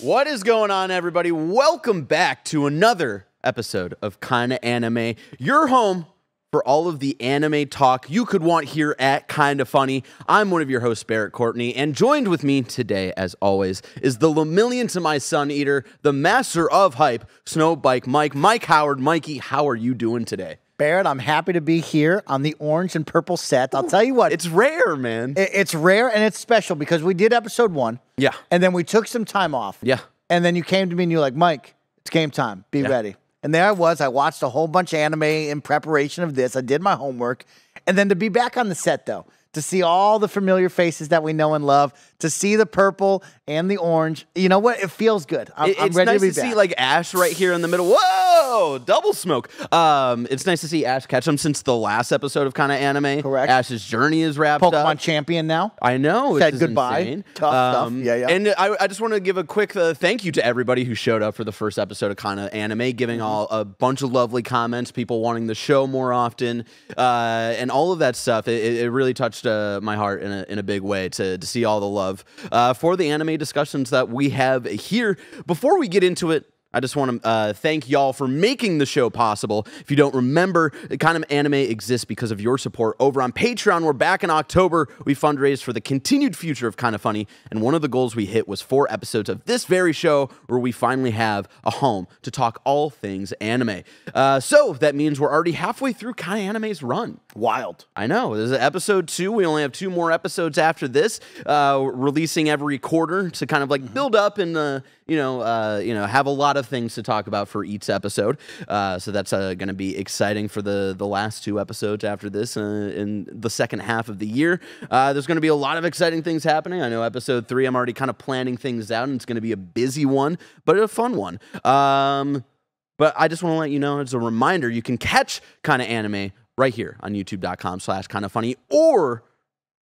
What is going on, everybody? Welcome back to another episode of Kinda Anime, your home for all of the anime talk you could want here at Kinda Funny. I'm one of your hosts, Barrett Courtney, and joined with me today, as always, is the Lemillion to my Sun Eater, the master of hype, Snowbike Mike. Mike Howard. Mikey, how are you doing today? Barrett, I'm happy to be here on the orange and purple set. I'll tell you what. It's rare, man. It's rare and it's special because we did episode 1. Yeah. And then we took some time off. Yeah. And then you came to me and you're like, Mike, it's game time. Be ready. And there I was. I watched a whole bunch of anime in preparation of this. I did my homework. And then to be back on the set, though, to see all the familiar faces that we know and love, to see the purple and the orange, you know what? It feels good. I'm ready nice to be to back. see like Ash right here in the middle. Whoa, double smoke. It's nice to see Ash catch him since the last episode of Kinda Anime. Correct. Ash's journey is wrapped up. Pokemon champion now. I know. Said goodbye. Insane. Tough stuff. Yeah. And I just want to give a quick thank you to everybody who showed up for the first episode of Kinda Anime, giving all a bunch of lovely comments, people wanting the show more often, and all of that stuff. It really touched my heart in a big way to see all the love for the anime discussions that we have here. Before we get into it, I just want to thank y'all for making the show possible. If you don't remember, Kinda Anime exists because of your support over on Patreon. We're back in October. We fundraised for the continued future of Kinda Funny, and one of the goals we hit was 4 episodes of this very show where we finally have a home to talk all things anime. So that means we're already halfway through Kinda Anime's run. Wild. I know. This is episode 2. We only have 2 more episodes after this, releasing every quarter to kind of like build up and have a lot of things to talk about for each episode. So that's going to be exciting for the last 2 episodes after this in the second half of the year. There's going to be a lot of exciting things happening. I know episode 3, I'm already kind of planning things out, and it's going to be a busy one, but a fun one. But I just want to let you know, as a reminder, you can catch Kinda Anime right here on youtube.com/kindafunny or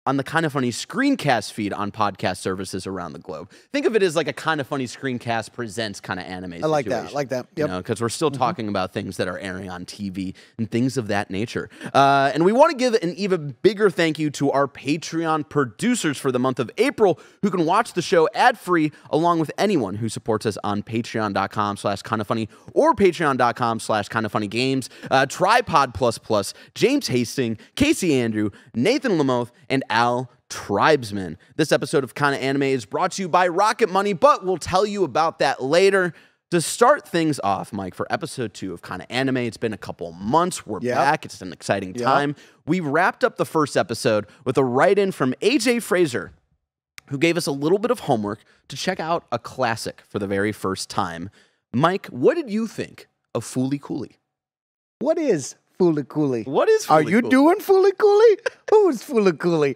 on the Kinda Funny screencast feed on podcast services around the globe. Think of it as like a Kinda Funny screencast presents Kinda Anime situation. I like that. Yep. Because we're still talking about things that are airing on TV and things of that nature. And we want to give an even bigger thank you to our Patreon producers for the month of April, who can watch the show ad-free along with anyone who supports us on patreon.com/kindafunny or patreon.com/kindafunnygames. Tripod Plus, James Hastings, Casey Andrew, Nathan Lamoth, and Al Tribesman. This episode of Kinda Anime is brought to you by Rocket Money, but we'll tell you about that later. To start things off, Mike, for episode 2 of Kinda Anime, it's been a couple months. We're back. It's an exciting time. We wrapped up the first episode with a write-in from AJ Fraser, who gave us a little bit of homework to check out a classic for the very first time. Mike, what did you think of Fooly Cooly? What is Fooly Cooly? What is Fooly Are you Cooly? doing Fooly Cooly? Who's Fooly Cooly?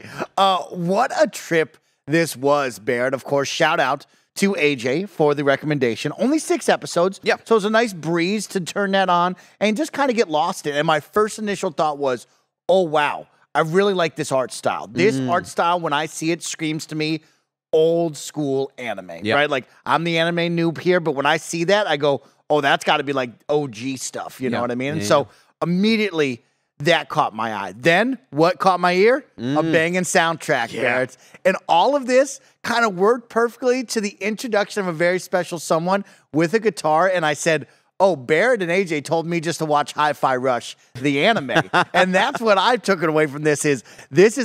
What a trip this was, Barrett. Of course, shout out to AJ for the recommendation. Only 6 episodes. Yeah. So it was a nice breeze to turn that on and just kind of get lost in it. And my first initial thought was, oh, wow, I really like this art style. This art style, when I see it, screams to me old school anime, right? Like, I'm the anime noob here, but when I see that, I go, oh, that's got to be like OG stuff. You know what I mean? And so immediately that caught my eye. Then what caught my ear? A banging soundtrack, Barrett. And all of this kind of worked perfectly to the introduction of a very special someone with a guitar. And I said, oh, Barrett and AJ told me just to watch Hi-Fi Rush, the anime. And that's what I took it away from this is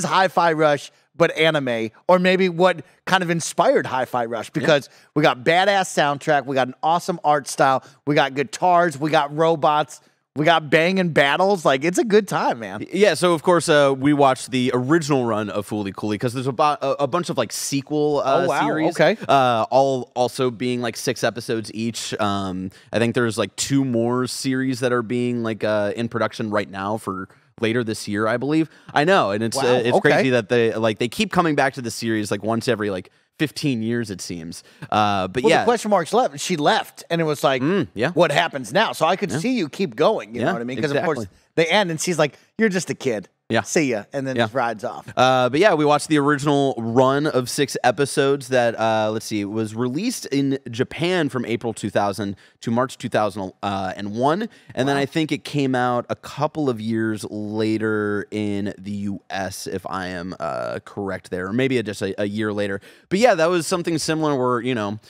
Hi-Fi Rush, but anime, or maybe what kind of inspired Hi-Fi Rush, because we got badass soundtrack, we got an awesome art style, we got guitars, we got robots, we got banging battles. Like, it's a good time, man. Yeah, so of course we watched the original run of Fooly Cooly because there's about a bunch of like sequel series. Okay. All also being like 6 episodes each. I think there's like 2 more series that are being like in production right now for later this year, I believe. I know, and it's crazy that they keep coming back to the series like once every like 15 years, it seems. But the question marks left. She left, and it was like, yeah. what happens now? So I could see you keep going. You know what I mean? Because of course they end, and she's like, "You're just a kid." Yeah. See ya, and then just rides off. But yeah, we watched the original run of 6 episodes that, let's see, it was released in Japan from April 2000 to March 2001. And then I think it came out a couple of years later in the U.S., if I am correct there, or maybe just a year later. But yeah, that was something similar where, you know,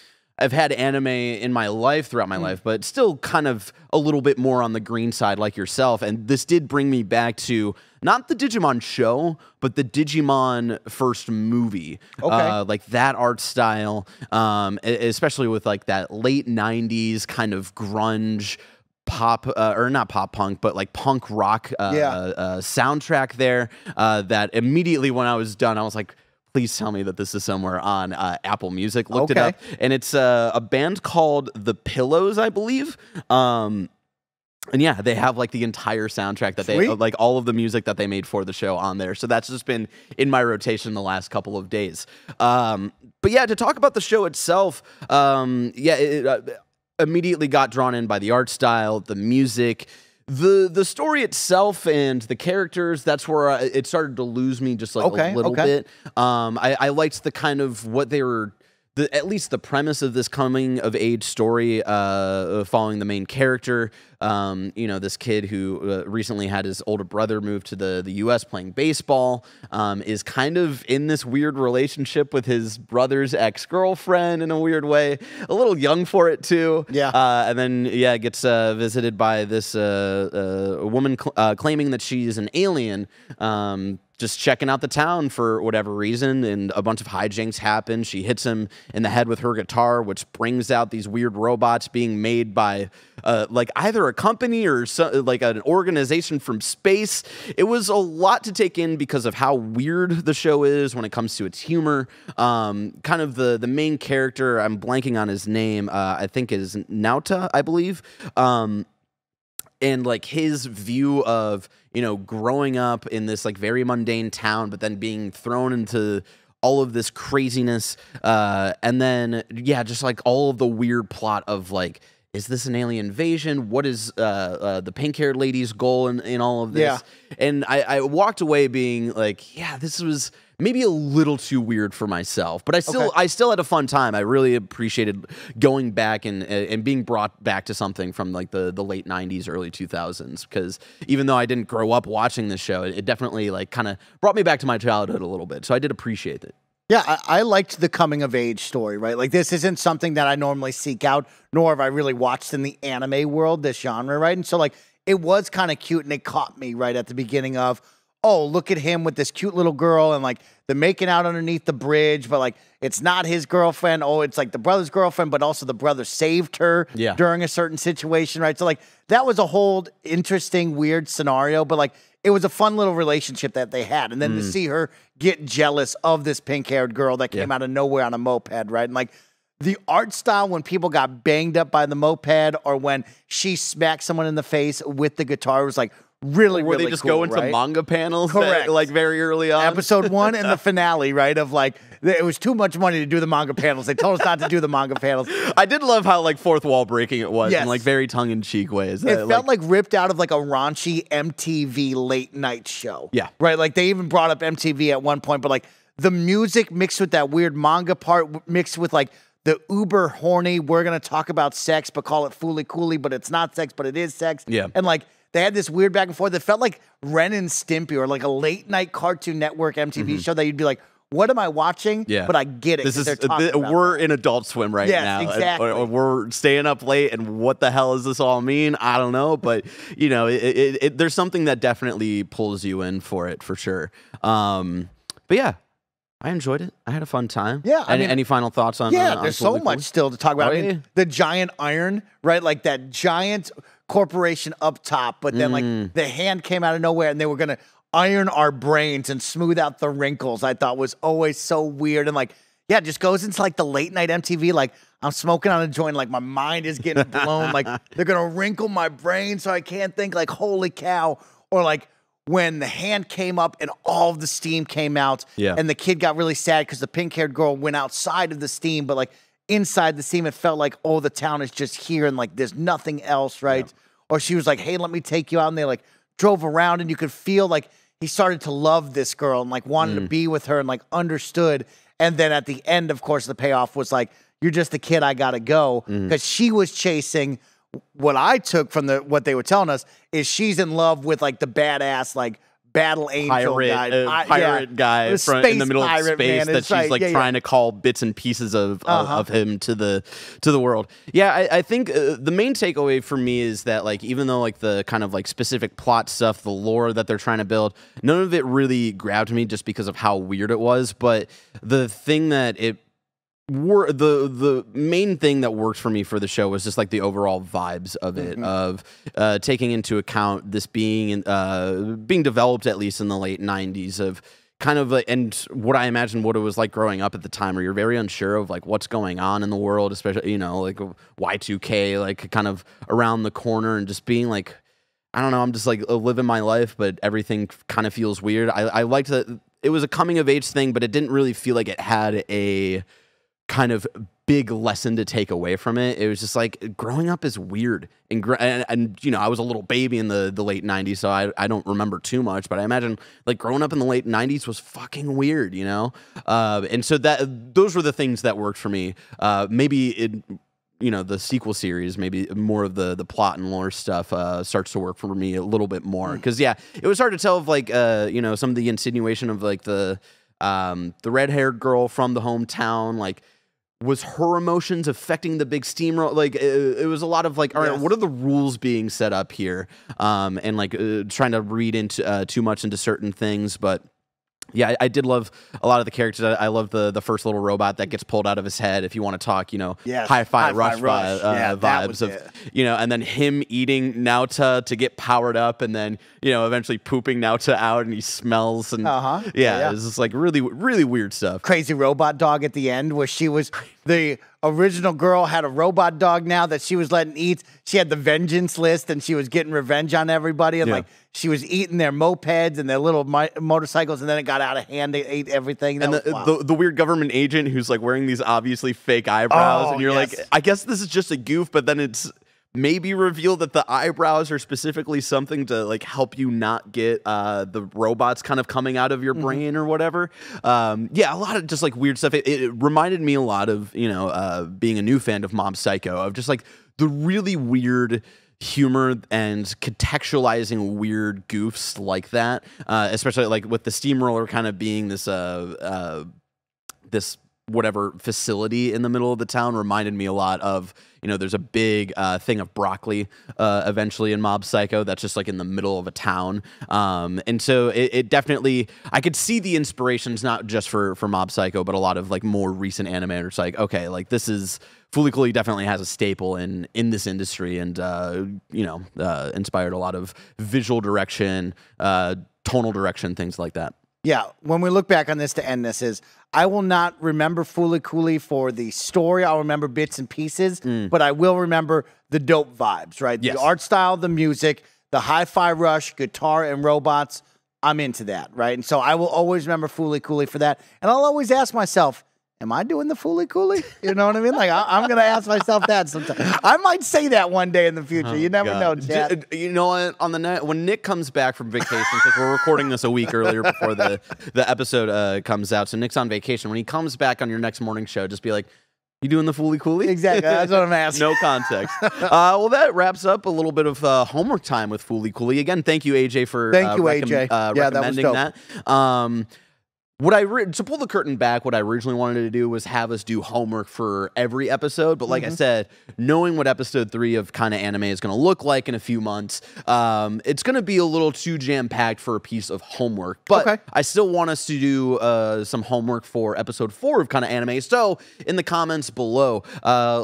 I've had anime in my life throughout my life, but still kind of a little bit more on the green side like yourself. And this did bring me back to not the Digimon show, but the Digimon first movie. Okay. Like that art style, especially with like that late 90s kind of grunge pop, or not pop punk, but like punk rock soundtrack there, that immediately when I was done, I was like, please tell me that this is somewhere on Apple Music. Looked it up, and it's a band called The Pillows, I believe. And yeah, they have like the entire soundtrack that they like, all of the music that they made for the show on there. So that's just been in my rotation the last couple of days. But yeah, to talk about the show itself, it immediately got drawn in by the art style, the music. The story itself and the characters, that's where it started to lose me just like a little bit. I liked the kind of what they were, at least the premise of this coming of age story, following the main character. You know, this kid who recently had his older brother move to the U.S. playing baseball, is kind of in this weird relationship with his brother's ex-girlfriend in a weird way. A little young for it, too. Yeah. And then, gets visited by this woman claiming that she's an alien, just checking out the town for whatever reason, and a bunch of hijinks happen. She hits him in the head with her guitar, which brings out these weird robots being made by like either a company or like an organization from space. It was a lot to take in because of how weird the show is when it comes to its humor. Kind of the main character, I'm blanking on his name, I think is Nauta, I believe. And like his view of, you know, growing up in this like very mundane town, but then being thrown into all of this craziness. And then, just like all of the weird plot of like, is this an alien invasion? What is the pink-haired lady's goal in all of this? Yeah. And I walked away being like, this was maybe a little too weird for myself, but I still had a fun time. I really appreciated going back and being brought back to something from like the late 90s, early 2000s, because even though I didn't grow up watching this show, it definitely like kind of brought me back to my childhood a little bit. So I did appreciate it. Yeah, I liked the coming of age story, right? Like this isn't something that I normally seek out, nor have I really watched in the anime world, this genre, right? And so like it was kind of cute, and it caught me right at the beginning of, oh, look at him with this cute little girl, and like they're making out underneath the bridge, but like it's not his girlfriend. Oh, it's like the brother's girlfriend, but also the brother saved her during a certain situation, right? So like that was a whole interesting, weird scenario, but like it was a fun little relationship that they had. And then to see her get jealous of this pink-haired girl that came out of nowhere on a moped, right? And like the art style when people got banged up by the moped, or when she smacked someone in the face with the guitar, was like really, Where really they just cool, go into right? manga panels, Correct. like very early on. Episode 1 and the finale, right? Of like, it was too much money to do the manga panels. They told us not to do the manga panels. I did love how like fourth wall breaking it was, Yes. in like very tongue-in-cheek ways. It felt like ripped out of like a raunchy MTV late night show. Yeah. Right? Like they even brought up MTV at one point, but like the music mixed with that weird manga part, mixed with like the uber horny, we're going to talk about sex, but call it fooly cooly, but it's not sex, but it is sex. Yeah. And like they had this weird back and forth that felt like Ren and Stimpy, or like a late night Cartoon Network MTV show that you'd be like, what am I watching? Yeah. But I get it. This is we're in Adult Swim right now. Exactly. Or we're staying up late, and what the hell does this all mean? I don't know, but you know, there's something that definitely pulls you in for it for sure. But yeah, I enjoyed it. I had a fun time. Yeah. Any final thoughts on? Yeah, on there's so much still to talk about. Oh, I mean, the giant iron, right? Like that giant corporation up top, but then like the hand came out of nowhere, and they were gonna iron our brains and smooth out the wrinkles. I thought was always so weird, and like, yeah, it just goes into like the late night MTV. Like I'm smoking on a joint, like my mind is getting blown. Like they're gonna wrinkle my brain so I can't think. Like holy cow! Or like when the hand came up and all of the steam came out, and the kid got really sad because the pink-haired girl went outside of the steam, but like inside the steam, it felt like, oh, the town is just here and like there's nothing else, right? Yeah. Or she was like, hey, let me take you out, and they like drove around, and you could feel like he started to love this girl and like wanted to be with her and like understood. And then at the end, of course, the payoff was like, you're just the kid, I gotta go. Because she was chasing, what I took from what they were telling us is she's in love with like the badass, like battle angel pirate guy in the middle of space that she's trying to call bits and pieces of him to the world. Yeah, I think the main takeaway for me is that like even though like the kind of like specific plot stuff, the lore that they're trying to build, none of it really grabbed me just because of how weird it was. But the thing that the main thing that worked for me for the show was just like the overall vibes of it, of taking into account this being developed at least in the late 90s, of kind of and what I imagine what it was like growing up at the time, where you're very unsure of like what's going on in the world, especially, you know, like Y2K, like kind of around the corner, and just being like, I don't know, I'm just like living my life, but everything kind of feels weird. I liked that it was a coming of age thing, but it didn't really feel like it had a kind of big lesson to take away from it. It was just like growing up is weird, and you know, I was a little baby in the late 90s, so I don't remember too much, but I imagine like growing up in the late 90s was fucking weird, you know. And so those were the things that worked for me. Maybe it, you know, the sequel series, maybe more of the plot and lore stuff starts to work for me a little bit more, because yeah, it was hard to tell if like you know, some of the insinuation of like the red-haired girl from the hometown, like, was her emotions affecting the big steamroller? Like, it was a lot of like, all right, what are the rules being set up here? And like trying to read into too much into certain things, but yeah, I did love a lot of the characters. I love the first little robot that gets pulled out of his head. If you want to talk, you know, Hi-Fi Rush vibes of, you know, and then him eating Naota to get powered up, and then, you know, eventually pooping Naota out, and he smells, and yeah, it's just like really, really weird stuff. Crazy robot dog at the end, where she was the original girl had a robot dog now that she was letting eat. She had the vengeance list, and she was getting revenge on everybody, and like she was eating their mopeds and their little motorcycles, and then it got out of hand. They ate everything. And the weird government agent who's like wearing these obviously fake eyebrows, and you're like, I guess this is just a goof, but then it's maybe reveal that the eyebrows are specifically something to like help you not get the robots kind of coming out of your brain or whatever. Yeah, a lot of just like weird stuff. It reminded me a lot of, you know, being a new fan of Mob Psycho, of just like the really weird humor and contextualizing weird goofs like that, especially like with the steamroller kind of being this this whatever facility in the middle of the town, reminded me a lot of, you know, there's a big thing of broccoli eventually in Mob Psycho that's just like in the middle of a town. And so it definitely, I could see the inspirations not just for Mob Psycho, but a lot of like more recent anime. It's like, okay, like this is, Fooly Cooly definitely has a staple in this industry, and you know, inspired a lot of visual direction, tonal direction, things like that. Yeah, when we look back on this to end this is, I will not remember Fooly Cooly for the story. I'll remember bits and pieces, but I will remember the dope vibes, right? The art style, the music, the Hi-Fi Rush, guitar, and robots. I'm into that, right? And so I will always remember Fooly Cooly for that. And I'll always ask myself, am I doing the Fooly Cooly? You know what I mean? Like, I'm going to ask myself that sometime. I might say that one day in the future. You never know, Chad. You know what? On the night when Nick comes back from vacation, because we're recording this a week earlier before the episode comes out, so Nick's on vacation. When he comes back on your next morning show, just be like, you doing the Fooly Cooly? Exactly. That's what I'm asking. No context. Well, that wraps up a little bit of homework time with Fooly Cooly. Again, thank you, AJ, for recommending that. To pull the curtain back, what I originally wanted to do was have us do homework for every episode. But like I said, knowing what episode 3 of Kinda Anime is going to look like in a few months, it's going to be a little too jam-packed for a piece of homework. But I still want us to do some homework for episode 4 of Kinda Anime. So in the comments below,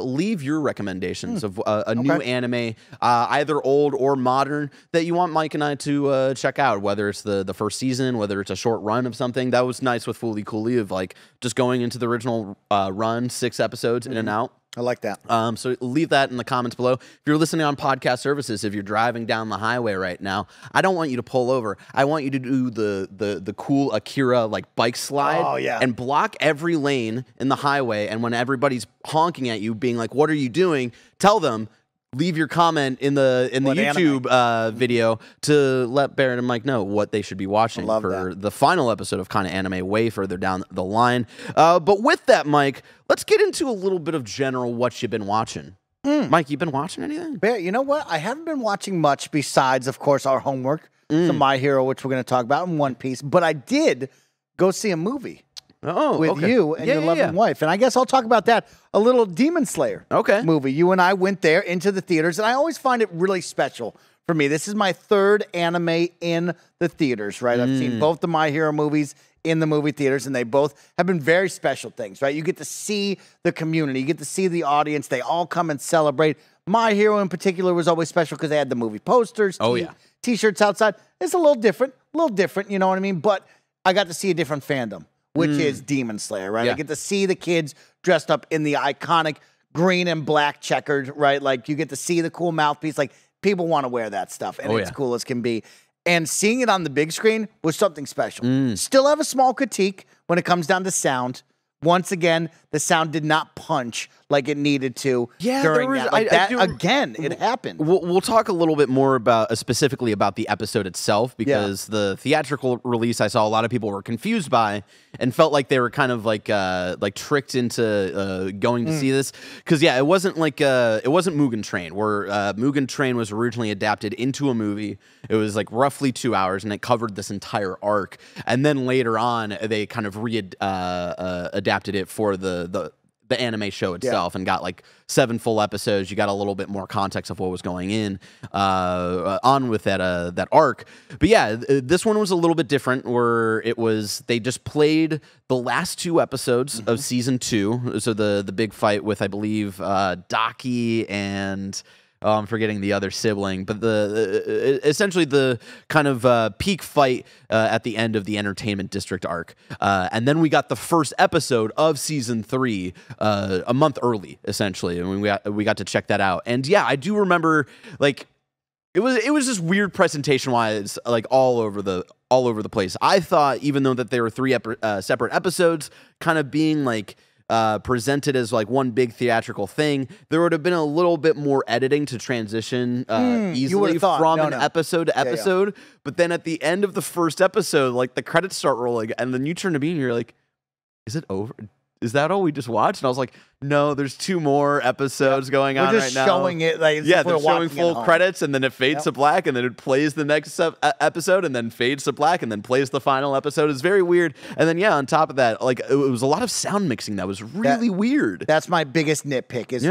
leave your recommendations of a new anime, either old or modern, that you want Mike and I to check out, whether it's the first season, whether it's a short run of something. That was nice with Fooly Cooly, of like just going into the original run, 6 episodes in and out. I like that. So leave that in the comments below. If you're listening on podcast services, if you're driving down the highway right now, I don't want you to pull over. I want you to do the cool Akira like bike slide and block every lane in the highway. And when everybody's honking at you, being like, "What are you doing?" Tell them. Leave your comment in the YouTube video to let Barrett and Mike know what they should be watching for the final episode of Kinda Anime way further down the line. But with that, Mike, let's get into a little bit of general what you've been watching. Mike, you been watching anything? Barrett, you know what? I haven't been watching much besides, of course, our homework. some My Hero, which we're going to talk about, and One Piece. But I did go see a movie with you and your loving wife. And I guess I'll talk about that. A little Demon Slayer movie. You and I went there into the theaters, and I always find it really special for me. This is my third anime in the theaters, right? I've seen both the My Hero movies in the movie theaters, and they both have been very special things, right? You get to see the community. You get to see the audience. They all come and celebrate. My Hero in particular was always special because they had the movie posters, T-shirts outside. It's a little different, you know what I mean? But I got to see a different fandom, which is Demon Slayer, right? I get to see the kids dressed up in the iconic green and black checkered, right? Like, you get to see the cool mouthpiece. Like, people want to wear that stuff, and it's cool as can be. And seeing it on the big screen was something special. Still have a small critique when it comes down to sound. Once again, the sound did not punch like it needed to during that. Like it happened. We'll talk a little bit more about specifically about the episode itself, because the theatrical release, I saw a lot of people were confused by and felt like they were kind of like tricked into going to see this. Because it wasn't like it wasn't Mugen Train, where Mugen Train was originally adapted into a movie. It was like roughly 2 hours, and it covered this entire arc. And then later on, they kind of adapted it for the anime show itself, and got like 7 full episodes. You got a little bit more context of what was going on with that arc. But this one was a little bit different, where they just played the last 2 episodes of season 2. So the big fight with, I believe, Daki and I'm forgetting the other sibling, but essentially the kind of peak fight at the end of the Entertainment District arc. And then we got the first episode of season 3 a month early, essentially. And we got to check that out. And I do remember, like, it was just weird presentation wise, like all over the place. I thought, even though that there were 3 separate episodes, kind of being like presented as like one big theatrical thing, there would have been a little bit more editing to transition easily from episode to episode. But then at the end of the first episode, like, the credits start rolling, and then you turn to me and you're like, is it over? Is that all we just watched? And I was like, no, there's 2 more episodes going on right now. We're just showing it. Like, they're showing full credits, and then it fades to black, and then it plays the next episode, and then fades to black, and then plays the final episode. It's very weird. And then, on top of that, like, it was a lot of sound mixing that was really weird. That's my biggest nitpick. Is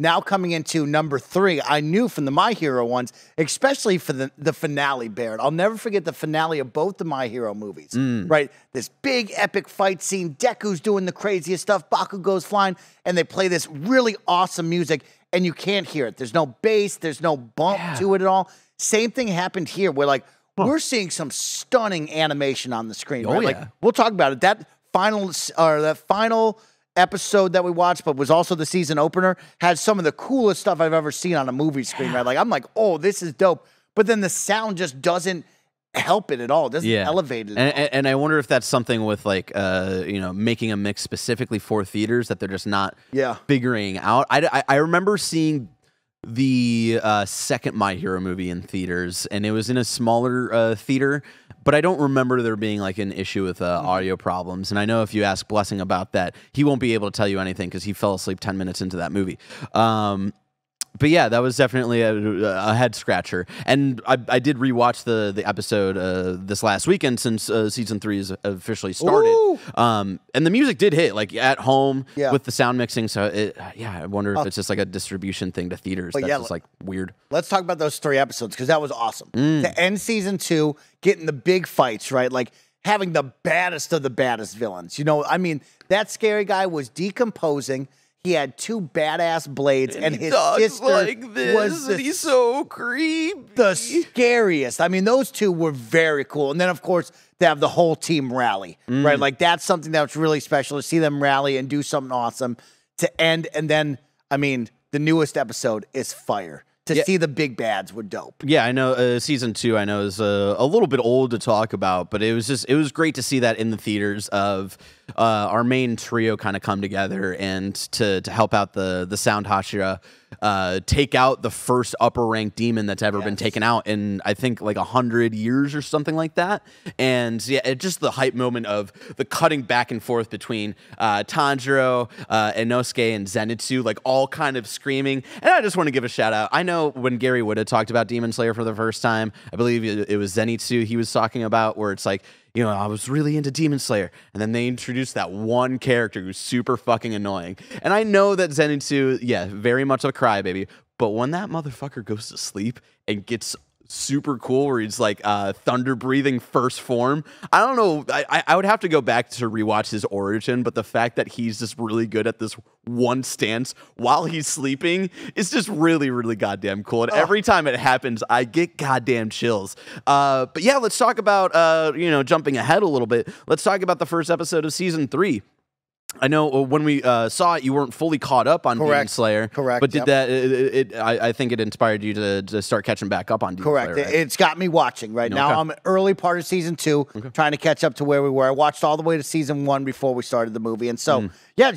now coming into number 3, I knew from the My Hero ones, especially for the finale, Barrett. I'll never forget the finale of both the My Hero movies, right? This big epic fight scene. Deku's doing the craziest stuff. Bakugo's flying. And they play this really awesome music, and you can't hear it. There's no bass. There's no bump to it at all. Same thing happened here, where, like, we're seeing some stunning animation on the screen. Right? Like, we'll talk about it. That final episode that we watched, but was also the season opener, had some of the coolest stuff I've ever seen on a movie screen. Right? Like, I'm like, oh, this is dope. But then the sound just doesn't help it at all. It doesn't elevate it at all. And I wonder if that's something with, like, making a mix specifically for theaters that they're just not figuring out. I remember seeing the second My Hero movie in theaters, and it was in a smaller theater, but I don't remember there being, like, an issue with audio problems. And I know if you ask Blessing about that, he won't be able to tell you anything because he fell asleep 10 minutes into that movie. But that was definitely a head scratcher. And I did rewatch the episode this last weekend, since season 3 is officially started. And the music did hit, like, at home with the sound mixing. So I wonder if it's just like a distribution thing to theaters. That's just, like, weird. Let's talk about those 3 episodes, because that was awesome. To end season 2, getting the big fights, right? Like, having the baddest of the baddest villains. You know, I mean, that scary guy was decomposing. He had 2 badass blades, and his sister like this, was he's so creepy. The scariest. I mean, those 2 were very cool. And then, of course, they have the whole team rally, right? Like, that's something that's really special, to see them rally and do something awesome to end. And then, I mean, the newest episode is fire. To see the big bads were dope. Yeah, I know. Season 2, I know, is a little bit old to talk about, but it was great to see that in the theaters of our main trio kind of come together and to help out the Sound Hashira, take out the first upper rank demon that's ever been taken out in, I think, like 100 years or something like that. And yeah, just the hype moment of the cutting back and forth between Tanjiro, Inosuke, and Zenitsu, like all kind of screaming. And I just want to give a shout out. I know when Gary Whitta talked about Demon Slayer for the first time, I believe it was Zenitsu he was talking about, where it's like, you know, I was really into Demon Slayer, and then they introduced that one character who's super fucking annoying. And I know that Zenitsu, yeah, very much a crybaby, but when that motherfucker goes to sleep and gets super cool, where he's like thunder breathing first form, I don't know, I would have to go back to rewatch his origin, but the fact that he's just really good at this one stance while he's sleeping is just really, really goddamn cool. And every time it happens, I get goddamn chills. But yeah, let's talk about, you know, jumping ahead a little bit. Let's talk about the first episode of season 3. I know when we saw it, you weren't fully caught up on Demon Slayer. Correct. But did that? I think it inspired you to start catching back up on Demon Slayer. Right? It's got me watching right now. I'm early part of season 2, trying to catch up to where we were. I watched all the way to season 1 before we started the movie, and so yeah,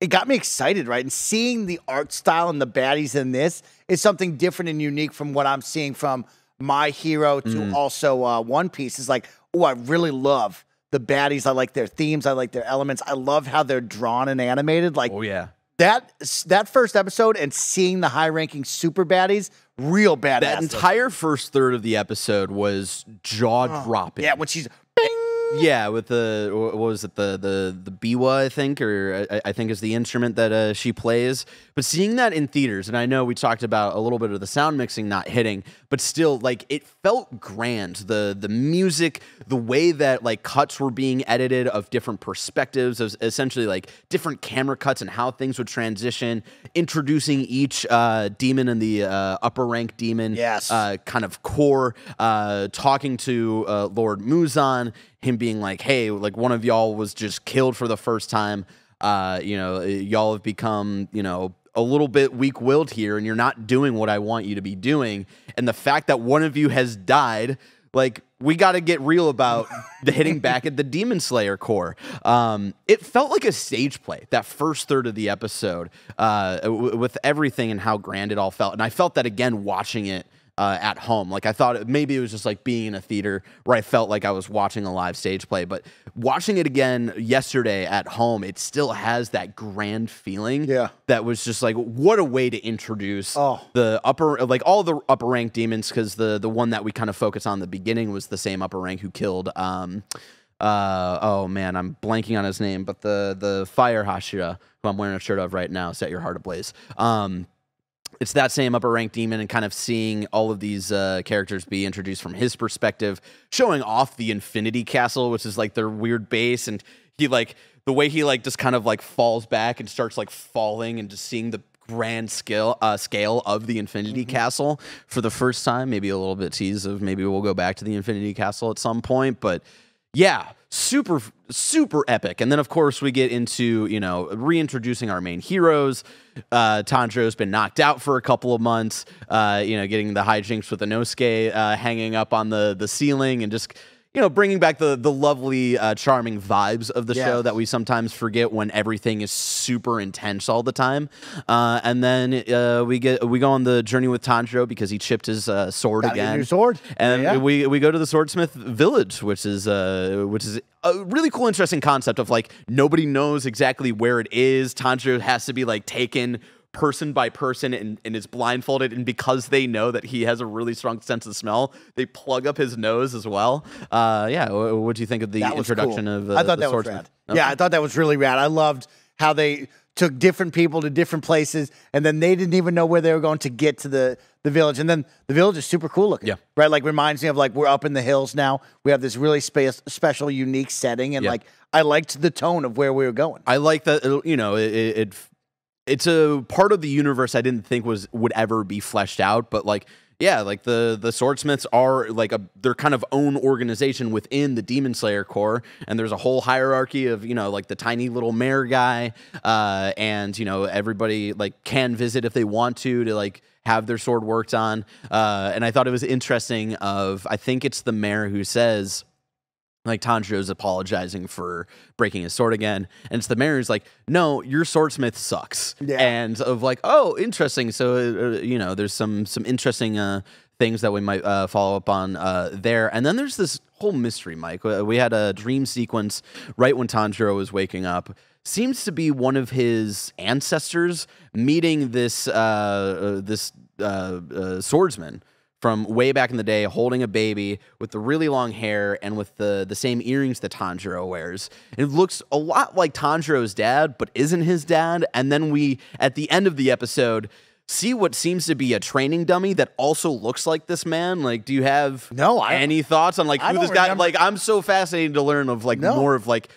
it got me excited, right? And seeing the art style and the baddies in this is something different and unique from what I'm seeing from My Hero to also One Piece. It's like, oh, I really love the baddies. I like their themes. I like their elements. I love how they're drawn and animated. Like, oh yeah, that first episode and seeing the high-ranking super baddies, real badass. That entire first third of the episode was jaw-dropping. Yeah, when she's bing. Yeah, with the, what was it, the biwa, I think, or I think is the instrument that she plays. But seeing that in theaters, and I know we talked about a little bit of the sound mixing not hitting, but still, like, it felt grand. The music, the way that, like, cuts were being edited of different perspectives, of essentially, like, different camera cuts and how things would transition, introducing each demon and the upper rank demon kind of core, talking to Lord Muzan, him being like, hey, like, one of y'all was just killed for the first time. You know, y'all have become, you know, a little bit weak-willed here, and you're not doing what I want you to be doing. And the fact that one of you has died, like, we got to get real about the hitting back at the Demon Slayer core. It felt like a stage play, that first third of the episode, with everything and how grand it all felt. And I felt that again watching it at home. Like, I thought maybe it was just like being in a theater where I felt like I was watching a live stage play, but watching it again yesterday at home, it still has that grand feeling. Yeah, that was just like, what a way to introduce the upper, like all the upper rank demons, because the one that we kind of focus on in the beginning was the same upper rank who killed oh man, I'm blanking on his name, but the Fire Hashira, who I'm wearing a shirt of right now, Set Your Heart Ablaze. It's that same upper rank demon, and kind of seeing all of these characters be introduced from his perspective, showing off the Infinity Castle, which is like their weird base, and he, like, the way he, like, just kind of like falls back and starts like falling, and just seeing the grand scale of the Infinity Castle for the first time. Maybe a little bit tease of maybe we'll go back to the Infinity Castle at some point, but yeah, super, super epic. And then, of course, we get into, you know, reintroducing our main heroes. Tanjiro's been knocked out for a couple of months, you know, getting the hijinks with Inosuke hanging up on the ceiling, and just, you know, bringing back the lovely, charming vibes of the show that we sometimes forget when everything is super intense all the time. And then we go on the journey with Tanjiro because he chipped his sword again. New sword, and we go to the swordsmith village, which is a really cool, interesting concept of, like, nobody knows exactly where it is. Tanjiro has to be, like, taken person by person and is blindfolded, and because they know that he has a really strong sense of smell, they plug up his nose as well. Yeah, what do you think of the introduction of I thought that was rad. Okay. Yeah, I thought that was really rad. I loved how they took different people to different places, and then they didn't even know where they were going to get to the village. And then the village is super cool looking, right? Like, reminds me of, like, we're up in the hills now. We have this really special, unique setting, and like, I liked the tone of where we were going. I like that, you know, it's a part of the universe I didn't think would ever be fleshed out, but, like, yeah, like the swordsmiths are like their kind of own organization within the Demon Slayer core, and there's a whole hierarchy of, you know, like the tiny little mayor guy, and, you know, everybody, like, can visit if they want to like have their sword worked on, and I thought it was interesting I think it's the mayor who says, like Tanjiro's apologizing for breaking his sword again, and it's the mayor who's like, "No, your swordsmith sucks." Yeah. And of like, "Oh, interesting." So you know, there's some interesting things that we might follow up on there. And then there's this whole mystery, Mike. We had a dream sequence right when Tanjiro was waking up. Seems to be one of his ancestors meeting this swordsman from way back in the day, holding a baby with the really long hair and with the same earrings that Tanjiro wears. It looks a lot like Tanjiro's dad, but isn't his dad. And then we, at the end of the episode, see what seems to be a training dummy that also looks like this man. Like, do you have any thoughts on like who this guy? Like, I'm so fascinated to learn of like more of like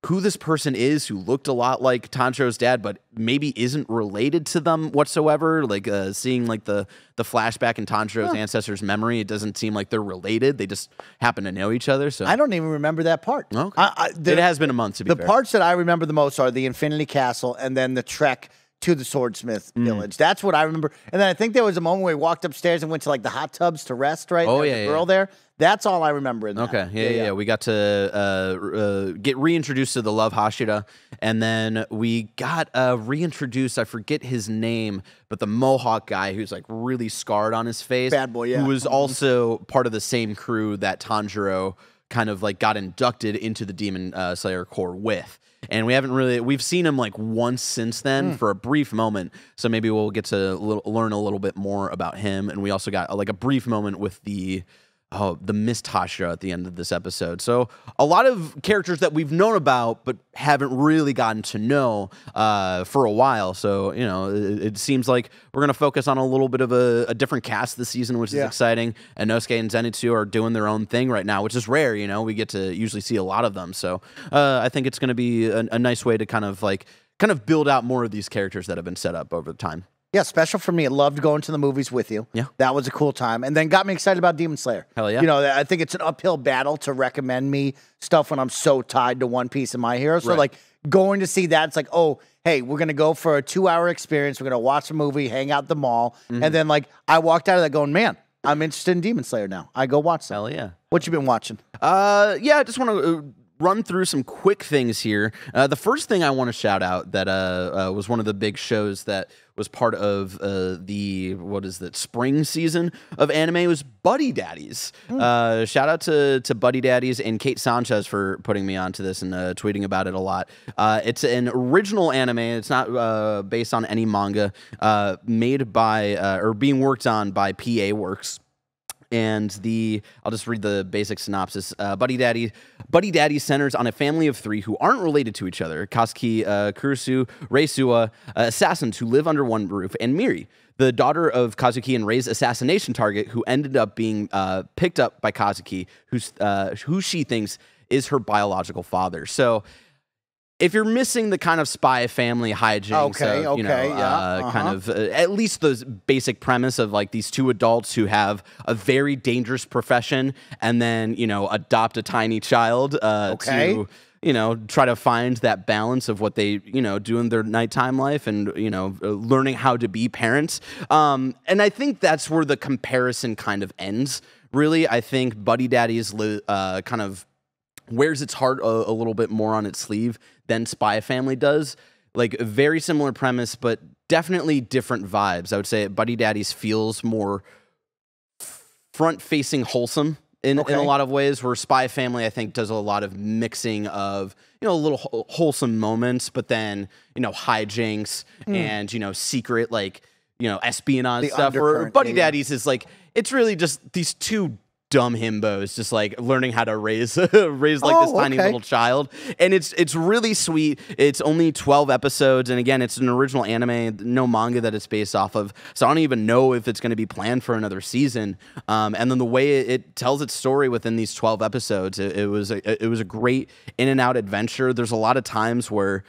who this person is who looked a lot like Tanjiro's dad, but maybe isn't related to them whatsoever. Like seeing like the flashback in Tanjiro's ancestors' memory, it doesn't seem like they're related. They just happen to know each other. So I don't even remember that part. Okay. It has been a month, to be fair. The parts that I remember the most are the Infinity Castle and then the trek to the swordsmith village. That's what I remember. And then I think there was a moment where we walked upstairs and went to like the hot tubs to rest, right? Oh, yeah, girl there. That's all I remember in that. Okay, yeah. We got to get reintroduced to the Love Hashira, and then we got reintroduced, I forget his name, but the Mohawk guy who's like really scarred on his face. Bad boy, yeah. Who was also part of the same crew that Tanjiro kind of like got inducted into the Demon Slayer Corps with. And we've seen him like once since then for a brief moment. So maybe we'll get to learn a little bit more about him. And we also got like a brief moment with the Mist Hashira at the end of this episode. So a lot of characters that we've known about, but haven't really gotten to know for a while. So, you know, it seems like we're going to focus on a little bit of a different cast this season, which is exciting. And Inosuke and Zenitsu are doing their own thing right now, which is rare. You know, we get to usually see a lot of them. So I think it's going to be a nice way to kind of build out more of these characters that have been set up over time. Yeah, special for me. I loved going to the movies with you. Yeah. That was a cool time. And then got me excited about Demon Slayer. Hell yeah. You know, I think it's an uphill battle to recommend me stuff when I'm so tied to One Piece and My Hero. So, like, going to see that, it's like, oh, hey, we're going to go for a 2-hour experience. We're going to watch a movie, hang out at the mall. And then, like, I walked out of that going, man, I'm interested in Demon Slayer now. I go watch that. Hell yeah. What you been watching? I just want to run through some quick things here. The first thing I want to shout out that was one of the big shows that was part of the spring season of anime was Buddy Daddies. Shout out to Buddy Daddies and Kate Sanchez for putting me onto this and tweeting about it a lot. It's an original anime. It's not based on any manga. Made by or being worked on by PA Works. And I'll just read the basic synopsis. Buddy Daddy centers on a family of 3 who aren't related to each other. Kazuki, Kurusu, Reisuwa, assassins who live under one roof, and Miri, the daughter of Kazuki and Rei's assassination target, who ended up being picked up by Kazuki, who she thinks is her biological father. So if you're missing the kind of spy family hijinks, kind of at least the basic premise of like these 2 adults who have a very dangerous profession and then, you know, adopt a tiny child to, you know, try to find that balance of what they, you know, do in their nighttime life and, you know, learning how to be parents. And I think that's where the comparison kind of ends, really. I think Buddy Daddies kind of wears its heart a little bit more on its sleeve than Spy Family does. Like, a very similar premise, but definitely different vibes. I would say Buddy Daddies feels more front-facing wholesome in a lot of ways, where Spy Family, I think, does a lot of mixing of, you know, little wholesome moments, but then, you know, hijinks and, you know, secret, like, you know, espionage stuff. Where Buddy Daddies is like, it's really just these 2 dumb himbos just like learning how to raise like this tiny little child, and it's really sweet. It's only 12 episodes, and again, it's an original anime, no manga that it's based off of, so I don't even know if it's going to be planned for another season. And then the way it tells its story within these 12 episodes, it was a great in and out adventure. There's a lot of times where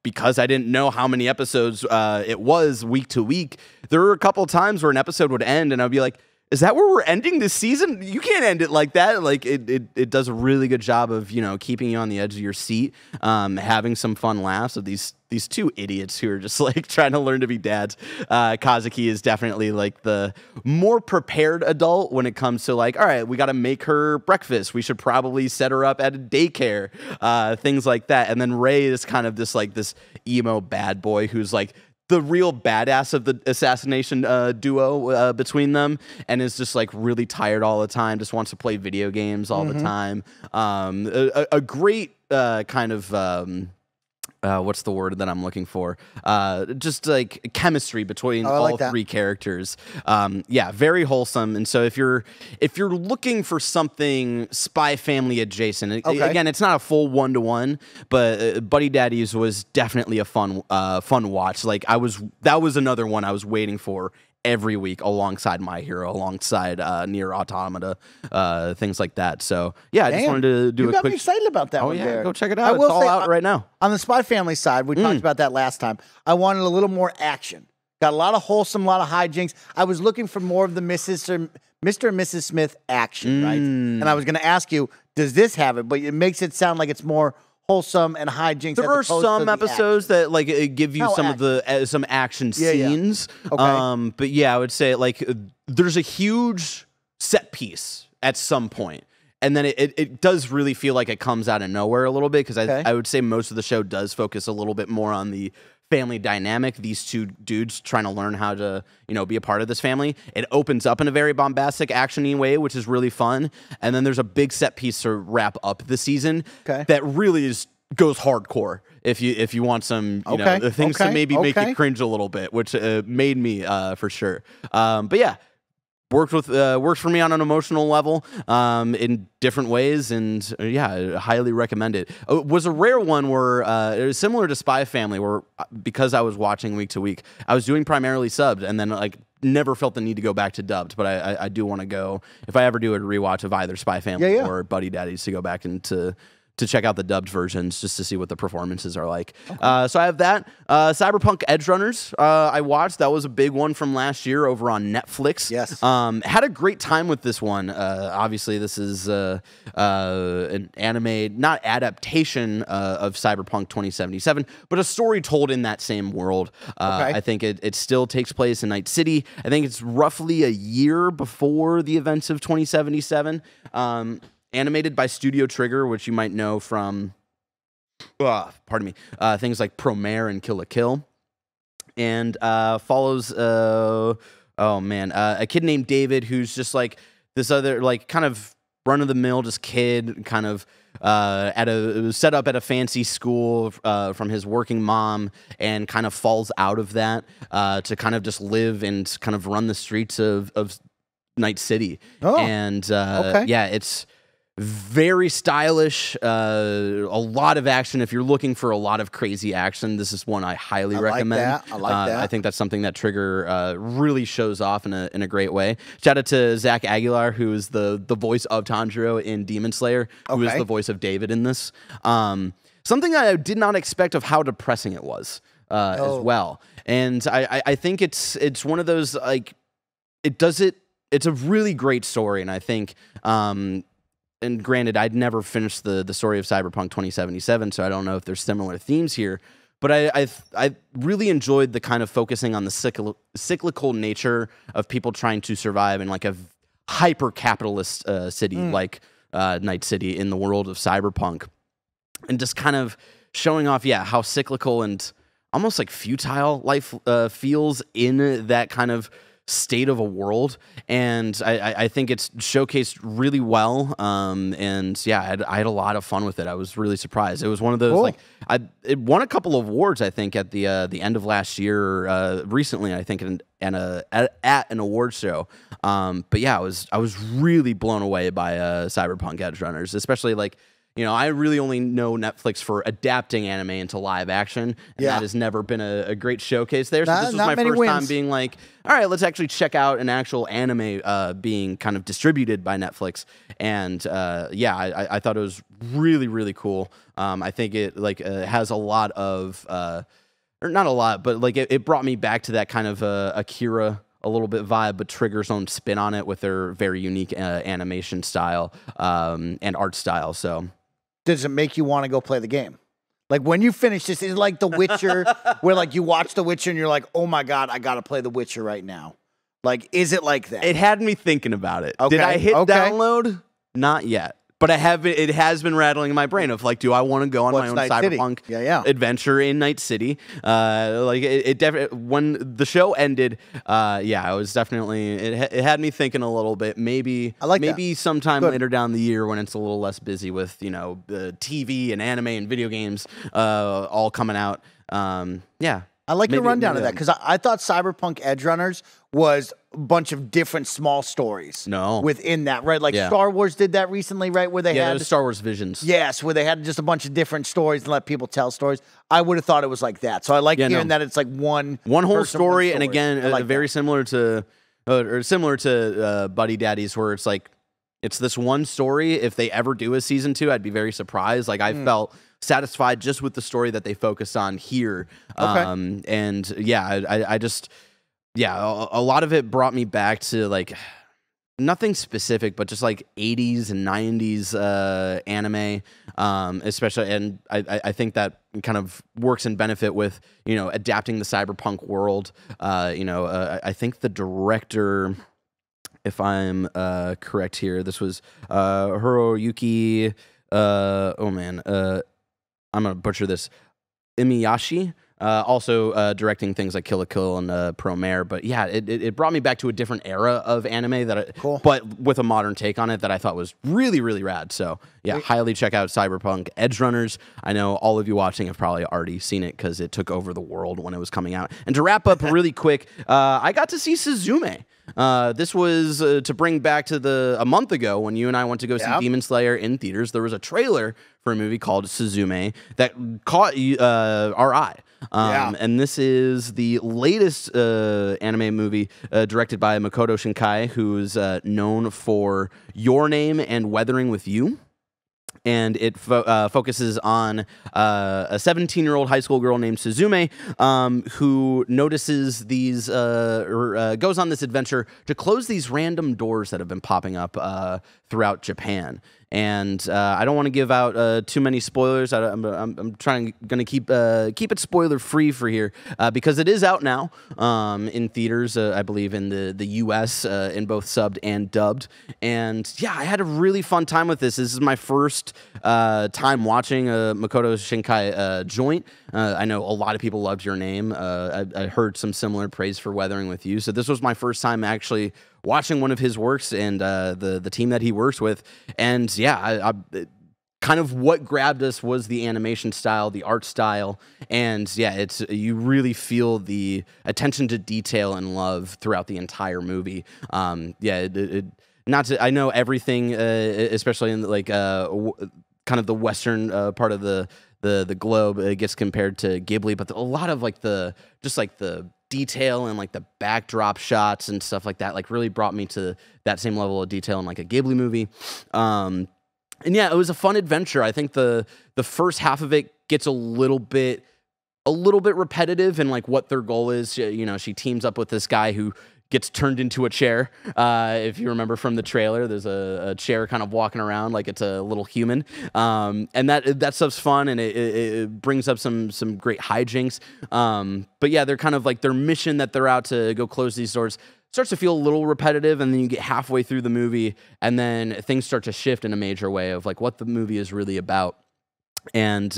because I didn't know how many episodes it was week to week, there were a couple of times where an episode would end and I'd be like, is that where we're ending this season? You can't end it like that. Like it does a really good job of, you know, keeping you on the edge of your seat, having some fun laughs of these two idiots who are just like trying to learn to be dads. Kazuki is definitely like the more prepared adult when it comes to like, all right, we got to make her breakfast. We should probably set her up at a daycare, things like that. And then Ray is kind of this emo bad boy who's like the real badass of the assassination duo between them, and is just like really tired all the time, just wants to play video games all the time. A great kind of what's the word that I'm looking for? Just like chemistry between all three characters. Yeah, very wholesome. And so if you're looking for something Spy Family adjacent, again, it's not a full 1-to-1, but Buddy Daddies was definitely a fun watch. Like that was another one I was waiting for every week alongside My Hero, alongside Nier Automata, things like that. So yeah, I just wanted to do a quick. You got me excited about that one. Yeah, go check it out. It's all out right now. On the Spy Family side, we talked about that last time. I wanted a little more action. Got a lot of wholesome, a lot of hijinks. I was looking for more of the Mr. and Mrs. Smith action, right? And I was going to ask you, does this have it? But it makes it sound like it's more wholesome and hijinks. There are some episodes that like give you some action scenes. Okay. But yeah, I would say like there's a huge set piece at some point, and then it does really feel like it comes out of nowhere a little bit, because I would say most of the show does focus a little bit more on the family dynamic, these two dudes trying to learn how to, you know, be a part of this family. It opens up in a very bombastic, action-y way, which is really fun. And then there's a big set piece to wrap up the season that really goes hardcore. If you want some, you know, things to maybe make you cringe a little bit, which made me for sure. But yeah. Works for me on an emotional level in different ways, and yeah, I highly recommend it. It was a rare one where it was similar to Spy Family, where because I was watching week to week, I was doing primarily subbed, and then like never felt the need to go back to dubbed. But I do want to go, if I ever do a rewatch of either Spy Family or Buddy Daddies, to go back and to check out the dubbed versions just to see what the performances are like. So I have that. Cyberpunk Edgerunners I watched. That was a big one from last year over on Netflix. Yes. Had a great time with this one. Obviously, this is an anime, not adaptation of Cyberpunk 2077, but a story told in that same world. I think it still takes place in Night City. I think it's roughly a year before the events of 2077. Animated by Studio Trigger, which you might know from, things like Promare and Kill la Kill. And follows, a kid named David, who's just like this other, like, kind of run-of-the-mill just kid, kind of set up at a fancy school from his working mom, and kind of falls out of that to kind of just live and kind of run the streets of Night City. And yeah, it's very stylish, a lot of action. If you're looking for a lot of crazy action, this is one I highly recommend. I like that. I think that's something that Trigger really shows off in a great way. Shout out to Zach Aguilar, who is the voice of Tanjiro in Demon Slayer, who is the voice of David in this. Something that I did not expect of how depressing it was as well. And I think it's one of those, like, it's a really great story, and I think and granted, I'd never finished the story of Cyberpunk 2077, so I don't know if there's similar themes here. But I really enjoyed the kind of focusing on the cyclical nature of people trying to survive in like a hyper-capitalist city like Night City in the world of Cyberpunk. And just kind of showing off, how cyclical and almost like futile life feels in that kind of state of a world. And I think it's showcased really well. And yeah, I had a lot of fun with it. I was really surprised. It was one of those like it won a couple of awards, I think, at the end of last year, recently, I think, at an award show. But yeah, I was really blown away by Cyberpunk Edgerunners, especially like, you know, I really only know Netflix for adapting anime into live action, and that has never been a great showcase there. So this was my first time being like, all right, let's actually check out an actual anime being kind of distributed by Netflix. And I thought it was really, really cool. I think it has a lot of, or not a lot, but like it brought me back to that kind of Akira little bit vibe, but Trigger's own spin on it with their very unique animation style and art style. So, does it make you want to go play the game? Like when you finish this, is it like The Witcher, where like you watch The Witcher and you're like, oh my God, I got to play The Witcher right now. Like, is it like that? It had me thinking about it. Okay, Did I hit download? Not yet. But it has been rattling in my brain of like, do I want to go on my own cyberpunk adventure in Night City? Like it definitely, when the show ended, I was definitely, it had me thinking a little bit. Maybe sometime later down the year when it's a little less busy with, you know, the TV and anime and video games all coming out. I like your rundown of that, because I thought Cyberpunk Edge Runners was a bunch of different small stories. Within that, right? Like Star Wars did that recently, right? Where they had Star Wars Visions. Yes, where they had just a bunch of different stories and let people tell stories. I would have thought it was like that. So I like hearing that it's like one whole story, and again, like very similar to Buddy Daddies, where it's like it's this one story. If they ever do a season 2, I'd be very surprised. Like I felt satisfied just with the story that they focused on here. And I just, a lot of it brought me back to like nothing specific, but just like 80s and 90s anime, especially. And I think that kind of works in benefit with, you know, adapting the cyberpunk world. I think the director, if I'm correct here, this was Hiroyuki, I'm going to butcher this, Imiyashi, also directing things like Kill la Kill and Promare. But yeah, it brought me back to a different era of anime, but with a modern take on it that I thought was really, really rad. So yeah, highly check out Cyberpunk Edge Runners. I know all of you watching have probably already seen it because it took over the world when it was coming out. And to wrap up really quick, I got to see Suzume. This was to bring back to a month ago when you and I went to go see Demon Slayer in theaters. There was a trailer for a movie called Suzume that caught our eye. And this is the latest anime movie directed by Makoto Shinkai, who's known for Your Name and Weathering with You. And it focuses on a 17-year-old high school girl named Suzume, who notices these, goes on this adventure to close these random doors that have been popping up throughout Japan. And I don't want to give out too many spoilers. I'm going to keep it spoiler free for here because it is out now in theaters. I believe in the U.S. In both subbed and dubbed. And yeah, I had a really fun time with this. This is my first time watching a Makoto Shinkai joint. I know a lot of people loved Your Name. I heard some similar praise for Weathering with You. So this was my first time actually watching one of his works and the team that he works with. And yeah, kind of what grabbed us was the animation style, the art style. And yeah, you really feel the attention to detail and love throughout the entire movie. I know everything, especially in like kind of the Western part of the globe, it gets compared to Ghibli, but a lot of like the detail and like the backdrop shots and stuff like that, like really brought me to that same level of detail in like a Ghibli movie. And yeah, it was a fun adventure. I think the first half of it gets a little bit repetitive in like what their goal is. She teams up with this guy who gets turned into a chair. If you remember from the trailer, there's a chair kind of walking around like it's a little human. And that stuff's fun, and it brings up some great hijinks. But yeah, they're kind of like their mission that they're out to go close these doors starts to feel a little repetitive, and then you get halfway through the movie, and then things start to shift in a major way of like what the movie is really about. And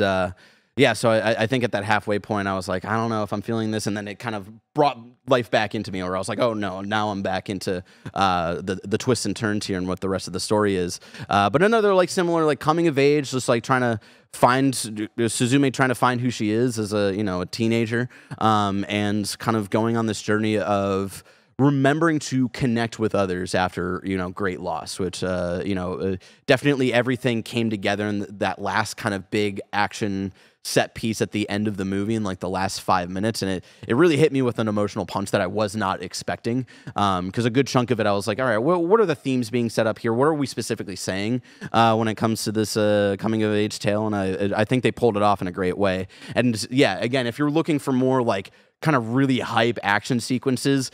yeah, so I think at that halfway point, I was like, I don't know if I'm feeling this. And then it kind of brought life back into me, where I was like, oh, no, now I'm back into the twists and turns here and what the rest of the story is. But another like similar like coming of age, just like trying to find Suzume, trying to find who she is as a teenager, and kind of going on this journey of remembering to connect with others after, great loss, which, definitely everything came together in that last kind of big action set piece at the end of the movie in like the last 5 minutes. And it really hit me with an emotional punch that I was not expecting. Because a good chunk of it, I was like, all right, what are the themes being set up here? What are we specifically saying when it comes to this coming of age tale? And I think they pulled it off in a great way. And yeah, again, if you're looking for more like kind of really hype action sequences,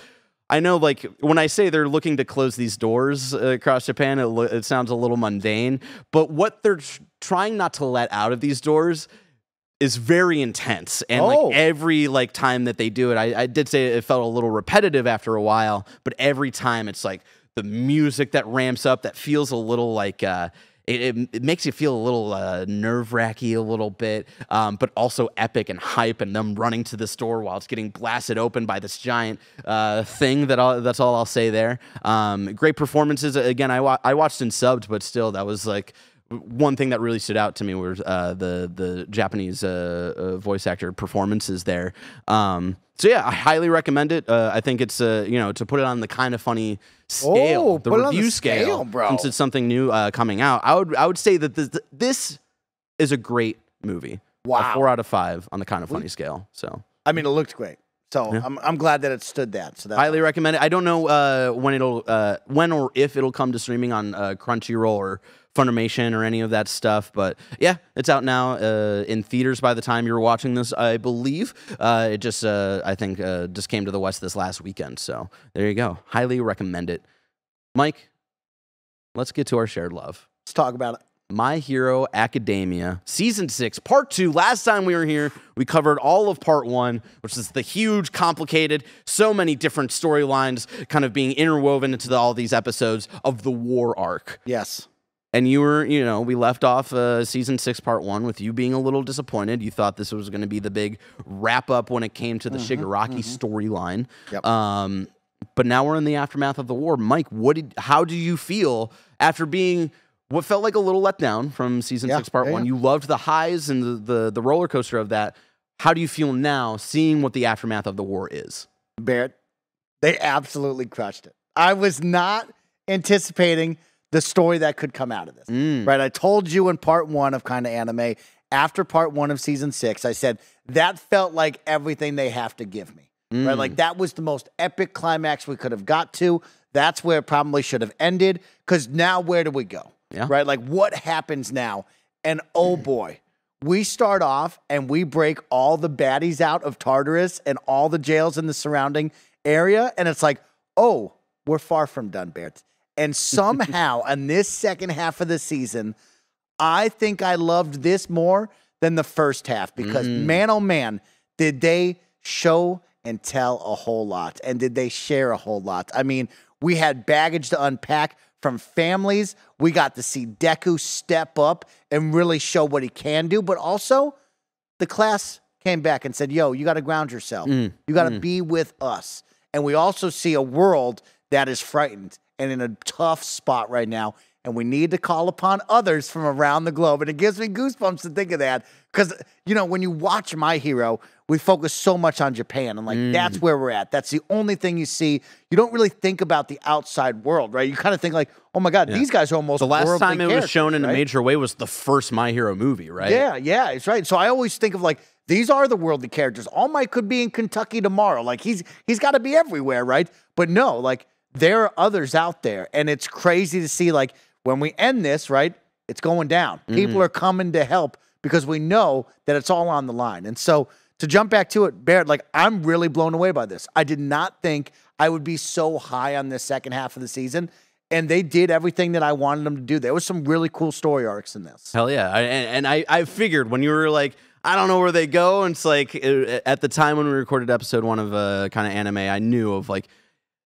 I know, like, when I say they're looking to close these doors across Japan, it sounds a little mundane, but what they're trying not to let out of these doors is very intense. And like every like time that they do it, I did say it felt a little repetitive after a while, but every time it's like the music that ramps up that feels a little like it makes you feel a little nerve-wracky a little bit, but also epic and hype, and them running to the store while it's getting blasted open by this giant thing. That's all I'll say there. Great performances. Again, I watched in subbed, but still, that was like one thing that really stood out to me was the Japanese voice actor performances there. So yeah, I highly recommend it. I think it's to put it on the kind of funny scale, the review scale, bro. Since it's something new coming out. I would say that this is a great movie. Wow, a 4 out of 5 on the kind of funny scale. So I mean, it looked great. So yeah. I'm glad that it stood that. So that's highly recommend it. I don't know when or if it'll come to streaming on Crunchyroll or Funimation or any of that stuff, but yeah, it's out now in theaters by the time you're watching this, I believe. It just I think just came to the West this last weekend, so there you go. Highly recommend it. Mike, let's get to our shared love. Let's talk about it. My Hero Academia Season 6 Part 2. Last time we were here, we covered all of Part 1, which is the huge, complicated, so many different storylines kind of being interwoven into all these episodes of the war arc. Yes. And you were, we left off Season 6, Part 1 with you being a little disappointed. You thought this was going to be the big wrap-up when it came to the Shigaraki storyline. Yep. But now we're in the aftermath of the war. Mike, how do you feel after being what felt like a little letdown from Season 6, Part 1? You loved the highs and the roller coaster of that. How do you feel now seeing what the aftermath of the war is? Barrett, they absolutely crushed it. I was not anticipating the story that could come out of this, right? I told you in Part 1 of Kinda Anime, after Part 1 of Season 6, I said, that felt like everything they have to give me, right? Like, that was the most epic climax we could have got to. That's where it probably should have ended, because now where do we go, right? Like, what happens now? And oh boy, we start off and we break all the baddies out of Tartarus and all the jails in the surrounding area, and it's like, oh, we're far from done, Barrett. And somehow, in this second half of the season, I think I loved this more than the first half because, man, oh, man, did they show and tell a whole lot, and did they share a whole lot. I mean, we had baggage to unpack from families. We got to see Deku step up and really show what he can do, but also the class came back and said, yo, you got to ground yourself. You got to be with us. And we also see a world that is frightened and in a tough spot right now, and we need to call upon others from around the globe. And it gives me goosebumps to think of that, because, when you watch My Hero, we focus so much on Japan, and, like, that's where we're at. That's the only thing you see. You don't really think about the outside world, right? You kind of think, like, oh, my God, these guys are almost the last time it was shown in a major way was the first My Hero movie, right? Yeah, it's right. So I always think of, like, these are the worldly characters. All Might could be in Kentucky tomorrow. Like, he's got to be everywhere, right? But no, like, there are others out there, and it's crazy to see, like, when we end this, right, it's going down. People are coming to help because we know that it's all on the line. And so to jump back to it, Barrett, like, I'm really blown away by this. I did not think I would be so high on this second half of the season, and they did everything that I wanted them to do. There was some really cool story arcs in this. Hell yeah. I figured when you were like, I don't know where they go, and it's like, at the time when we recorded episode 1 of Kinda Anime, I knew of, like,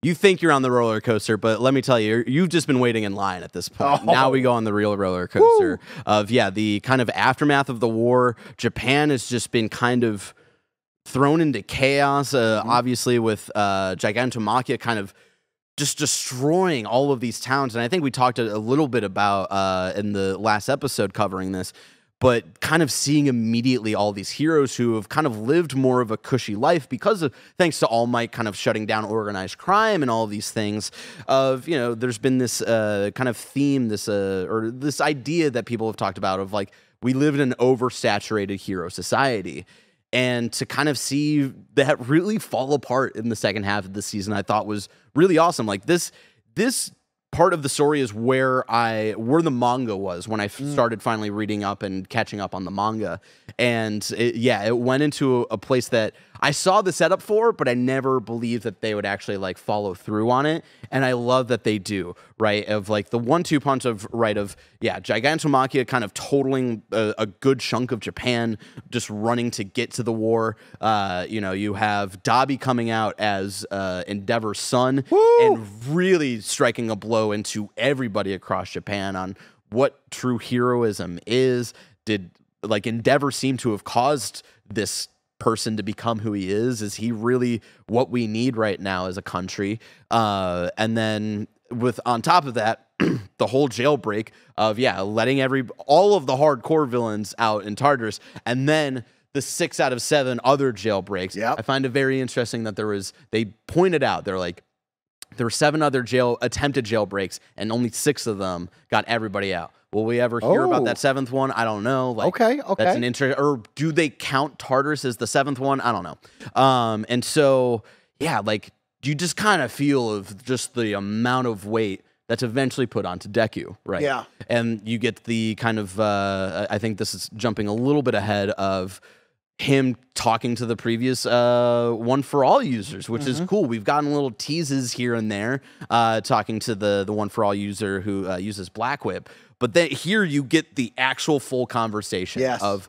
you think you're on the roller coaster, but let me tell you, you've just been waiting in line at this point. Now we go on the real roller coaster of, the kind of aftermath of the war. Japan has just been kind of thrown into chaos, obviously, with Gigantomachia kind of just destroying all of these towns. And I think we talked a little bit about in the last episode covering this, but kind of seeing immediately all these heroes who have kind of lived more of a cushy life because of, thanks to All Might kind of shutting down organized crime and all these things of, there's been this kind of theme, this idea that people have talked about of, like, we live in an oversaturated hero society. And to kind of see that really fall apart in the second half of the season, I thought was really awesome. Like, this part of the story is where the manga was when I started finally reading up and catching up on the manga. And it went into a place that I saw the setup for, but I never believed that they would actually like follow through on it. And I love that they do, right? Of like the 1-2 punch of Gigantomachia kind of totaling a good chunk of Japan, just running to get to the war. You know, you have Dabi coming out as Endeavor's son and really striking a blow into everybody across Japan on what true heroism is. Did like Endeavor seem to have caused this person to become who he is? Is he really what we need right now as a country? And then with on top of that, the whole jailbreak of letting all of the hardcore villains out in Tartarus, and then the 6 out of 7 other jailbreaks. Yep. I find it very interesting that they pointed out, they're like, there were 7 other attempted jailbreaks, and only 6 of them got everybody out. Will we ever hear about that 7th one? I don't know. Like, okay. That's an or do they count Tartarus as the 7th one? I don't know. And so, like, you just kind of feel of just the amount of weight that's eventually put onto Deku, right? Yeah. And you get the kind of, I think this is jumping a little bit ahead of him talking to the previous One For All users, which is cool. We've gotten little teases here and there, talking to the One For All user who uses Black Whip. But then here you get the actual full conversation of,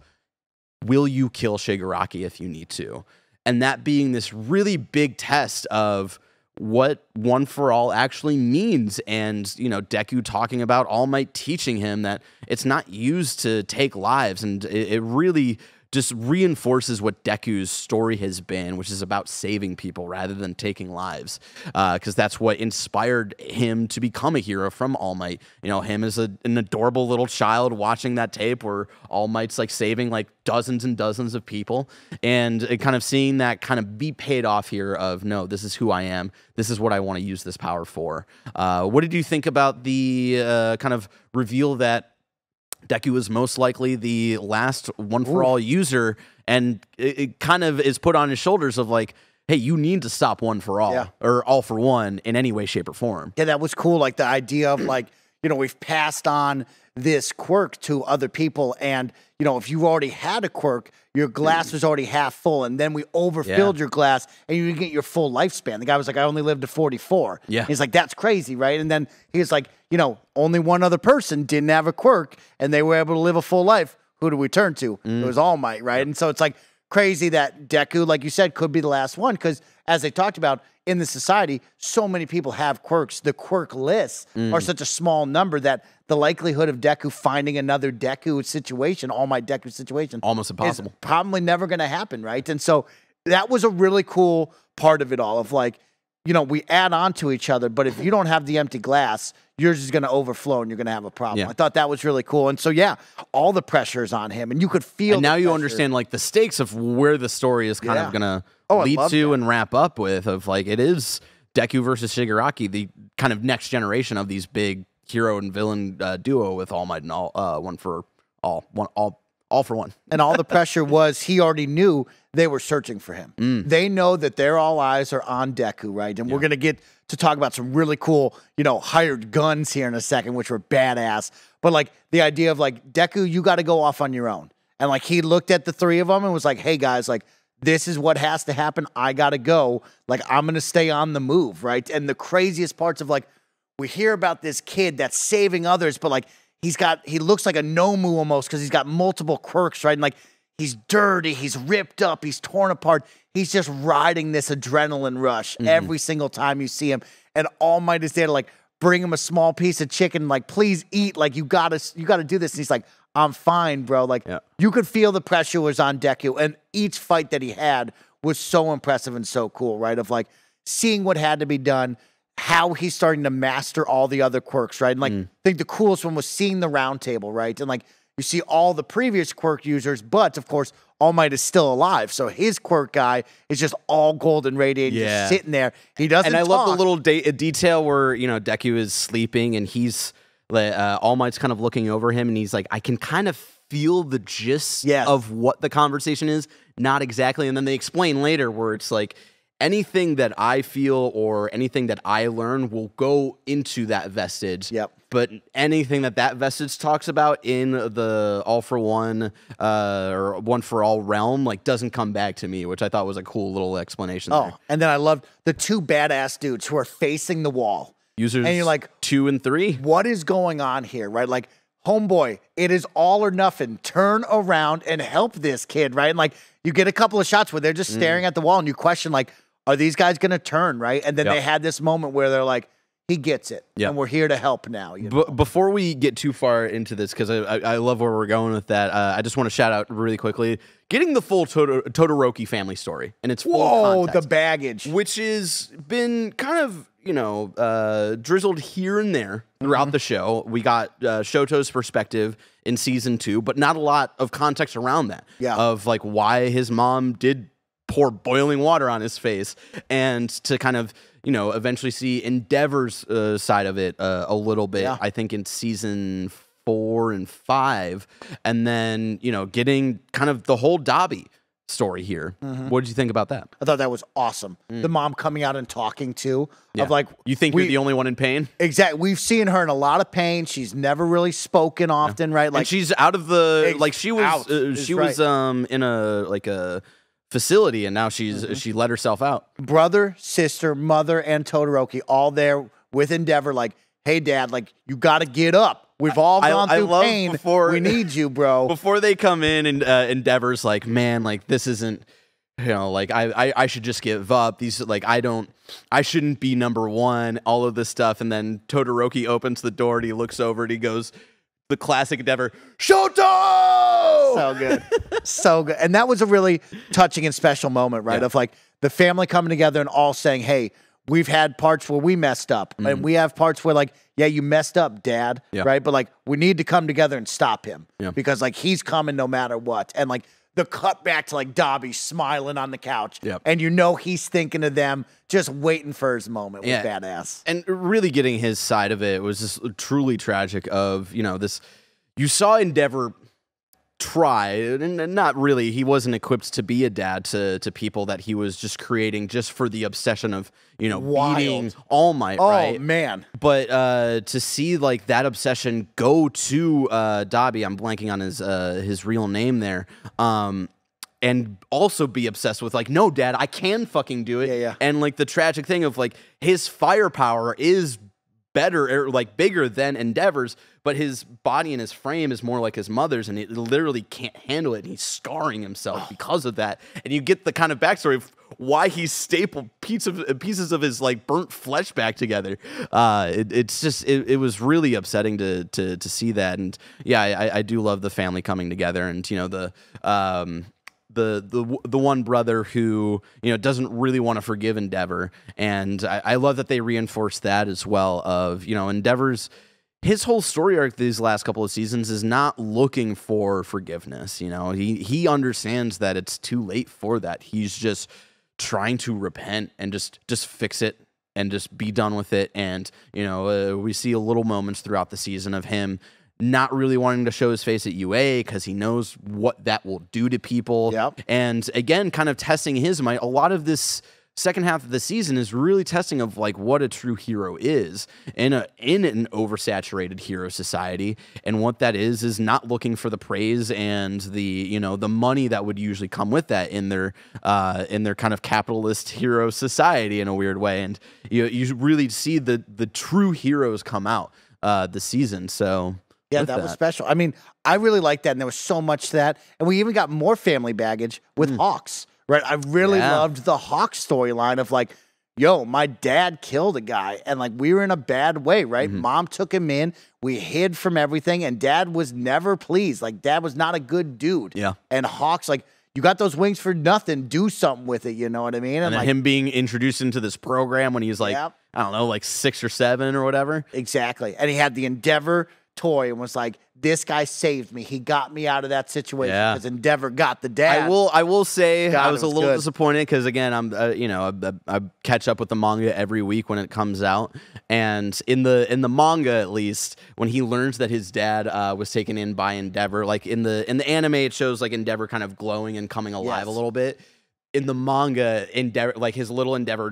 will you kill Shigaraki if you need to? And that being this really big test of what One For All actually means. And, you know, Deku talking about All Might teaching him that it's not used to take lives. And it really just reinforces what Deku's story has been, which is about saving people rather than taking lives. Because that's what inspired him to become a hero from All Might. You know, him as an adorable little child watching that tape where All Might's like saving like dozens and dozens of people. And kind of seeing that kind of be paid off here of, no, this is who I am. This is what I want to use this power for. What did you think about the kind of reveal that Deku is most likely the last One For All user, and it kind of is put on his shoulders of like, hey, you need to stop One For All or All For One in any way, shape, or form. Yeah, that was cool. Like the idea of like, you know, we've passed on this quirk to other people, and you know, if you already had a quirk, your glass was already half full, and then we overfilled your glass, and you didn't get your full lifespan. The guy was like, I only lived to 44. Yeah. He's like, that's crazy, right? And then he's like, you know, only one other person didn't have a quirk, and they were able to live a full life. Who do we turn to? It was All Might, right? And so it's like crazy that Deku, like you said, could be the last one, because as they talked about, in the society, so many people have quirks. The quirk lists are such a small number that the likelihood of Deku finding another Deku situation, All Might Deku situation, almost impossible. Is probably never going to happen, right? And so that was a really cool part of it all of like, you know, we add on to each other, but if you don't have the empty glass, yours is going to overflow and you're going to have a problem. Yeah. I thought that was really cool. And so, all the pressure is on him, and you could feel and now you pressure. Understand like the stakes of where the story is kind of going to lead to and wrap up with of like, it is Deku versus Shigaraki, the kind of next generation of these big hero and villain duo with All Might and All For One. And all the pressure was he already knew they were searching for him. They know that their all eyes are on Deku, right? And we're going to get to talk about some really cool, you know, hired guns here in a second, which were badass. But like the idea of like, Deku, you got to go off on your own. And like he looked at the 3 of them and was like, hey guys, like this is what has to happen. I got to go. Like I'm going to stay on the move, right? And the craziest parts of like, we hear about this kid that's saving others, but like he looks like a Nomu almost because he's got multiple quirks, right? And like he's dirty, he's ripped up, he's torn apart. He's just riding this adrenaline rush every single time you see him. And All Might is there to like bring him a small piece of chicken, like please eat, like you gotta do this. And he's like, I'm fine, bro. Like you could feel the pressure was on Deku, and each fight that he had was so impressive and so cool, right? Of like seeing what had to be done, how he's starting to master all the other quirks, right? And like I think the coolest one was seeing the round table, right? And like you see all the previous quirk users, but of course All Might is still alive, so his quirk guy is just all golden radiating, just sitting there. He doesn't. And I love talk. the little detail where you know Deku is sleeping and he's All Might's kind of looking over him, and he's like, I can kind of feel the gist of what the conversation is, not exactly. And then they explain later where it's like, anything that I feel or anything that I learn will go into that vestige. Yep. But anything that vestige talks about in the All for One or One for All realm, like, doesn't come back to me, which I thought was a cool little explanation. Oh, there. and then I loved the two badass dudes who are facing the wall. Users and you're like 2 and 3. What is going on here, right? Like, homeboy, it is all or nothing. Turn around and help this kid, right? And like, you get a couple of shots where they're just staring at the wall, and you question, like, are these guys going to turn, right? And then they had this moment where they're like, he gets it, and we're here to help now. You know? Before we get too far into this, because I love where we're going with that, I just want to shout out really quickly, getting the full Todoroki family story and its full context, the baggage, which has been kind of, you know, drizzled here and there throughout the show. We got Shoto's perspective in season 2, but not a lot of context around that. Yeah. Of like why his mom did pour boiling water on his face, and to kind of, you know, eventually see Endeavor's side of it a little bit. Yeah. I think in season 4 and 5, and then, you know, getting kind of the whole Dobby story here. What did you think about that? I thought that was awesome. The mom coming out and talking too, of like, you think you're the only one in pain? Exactly. We've seen her in a lot of pain. She's never really spoken often, right? Like, and she's out of the like she was in a facility, and now she let herself out. Brother, sister, mother, and Todoroki all there with Endeavor. Like, hey, Dad, like, you got to get up. We've all gone through pain. We need you, bro. Before they come in, and Endeavor's like, man, like, this isn't, you know, like, I should just give up. These, like, I shouldn't be number one, all of this stuff. And then Todoroki opens the door, and he looks over, and he goes, the classic Endeavor, Shoto! So good. So good. And that was a really touching and special moment, right? Of like the family coming together and all saying, hey, we've had parts where we messed up, and we have parts where, like, yeah, you messed up, Dad, right? But like, we need to come together and stop him because, like, he's coming no matter what. And like the cut back to like Dobby smiling on the couch, and you know he's thinking of them, just waiting for his moment. Was badass. And really getting his side of it was just truly tragic. Of, you know, this, you saw Endeavor try, and not really, he wasn't equipped to be a dad to people that he was just creating just for the obsession of, you know, beating All Might, right? Oh, man. But to see, like, that obsession go to Dobby, I'm blanking on his real name there, and also be obsessed with, like, no, Dad, I can fucking do it. And, like, the tragic thing of, like, his firepower is better, or like bigger than Endeavor's, but his body and his frame is more like his mother's, and he literally can't handle it, and he's scarring himself because of that. And you get the kind of backstory of why he stapled pieces of his, like, burnt flesh back together. It's just, it was really upsetting to see that. And yeah, I do love the family coming together, and, you know, the one brother who, you know, doesn't really want to forgive Endeavor. And I love that they reinforce that as well, of, you know, Endeavor's, his whole story arc these last couple of seasons is not looking for forgiveness. You know, he understands that it's too late for that. He's just trying to repent and just fix it and just be done with it. And, you know, we see little moments throughout the season of him not really wanting to show his face at UA because he knows what that will do to people. And again, kind of testing his might. A lot of this second half of the season is really testing of, like, what a true hero is in an oversaturated hero society. And what that is not looking for the praise and the, you know, the money that would usually come with that in their kind of capitalist hero society in a weird way. And you really see the true heroes come out this season. So yeah, that was special. I mean, I really liked that, and there was so much to that. And we even got more family baggage with Hawks, right? I really loved the Hawks storyline of, like, yo, my dad killed a guy, and, like, we were in a bad way, right? Mom took him in, we hid from everything, and Dad was never pleased. Like, Dad was not a good dude. And Hawks, like, you got those wings for nothing, do something with it, you know what I mean? And then, like, him being introduced into this program when he was, like, I don't know, like 6 or 7 or whatever. Exactly. And he had the Endeavor toy and was like, this guy saved me. He got me out of that situation because Endeavor got the dad. I will say God, I was a little disappointed because, again, I'm you know, I catch up with the manga every week when it comes out, and in the manga, at least, when he learns that his dad was taken in by Endeavor, like in the anime, it shows, like, Endeavor kind of glowing and coming alive a little bit. in the manga, Endeavor, like his little Endeavor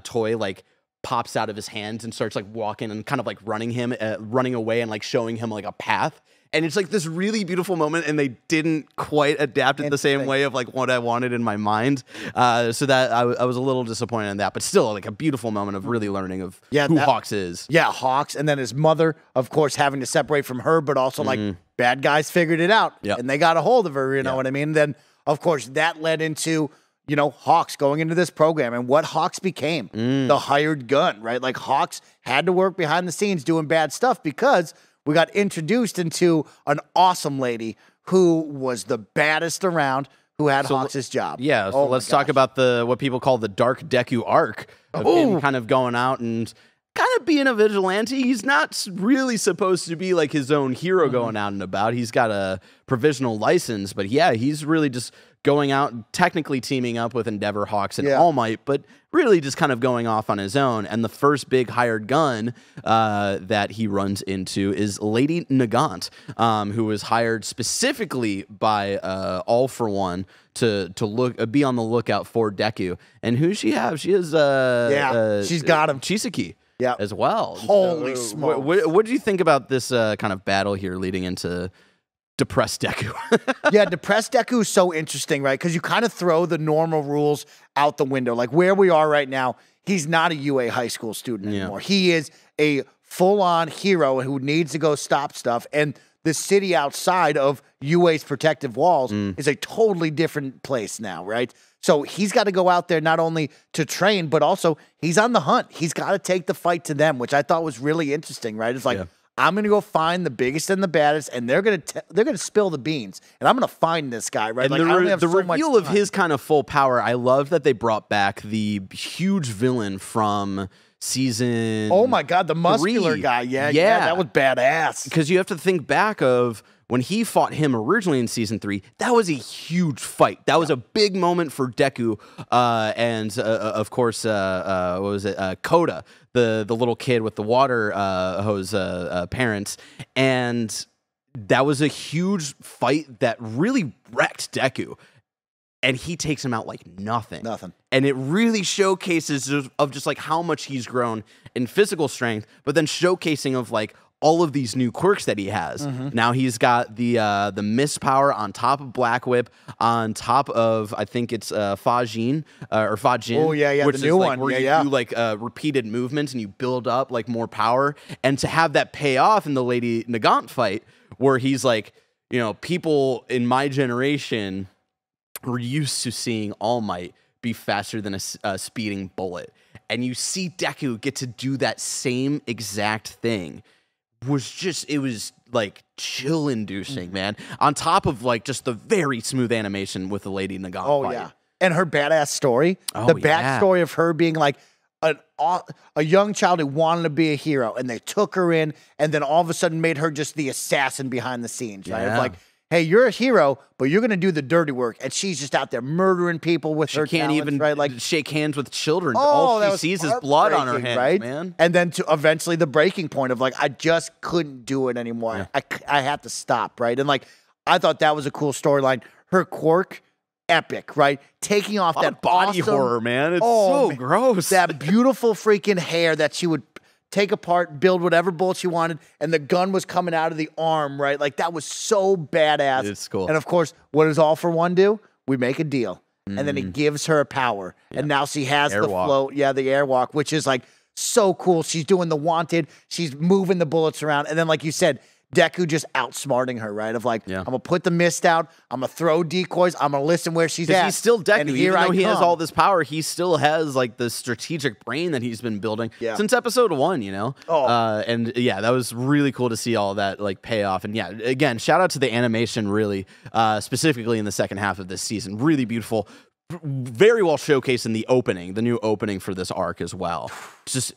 toy, like pops out of his hands and starts like walking and kind of like running away and like showing him like a path. And it's like this really beautiful moment, and they didn't quite adapt it the same way of like what I wanted in my mind. So that I was a little disappointed in that, but still like a beautiful moment of really learning of who Hawks is. Yeah, Hawks, and then his mother, of course, having to separate from her, but also like bad guys figured it out, and they got a hold of her. You know what I mean? Then of course that led into Hawks going into this program and what Hawks became, the hired gun, right? Like Hawks had to work behind the scenes doing bad stuff because we got introduced into an awesome lady who was the baddest around, who had Hawks' job. Yeah, so let's talk about what people call the Dark Deku arc of him kind of going out and kind of being a vigilante. He's not really supposed to be like his own hero going out and about. He's got a provisional license, but yeah, he's really just going out, technically teaming up with Endeavor, Hawks, and All Might, but really just kind of going off on his own. And the first big hired gun that he runs into is Lady Nagant, who was hired specifically by All For One to be on the lookout for Deku. And who she have? She is she's got him. Chisaki. Yeah, as well. Holy smokes! What do you think about this kind of battle here leading into Depressed Deku? Yeah, Depressed Deku is so interesting, right? Because you kind of throw the normal rules out the window. Like where we are right now, he's not a UA high school student anymore. He is a full-on hero who needs to go stop stuff. And the city outside of UA's protective walls is a totally different place now, right? So he's got to go out there not only to train, but also he's on the hunt. He's got to take the fight to them, which I thought was really interesting, right? It's like, I'm going to go find the biggest and the baddest, and they're going to spill the beans, and I'm going to find this guy, right? And like, the reveal of his kind of full power, I love that they brought back the huge villain from season. Oh my God, the muscular guy. Yeah, that was badass. Because you have to think back of when he fought him originally in season 3, that was a huge fight. That was a big moment for Deku, and of course, what was it? Koda, the little kid with the water hose parents, and that was a huge fight that really wrecked Deku. And he takes him out like nothing. And it really showcases of just like how much he's grown in physical strength, but then showcasing of like all of these new quirks that he has. Now he's got the mist power on top of Black Whip, on top of, I think it's Fajin or Fajin. Oh yeah, which the new is like one. where you do like repeated movements and you build up like more power. And to have that pay off in the Lady Nagant fight, where he's like, people in my generation were used to seeing All Might be faster than a speeding bullet. And you see Deku get to do that same exact thing. It was like chill inducing, man. On top of like just the very smooth animation with the Lady Nagant fight. Yeah. And her badass story, the backstory of her being like a young child who wanted to be a hero, and they took her in, and then all of a sudden made her just the assassin behind the scenes, right? Of like, hey, you're a hero, but you're going to do the dirty work. And she's just out there murdering people with her can't talents, even right? Like, shake hands with children. Oh, all she sees is blood on her hands, right? man. And then to eventually the breaking point of like, I just couldn't do it anymore. I had to stop, right? And like, I thought that was a cool storyline. Her quirk, epic, right? Taking off that body horror, man. It's so gross. That beautiful freaking hair that she would take apart, build whatever bullet she wanted, and the gun was coming out of the arm, right? Like, that was so badass. It's cool. And of course, what does All For One do? We make a deal. And then he gives her a power. And now she has the float. Yeah, the airwalk, which is like so cool. She's doing the wanted. She's moving the bullets around. And then, like you said, Deku just outsmarting her, right? Of like, I'm going to put the mist out. I'm going to throw decoys. I'm going to listen where she's at. He's still Deku. And Even though he has all this power, he still has like the strategic brain that he's been building since episode 1, and yeah, that was really cool to see all that like pay off. And yeah, again, shout out to the animation really, specifically in the second half of this season. Really beautiful. Very well showcased in the opening, the new opening for this arc as well. Just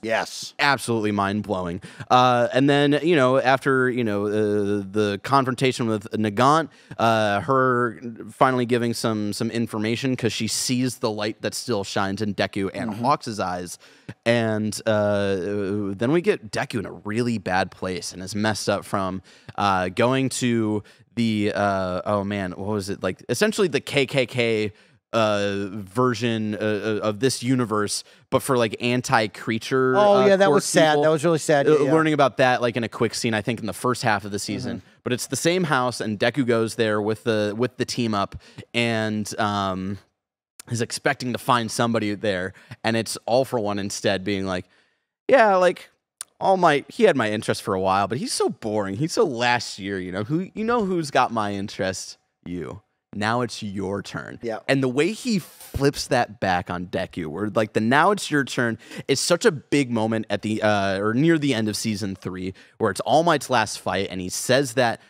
absolutely mind-blowing. And then, after, the confrontation with Nagant, her finally giving some information because she sees the light that still shines in Deku and Hawks' eyes. And then we get Deku in a really bad place and is messed up from going to the, what was it? Like, essentially the KKK version of this universe, but for like anti-creature. Oh yeah, that court was sad. people. That was really sad. Yeah. Learning about that like in a quick scene, I think in the first half of the season. But it's the same house, and Deku goes there with the team up, and is expecting to find somebody there, and it's All For One instead being like, yeah, like All Might, he had my interest for a while, but he's so boring. He's so last year, who's got my interest? You. Now it's your turn. Yeah. And the way he flips that back on Deku, where like the now it's your turn is such a big moment at the or near the end of season 3, where it's All Might's last fight, and he says that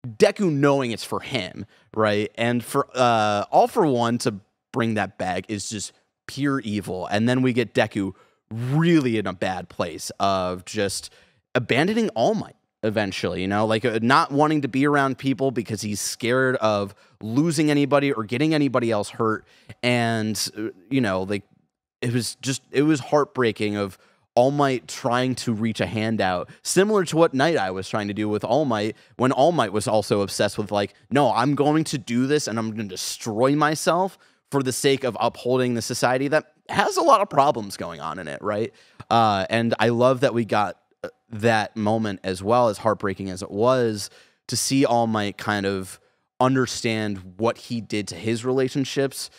Deku knowing it's for him, right? And for All For One to bring that back is just pure evil. And then we get Deku really in a bad place of just abandoning All Might eventually, like not wanting to be around people because he's scared of losing anybody or getting anybody else hurt. And, like it was heartbreaking of All Might trying to reach a hand out, similar to what Night Eye was trying to do with All Might, when All Might was also obsessed with like, no, I'm going to do this and I'm going to destroy myself for the sake of upholding the society that has a lot of problems going on in it, right? And I love that we got that moment, as well as heartbreaking as it was, to see All Might kind of understand what he did to his relationships,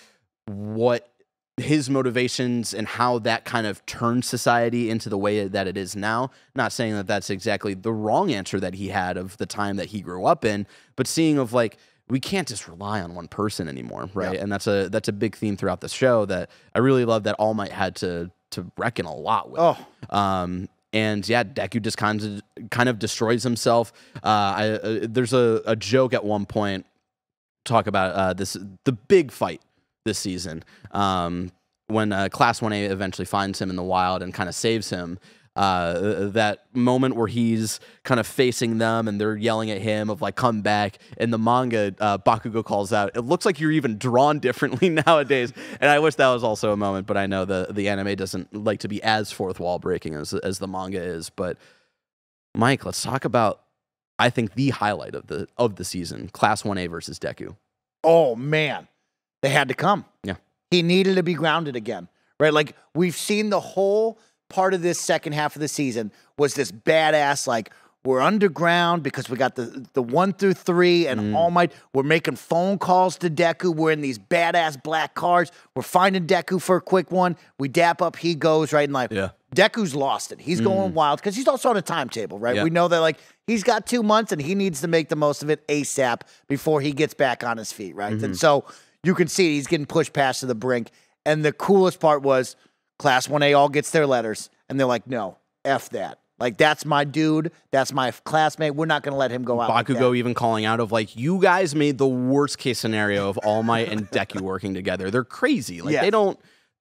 what his motivations, and how that kind of turned society into the way that it is now. Not saying that that's exactly the wrong answer that he had of the time that he grew up in, but seeing of like, we can't just rely on one person anymore, right? Yeah. And that's a big theme throughout the show that I really love that All Might had to reckon a lot with. And yeah, Deku just kind of destroys himself. There's a joke at one point talk about the big fight this season when Class 1A eventually finds him in the wild and kind of saves him. That moment where he's kind of facing them and they're yelling at him of like, come back. In the manga, Bakugo calls out, it looks like you're even drawn differently nowadays. And I wish that was also a moment, but I know the anime doesn't like to be as fourth wall breaking as the manga is. But Mike, let's talk about, I think, the highlight of the season, Class 1A versus Deku. Oh man, they had to come. Yeah. He needed to be grounded again, right? Like we've seen the whole part of this second half of the season was this badass, like, we're underground because we got the 1 through 3 and All Might. We're making phone calls to Deku. We're in these badass black cars. We're finding Deku for a quick one. We dap up. He goes, right? And like, Deku's lost it. He's going wild because he's also on a timetable, right? We know that like he's got 2 months and he needs to make the most of it ASAP before he gets back on his feet, right? And so you can see he's getting pushed past to the brink. And the coolest part was Class 1A all gets their letters, and they're like, no, F that. Like, that's my dude. That's my classmate. We're not going to let him go out. Bakugo like even calling out of, like, you guys made the worst case scenario of All Might and Deku working together. They're crazy. Like,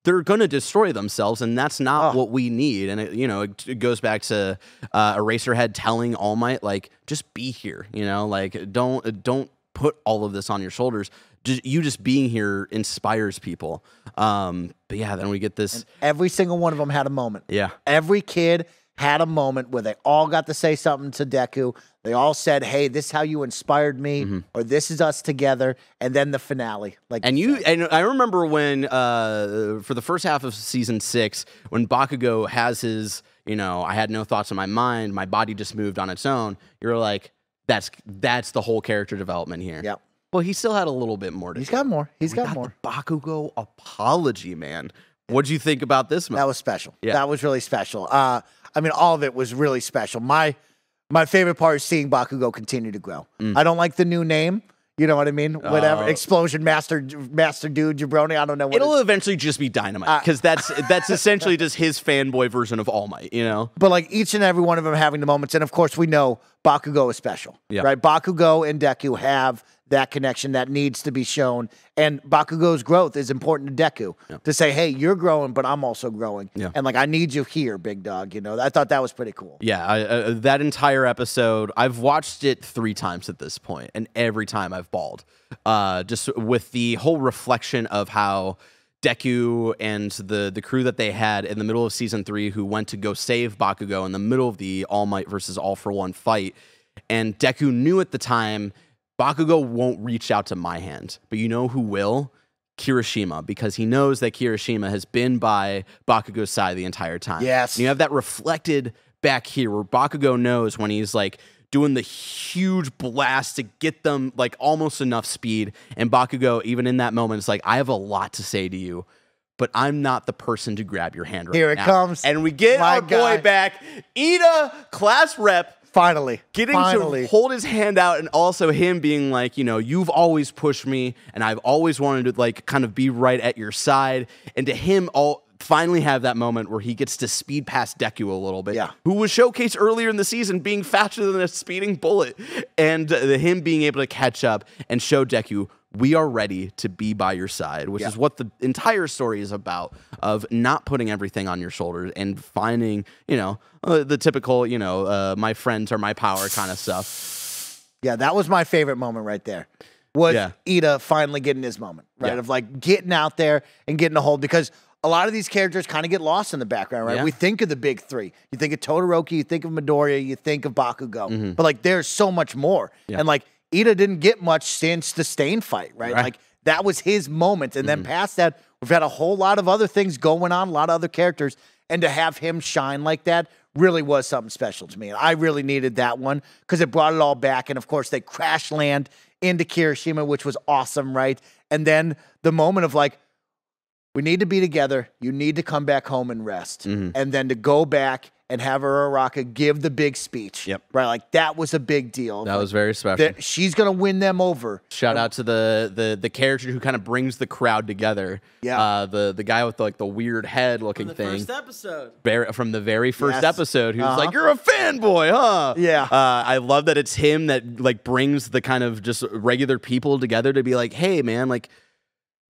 they're going to destroy themselves, and that's not what we need. And, it goes back to Eraserhead telling All Might, like, just be here, like, don't put all of this on your shoulders. You just being here inspires people. But yeah, then we get this. And every single one of them had a moment. Yeah. Every kid had a moment where they all got to say something to Deku. They all said, hey, this is how you inspired me, or this is us together. And then the finale. And I remember when, for the first half of season 6, when Bakugo has his, I had no thoughts in my mind, my body just moved on its own. You're like, that's the whole character development here. Yep. Well, he still had a little bit more to He's got more. He's got more. The Bakugo apology, man. What'd you think about this moment? That was special. Yeah. That was really special. I mean, all of it was really special. My favorite part is seeing Bakugo continue to grow. I don't like the new name. You know what I mean? Whatever. Explosion Master Dude Jabroni. I don't know what it'll eventually just be Dynamite, because that's essentially just his fanboy version of All Might, But like each and every one of them having the moments, and of course we know Bakugo is special. Right? Bakugo and Deku have that connection that needs to be shown. And Bakugo's growth is important to Deku to say, hey, you're growing, but I'm also growing. And like, I need you here, big dog. I thought that was pretty cool. Yeah, that entire episode, I've watched it 3 times at this point, and every time I've bawled. Just with the whole reflection of how Deku and the crew that they had in the middle of season 3 who went to go save Bakugo in the middle of the All Might versus All For One fight. And Deku knew at the time, Bakugo won't reach out to my hand, but you know who will? Kirishima, because he knows that Kirishima has been by Bakugo's side the entire time. Yes. And you have that reflected back here where Bakugo knows when he's like doing the huge blast to get them like almost enough speed. And Bakugo, even in that moment, is like, I have a lot to say to you, but I'm not the person to grab your hand right now. Here it comes. And we get our boy back, Ida, class rep. Finally. Getting to hold his hand out, and also him being like, you know, you've always pushed me, and I've always wanted to like kind of be right at your side. And to him finally have that moment where he gets to speed past Deku a little bit, who was showcased earlier in the season being faster than a speeding bullet, and him being able to catch up and show Deku, we are ready to be by your side, which is what the entire story is about, of not putting everything on your shoulders and finding, you know, the typical, you know, my friends are my power kind of stuff. Yeah, that was my favorite moment right there. Was Ida finally getting his moment, right? Of like getting out there and getting a hold, because a lot of these characters kind of get lost in the background, right? We think of the big three. You think of Todoroki, you think of Midoriya, you think of Bakugo. But like there's so much more. And like Ida didn't get much since the Stain fight, right? Like that was his moment. And then past that, we've had a whole lot of other things going on, a lot of other characters. And to have him shine like that really was something special to me. And I really needed that one because it brought it all back. And of course, they crash land into Kirishima, which was awesome, right? And then the moment of like, we need to be together. You need to come back home and rest. And then to go back and have her Araka give the big speech. Right? Like that was a big deal. That was very special. She's going to win them over. Shout out to the character who kind of brings the crowd together. The guy with like the weird head looking thing. First episode. Barrett from the very first episode, who's like, you're a fanboy, huh? I love that it's him that like brings the kind of just regular people together to be like, hey man, like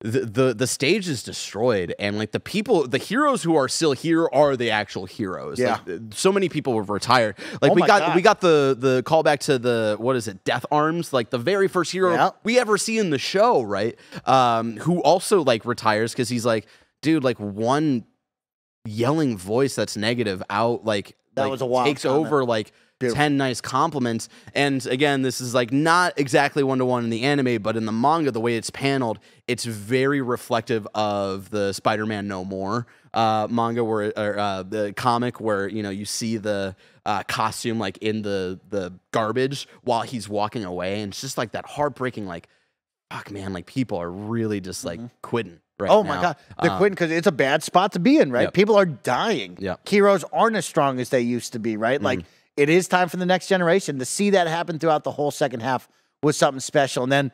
the stage is destroyed, and like the heroes who are still here are the actual heroes. Like, so many people have retired. Like we got the callback to the, what is it, Death Arms, like the very first hero we ever see in the show, right? Who also like retires because he's like, dude, like one yelling voice that's negative out, like that was a wild takes over like 10 nice compliments. And again, this is like not exactly one-to-one in the anime, but in the manga, the way it's paneled, it's very reflective of the Spider-Man No More manga, where the comic where, you know, you see the costume like in the garbage while he's walking away, and it's just like that heartbreaking, like, fuck man, like people are really just like quitting right now. My god, they're quitting because it's a bad spot to be in, right? People are dying. Heroes aren't as strong as they used to be, right? Like it is time for the next generation. To see that happen throughout the whole second half was something special. And then,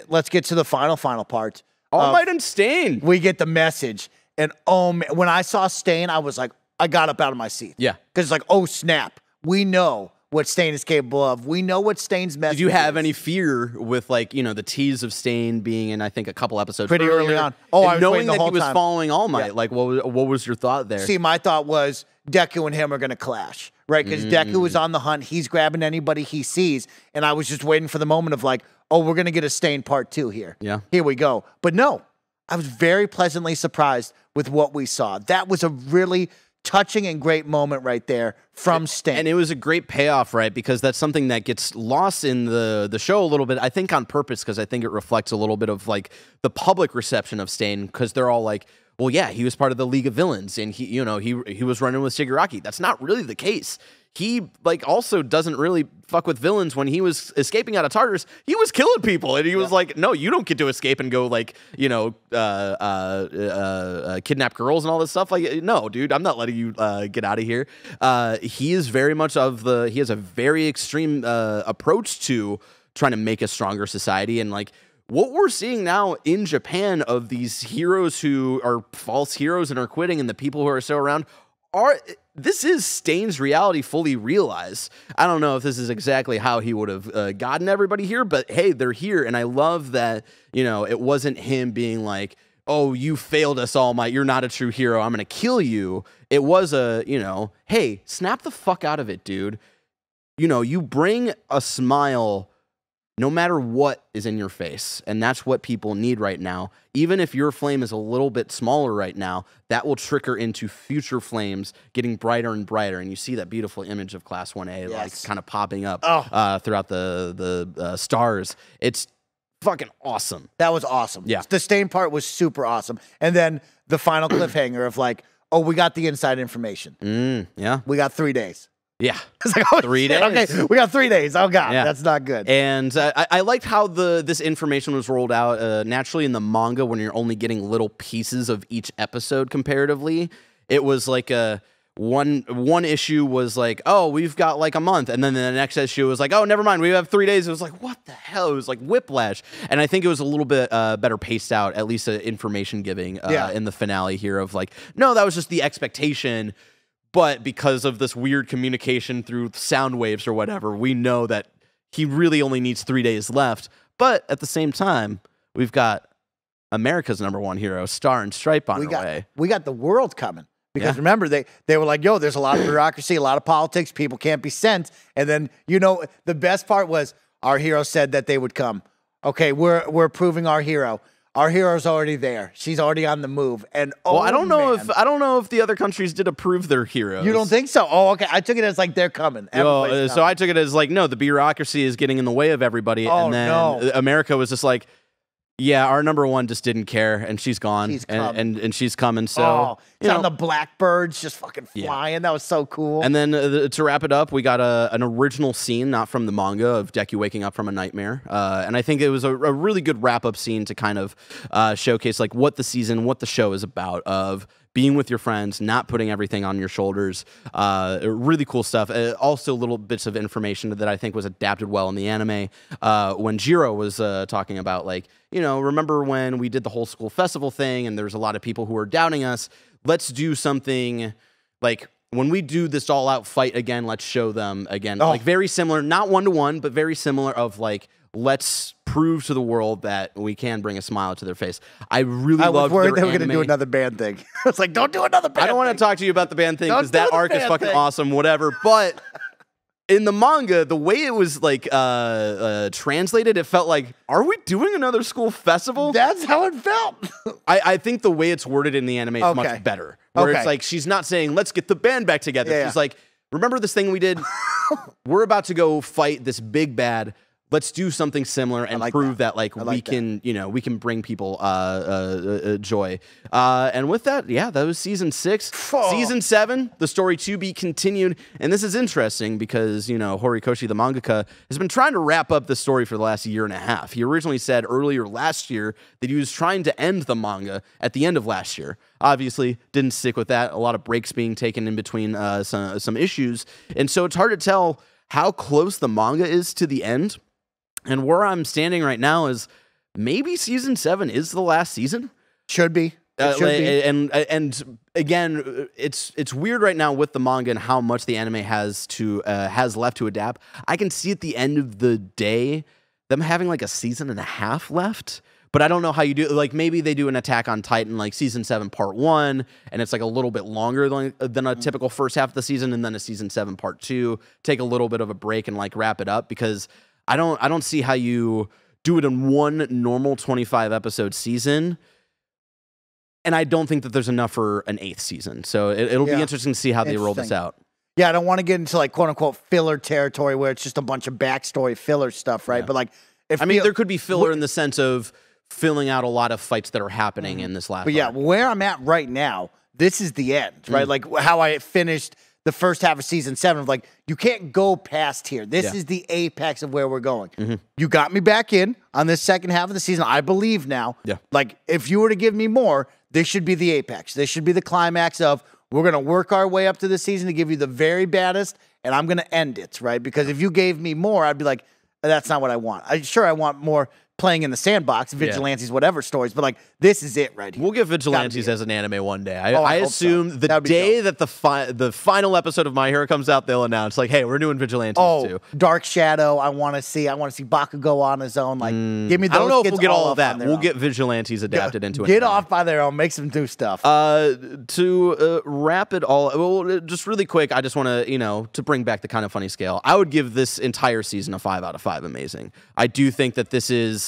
let's get to the final part. All Might and Stain. We get the message. And when I saw Stain, I was like, I got up out of my seat. Because it's like, oh, snap. We know what Stain is capable of. We know what Stain's message is. Did you have any fear with, like, you know, the tease of Stain being in, I think, a couple episodes pretty early on? I was knowing that he was following All Might. Like, what was your thought there? See, my thought was Deku and him are going to clash, right? Because Deku is on the hunt. He's grabbing anybody he sees. And I was just waiting for the moment of like, oh, we're going to get a Stain part 2 here. Here we go. But no, I was very pleasantly surprised with what we saw. That was a really touching and great moment right there from Stain. And it was a great payoff, right? Because that's something that gets lost in the show a little bit, I think on purpose, because I think it reflects a little bit of like the public reception of Stain, because they're all like, well, yeah, he was part of the League of Villains, and he was running with Shigaraki. That's not really the case. He like also doesn't really fuck with villains. When he was escaping out of Tartarus, he was killing people, and he was like, no, you don't get to escape and go like, you know, kidnap girls and all this stuff. Like, no, dude, I'm not letting you get out of here. He is very much he has a very extreme approach to trying to make a stronger society, and like, what we're seeing now in Japan of these heroes who are false heroes and are quitting, and the people who are still around this is Stain's reality fully realized. I don't know if this is exactly how he would have gotten everybody here, but hey, they're here. And I love that, you know, it wasn't him being like, oh, you failed us, All Might. You're not a true hero. I'm going to kill you. It was you know, hey, snap the fuck out of it, dude. You know, you bring a smile no matter what is in your face. And that's what people need right now. Even if your flame is a little bit smaller right now, that will trigger into future flames getting brighter and brighter. And you see that beautiful image of Class 1A like kind of popping up throughout the stars. It's fucking awesome. That was awesome. Yeah. The stain part was super awesome. And then the final cliffhanger of like, oh, we got the inside information. Yeah. We got 3 days. Yeah. It's like, oh, 3 shit, days. Okay, we got 3 days. Oh, God, Yeah. that's not good. And I liked how this information was rolled out naturally in the manga when you're only getting little pieces of each episode comparatively. It was like one issue was like, oh, we've got like a month. And then the next issue was like, oh, never mind, we have 3 days. It was like, what the hell? It was like whiplash. And I think it was a little bit better paced out, at least information giving in the finale here of like, no, that was just the expectation. But because of this weird communication through sound waves or whatever, we know that he really only needs 3 days left. But at the same time, we've got America's #1 hero, Star and Stripe on our way. We got the world coming. Because remember, they were like, yo, there's a lot of bureaucracy, a lot of politics, people can't be sent. And then, you know, the best part was our hero said that they would come. Okay, we're approving our hero. Our hero's already there. She's already on the move. And well, I don't know if the other countries did approve their heroes. You don't think so? Oh, okay. I took it as like they're coming. So I took it as like, no, the bureaucracy is getting in the way of everybody. Oh, and then America was just like, yeah, our #1 just didn't care, and she's gone, and she's coming. So it's on the blackbirds just fucking flying. That was so cool. And then to wrap it up, we got an original scene, not from the manga, of Deku waking up from a nightmare. And I think it was a really good wrap up scene to kind of showcase like what the season, what the show is about, of being with your friends, not putting everything on your shoulders. Really cool stuff. Also little bits of information that I think was adapted well in the anime. When Jiro was talking about like, you know, remember when we did the whole school festival thing and there's a lot of people who were doubting us? Let's do something like when we do this all out fight again, let's show them again. Like very similar, not 1-to-1, but very similar of like, let's prove to the world that we can bring a smile to their face. I really loved I was worried they were going to do another band thing. I was like, don't do another band thing. I don't want to talk to you about the band thing because that arc is fucking awesome, whatever. But in the manga, the way it was like translated, it felt like, are we doing another school festival? That's how it felt. I think the way it's worded in the anime is much better. Where it's like, she's not saying, let's get the band back together. She's like, remember this thing we did? We're about to go fight this big bad. Let's do something similar and prove that like we can, you know, we can bring people joy. And with that, yeah, that was season 6. Season 7, the story to be continued. And this is interesting because, you know, Horikoshi, the mangaka, has been trying to wrap up the story for the last 1.5 years. He originally said earlier last year that he was trying to end the manga at the end of last year. Obviously, didn't stick with that. A lot of breaks being taken in between some issues. And so it's hard to tell how close the manga is to the end. And where I'm standing right now is maybe season 7 is the last season. Should be. It should be. And again, it's weird right now with the manga and how much the anime has left to adapt. I can see at the end of the day them having like a 1.5 seasons left. But I don't know how you do. Like maybe they do an Attack on Titan like season 7 part 1, and it's like a little bit longer than a typical first half of the season, and then a season 7 part 2. Take a little bit of a break and like wrap it up because I don't see how you do it in one normal 25 episode season. And I don't think that there's enough for an 8th season. So it'll be interesting to see how they roll this out. Yeah, I don't want to get into like quote unquote filler territory where it's just a bunch of backstory filler stuff, right? But like, I mean, there could be filler in the sense of filling out a lot of fights that are happening in this last. But yeah, where I'm at right now, this is the end, right? Like how I finished the first half of season 7 of like, you can't go past here. This is the apex of where we're going. You got me back in on this second half of the season. I believe now. Yeah. Like if you were to give me more, this should be the apex. This should be the climax of we're going to work our way up to the season to give you the very baddest, and I'm going to end it, right? Because if you gave me more, I'd be like, that's not what I want. I want more playing in the sandbox, Vigilantes, whatever stories, but like this is it right here. We'll get Vigilantes as an anime one day. I assume the day that the final episode of My Hero comes out, they'll announce like, hey, we're doing Vigilantes too. Dark Shadow, I want to see Bakugo on his own. Like, give me those. I don't know if we'll get all of that. We'll get Vigilantes adapted into it. Get off by their own, make some new stuff. To wrap it all, well, just really quick, I just want to, to bring back the KindaFunny scale. I would give this entire season a 5 out of 5 amazing. I do think that this is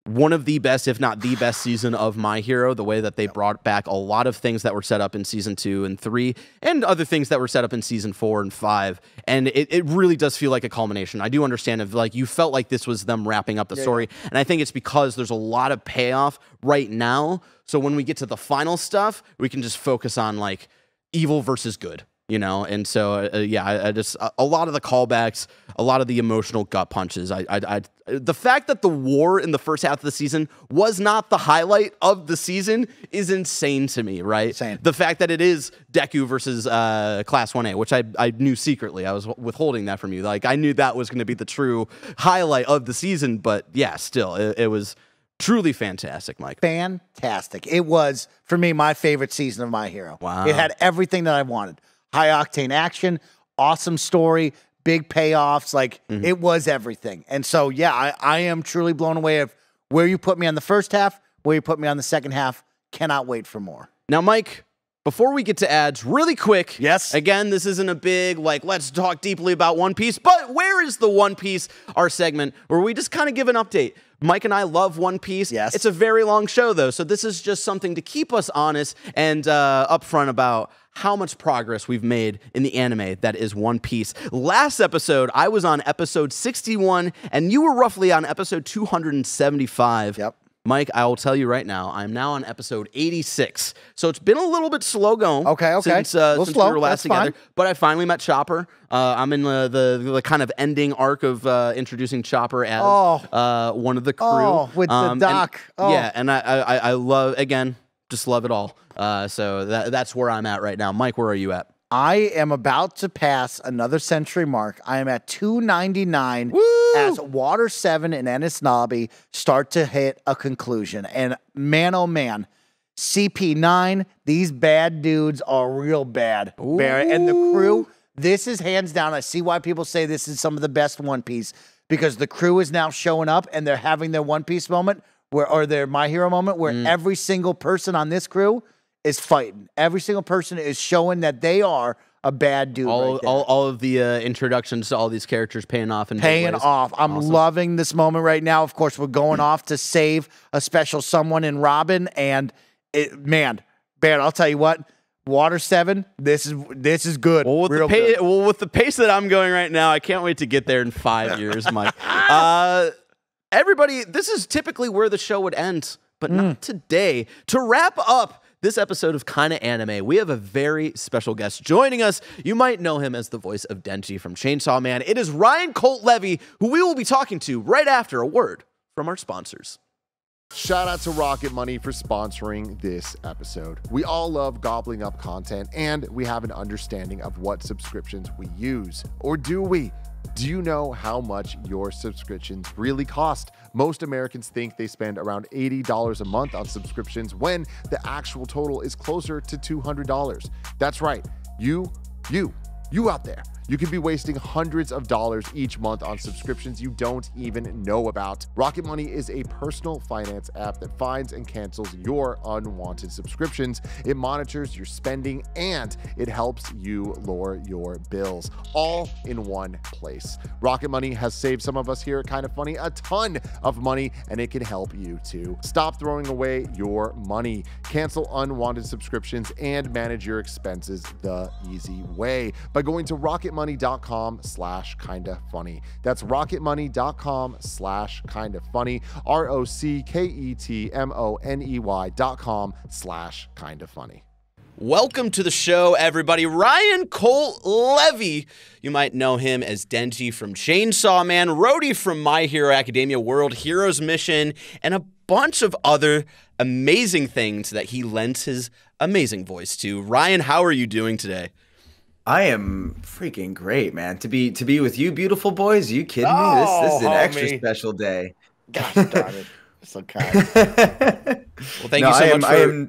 one of the best, if not the best season of My Hero, the way that they brought back a lot of things that were set up in season 2 and 3 and other things that were set up in season 4 and 5. And it really does feel like a culmination. I do understand if like you felt like this was them wrapping up the story. And I think it's because there's a lot of payoff right now. So when we get to the final stuff, we can just focus on like evil versus good. You know, and so yeah, I just a lot of the callbacks, a lot of the emotional gut punches. The fact that the war in the first half of the season was not the highlight of the season is insane to me, right? Insane. The fact that it is Deku versus Class 1A, which I knew secretly, I was withholding that from you. Like I knew that was going to be the true highlight of the season, but yeah, still, it was truly fantastic, Mike. Fantastic. It was for me my favorite season of My Hero. Wow. It had everything that I wanted. High octane action, awesome story, big payoffs. Like it was everything. And so, yeah, I am truly blown away of where you put me on the first half, where you put me on the second half. Cannot wait for more. Now, Mike, before we get to ads, really quick. Yes. Again, this isn't a big, like, let's talk deeply about One Piece, but where is the One Piece, our segment, where we just kind of give an update? Mike and I love One Piece. Yes. It's a very long show, though, so this is just something to keep us honest and upfront about how much progress we've made in the anime that is One Piece. Last episode, I was on episode 61, and you were roughly on episode 275. Yep. Mike, I will tell you right now, I'm now on episode 86. So it's been a little bit slow going. Okay. Since we were last together. But I finally met Chopper. I'm in the kind of ending arc of introducing Chopper as one of the crew. Oh, with the doc. Yeah, and I love, again, just love it all. So that's where I'm at right now. Mike, where are you at? I am about to pass another century mark. I am at 299 as Water 7 and Ennis Nobby start to hit a conclusion. And man, oh man, CP9, these bad dudes are real bad. Barrett and the crew, this is hands down. I see why people say this is some of the best One Piece because the crew is now showing up and they're having their One Piece moment or their My Hero moment where every single person on this crew is fighting. Every single person is showing that they are a bad dude. All of the introductions to all these characters paying off. I'm loving this moment right now. Of course, we're going off to save a special someone in Robin. And man, Barrett, I'll tell you what. Water 7, this is good. Well, with the pace that I'm going right now, I can't wait to get there in 5 years, Mike. Everybody, this is typically where the show would end, but not today. To wrap up this episode of Kinda Anime, we have a very special guest joining us. You might know him as the voice of Denji from Chainsaw Man. It is Ryan Colt Levy, who we will be talking to right after a word from our sponsors. Shout out to Rocket Money for sponsoring this episode. We all love gobbling up content, and we have an understanding of what subscriptions we use. Or do we? Do you know how much your subscriptions really cost? Most Americans think they spend around $80 a month on subscriptions when the actual total is closer to $200. That's right. You out there. You could be wasting hundreds of dollars each month on subscriptions you don't even know about. Rocket Money is a personal finance app that finds and cancels your unwanted subscriptions. It monitors your spending and it helps you lower your bills, all in one place. Rocket Money has saved some of us here at KindaFunny a ton of money, and it can help you too. Stop throwing away your money. Cancel unwanted subscriptions and manage your expenses the easy way by going to rocketmoney.com/kindafunny. That's rocketmoney.com/kindafunny. rocketmoney.com/kindafunny. Welcome to the show, everybody. Ryan Colt Levy. You might know him as Denji from Chainsaw Man, Rhodey from My Hero Academia, World Heroes Mission, and a bunch of other amazing things that he lends his amazing voice to. Ryan, how are you doing today? I am freaking great, man. To be with you beautiful boys. Are you kidding me? This is an extra special day. Gosh darn it. So kind. Well, thank you so much for...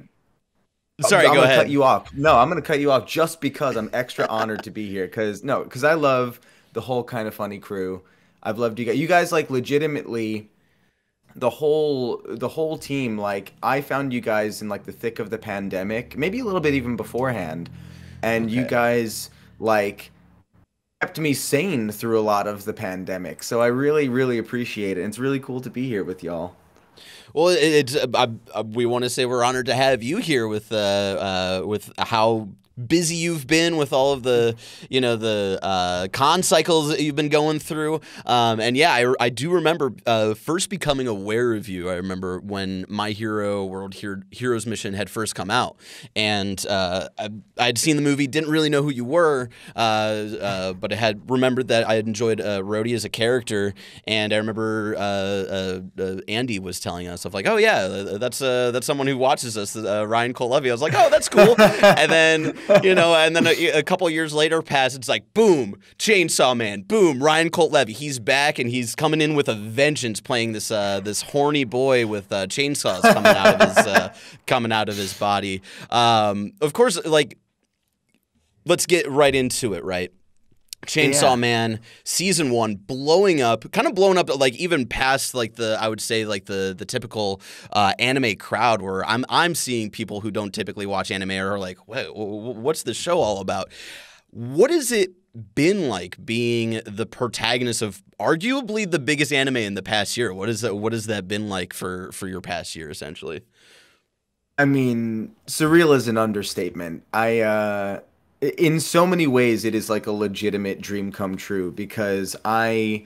Sorry, go ahead. Cut you off. No, I'm going to cut you off just because I'm extra honored to be here. Because I love the whole KindaFunny crew. I've loved you guys. You guys, like, legitimately, the whole team. Like, I found you guys in like the thick of the pandemic, maybe a little bit even beforehand, and you guys like kept me sane through a lot of the pandemic. So I really, really appreciate it. And it's really cool to be here with y'all. Well, we want to say we're honored to have you here with how busy you've been with all of the con cycles that you've been going through, and yeah, I do remember first becoming aware of you. I remember when My Hero World Heroes Mission had first come out, and I'd seen the movie, didn't really know who you were, but I had remembered that I had enjoyed Rhodey as a character, and I remember Andy was telling us of like, oh yeah, that's someone who watches us, Ryan Colt Levy. I was like, oh, that's cool, and then. And then a couple of years later passed. It's like, boom, Chainsaw Man, boom, Ryan Colt Levy. He's back and he's coming in with a vengeance, playing this horny boy with chainsaws coming out of his body. Of course, like, let's get right into it, right? Chainsaw Man season 1 blowing up like even past like I would say like the typical anime crowd, where I'm seeing people who don't typically watch anime are like, what's the show all about? What has it been like being the protagonist of arguably the biggest anime in the past year? What has that been like for your past year, essentially? I mean, surreal is an understatement. In so many ways, it is like a legitimate dream come true, because I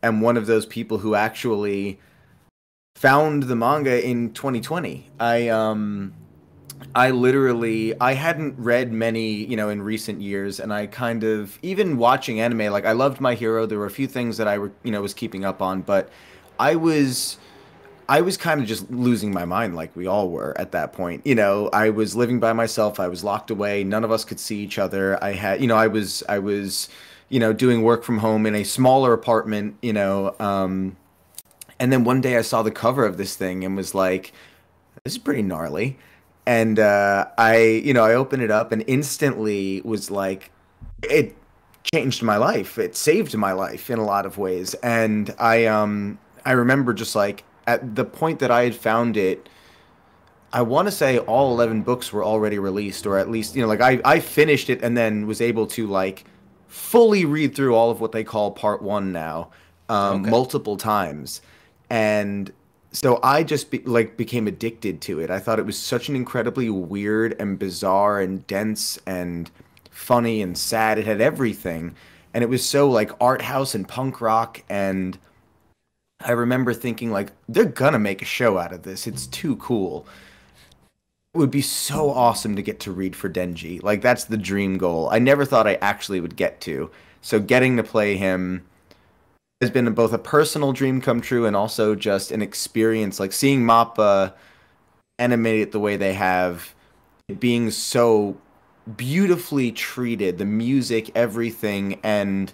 am one of those people who actually found the manga in 2020. I hadn't read many, in recent years, and I kind of, even watching anime, like I loved My Hero. There were a few things that I was keeping up on, but I was kind of just losing my mind, like we all were at that point. I was living by myself. I was locked away. None of us could see each other. I had, I was doing work from home in a smaller apartment, and then one day I saw the cover of this thing and was like, this is pretty gnarly. And I opened it up and instantly was like, it changed my life. It saved my life in a lot of ways. And I remember just like, at the point that I had found it, I want to say all 11 books were already released, or at least, I finished it and then was able to like fully read through all of what they call part 1 now, multiple times. And so I just became addicted to it. I thought it was such an incredibly weird and bizarre and dense and funny and sad. It had everything. And it was so like art house and punk rock, and I remember thinking, like, they're gonna make a show out of this. It's too cool. It would be so awesome to get to read for Denji. Like, that's the dream goal. I never thought I actually would get to. So getting to play him has been both a personal dream come true and also just an experience. Like, seeing Mappa animated the way they have, it being so beautifully treated, the music, everything, and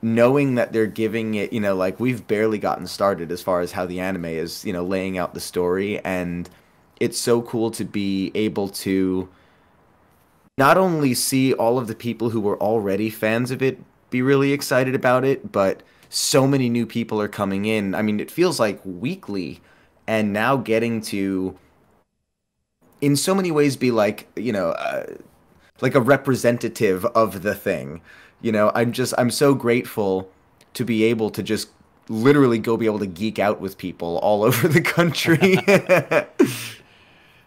knowing that they're giving it, like we've barely gotten started as far as how the anime is, laying out the story. And it's so cool to be able to not only see all of the people who were already fans of it be really excited about it, but so many new people are coming in. I mean, it feels like weekly, and now getting to, in so many ways, be like, like a representative of the thing. I'm so grateful to be able to just literally be able to geek out with people all over the country.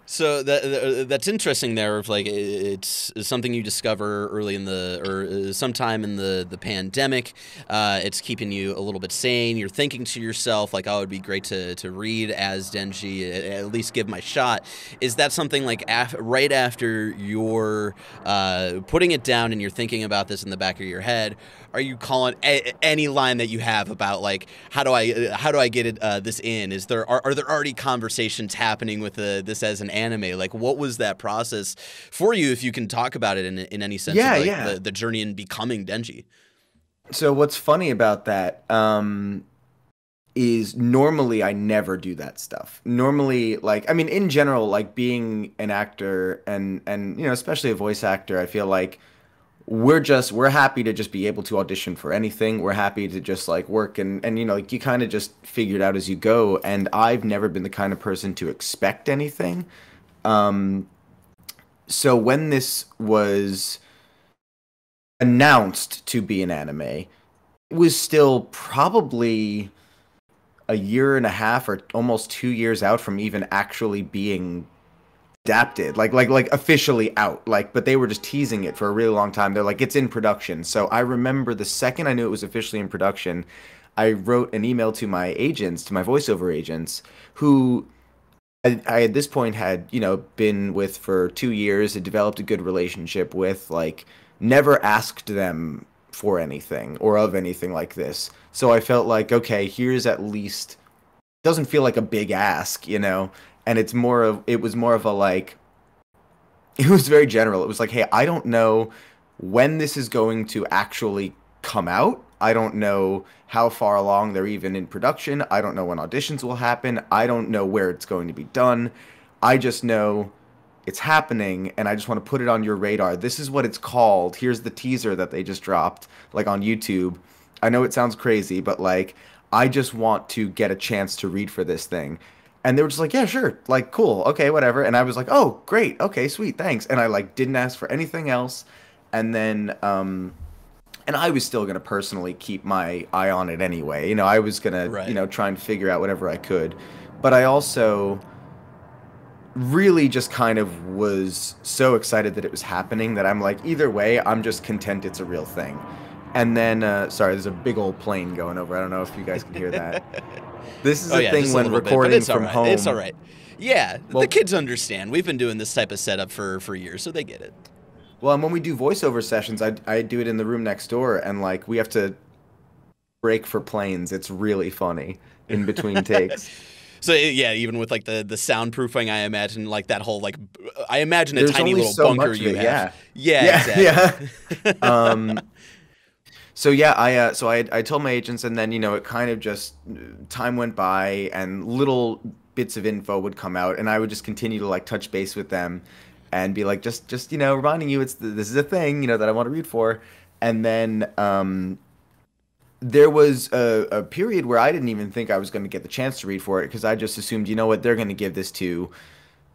So that's interesting there. Of like, it's something you discover early or sometime in the pandemic. It's keeping you a little bit sane. You're thinking to yourself like, oh, it'd be great to read as Denji, at least give my shot. Is that something like right after you're putting it down and you're thinking about this in the back of your head? Are you calling any line that you have about like, how do I get it this in? Are there already conversations happening with this as an anime? Like, what was that process for you, if you can talk about it in any sense? Yeah, of like the journey in becoming Denji. So what's funny about that is normally I never do that stuff. Normally, like, I mean, in general, like being an actor and especially a voice actor, I feel like we're happy to just be able to audition for anything. We're happy to just like work and like you kind of just figure it out as you go. And I've never been the kind of person to expect anything. So when this was announced to be an anime, it was still probably a year and a half or almost 2 years out from even actually being adapted, like officially out. Like, but they were just teasing it for a really long time. They're like, it's in production. So I remember the second I knew it was officially in production, I wrote an email to my agents, to my voiceover agents, who I at this point had, been with for 2 years, had developed a good relationship with, like, never asked them for anything or of anything like this. So I felt like, okay, here's at least, doesn't feel like a big ask, and it was more of a, like, it was very general. It was like, hey, I don't know when this is going to actually come out. I don't know how far along they're even in production. I don't know when auditions will happen. I don't know where it's going to be done. I just know it's happening, and I just want to put it on your radar. This is what it's called. Here's the teaser that they just dropped, like, on YouTube. I know it sounds crazy, but, like, I just want to get a chance to read for this thing. And they were just like, yeah, sure. Like, cool. Okay, whatever. And I was like, oh, great. Okay, sweet. Thanks. And I, like, didn't ask for anything else. And then, and I was still going to personally keep my eye on it anyway. I was going to, try and figure out whatever I could. But I also really just kind of was so excited that it was happening that I'm like, either way, I'm just content it's a real thing. And then, sorry, there's a big old plane going over. I don't know if you guys can hear that. This is a thing when recording from home. It's all right. Yeah, well, the kids understand. We've been doing this type of setup for years, so they get it. Well, and when we do voiceover sessions, I do it in the room next door, and, like, we have to break for planes. It's really funny in between takes. So, yeah, even with, like, the soundproofing, I imagine, like, that whole, like, I imagine a There's tiny only little so bunker much of you it, have. Yeah, Exactly. Yeah. So yeah, I told my agents, and then, it kind of just, time went by, and little bits of info would come out, and I would just continue to, like, touch base with them, and be like, just reminding you, this is a thing, that I want to read for. And then there was a period where I didn't even think I was going to get the chance to read for it, because I just assumed, they're going to give this to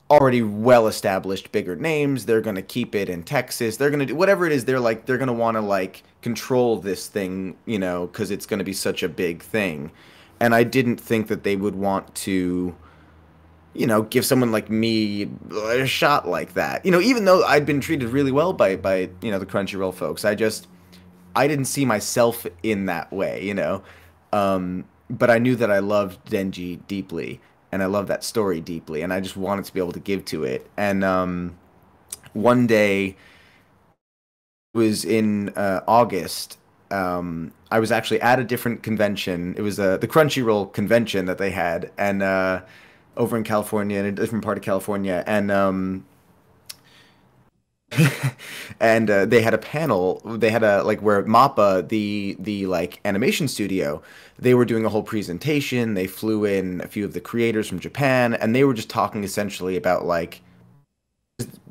already well-established bigger names. They're going to keep it in Texas. They're going to do whatever it is. They're going to want to, like, control this thing, because it's going to be such a big thing. And I didn't think that they would want to, give someone like me a shot like that. Even though I'd been treated really well by the Crunchyroll folks, I didn't see myself in that way, but I knew that I loved Denji deeply. And I love that story deeply, and I just wanted to be able to give to it. And one day, it was in August, I was actually at a different convention. It was the Crunchyroll convention that they had, and over in California, in a different part of California. And and they had a panel. They had where MAPPA, the like animation studio, they were doing a whole presentation. They flew in a few of the creators from Japan, and they were just talking essentially about, like,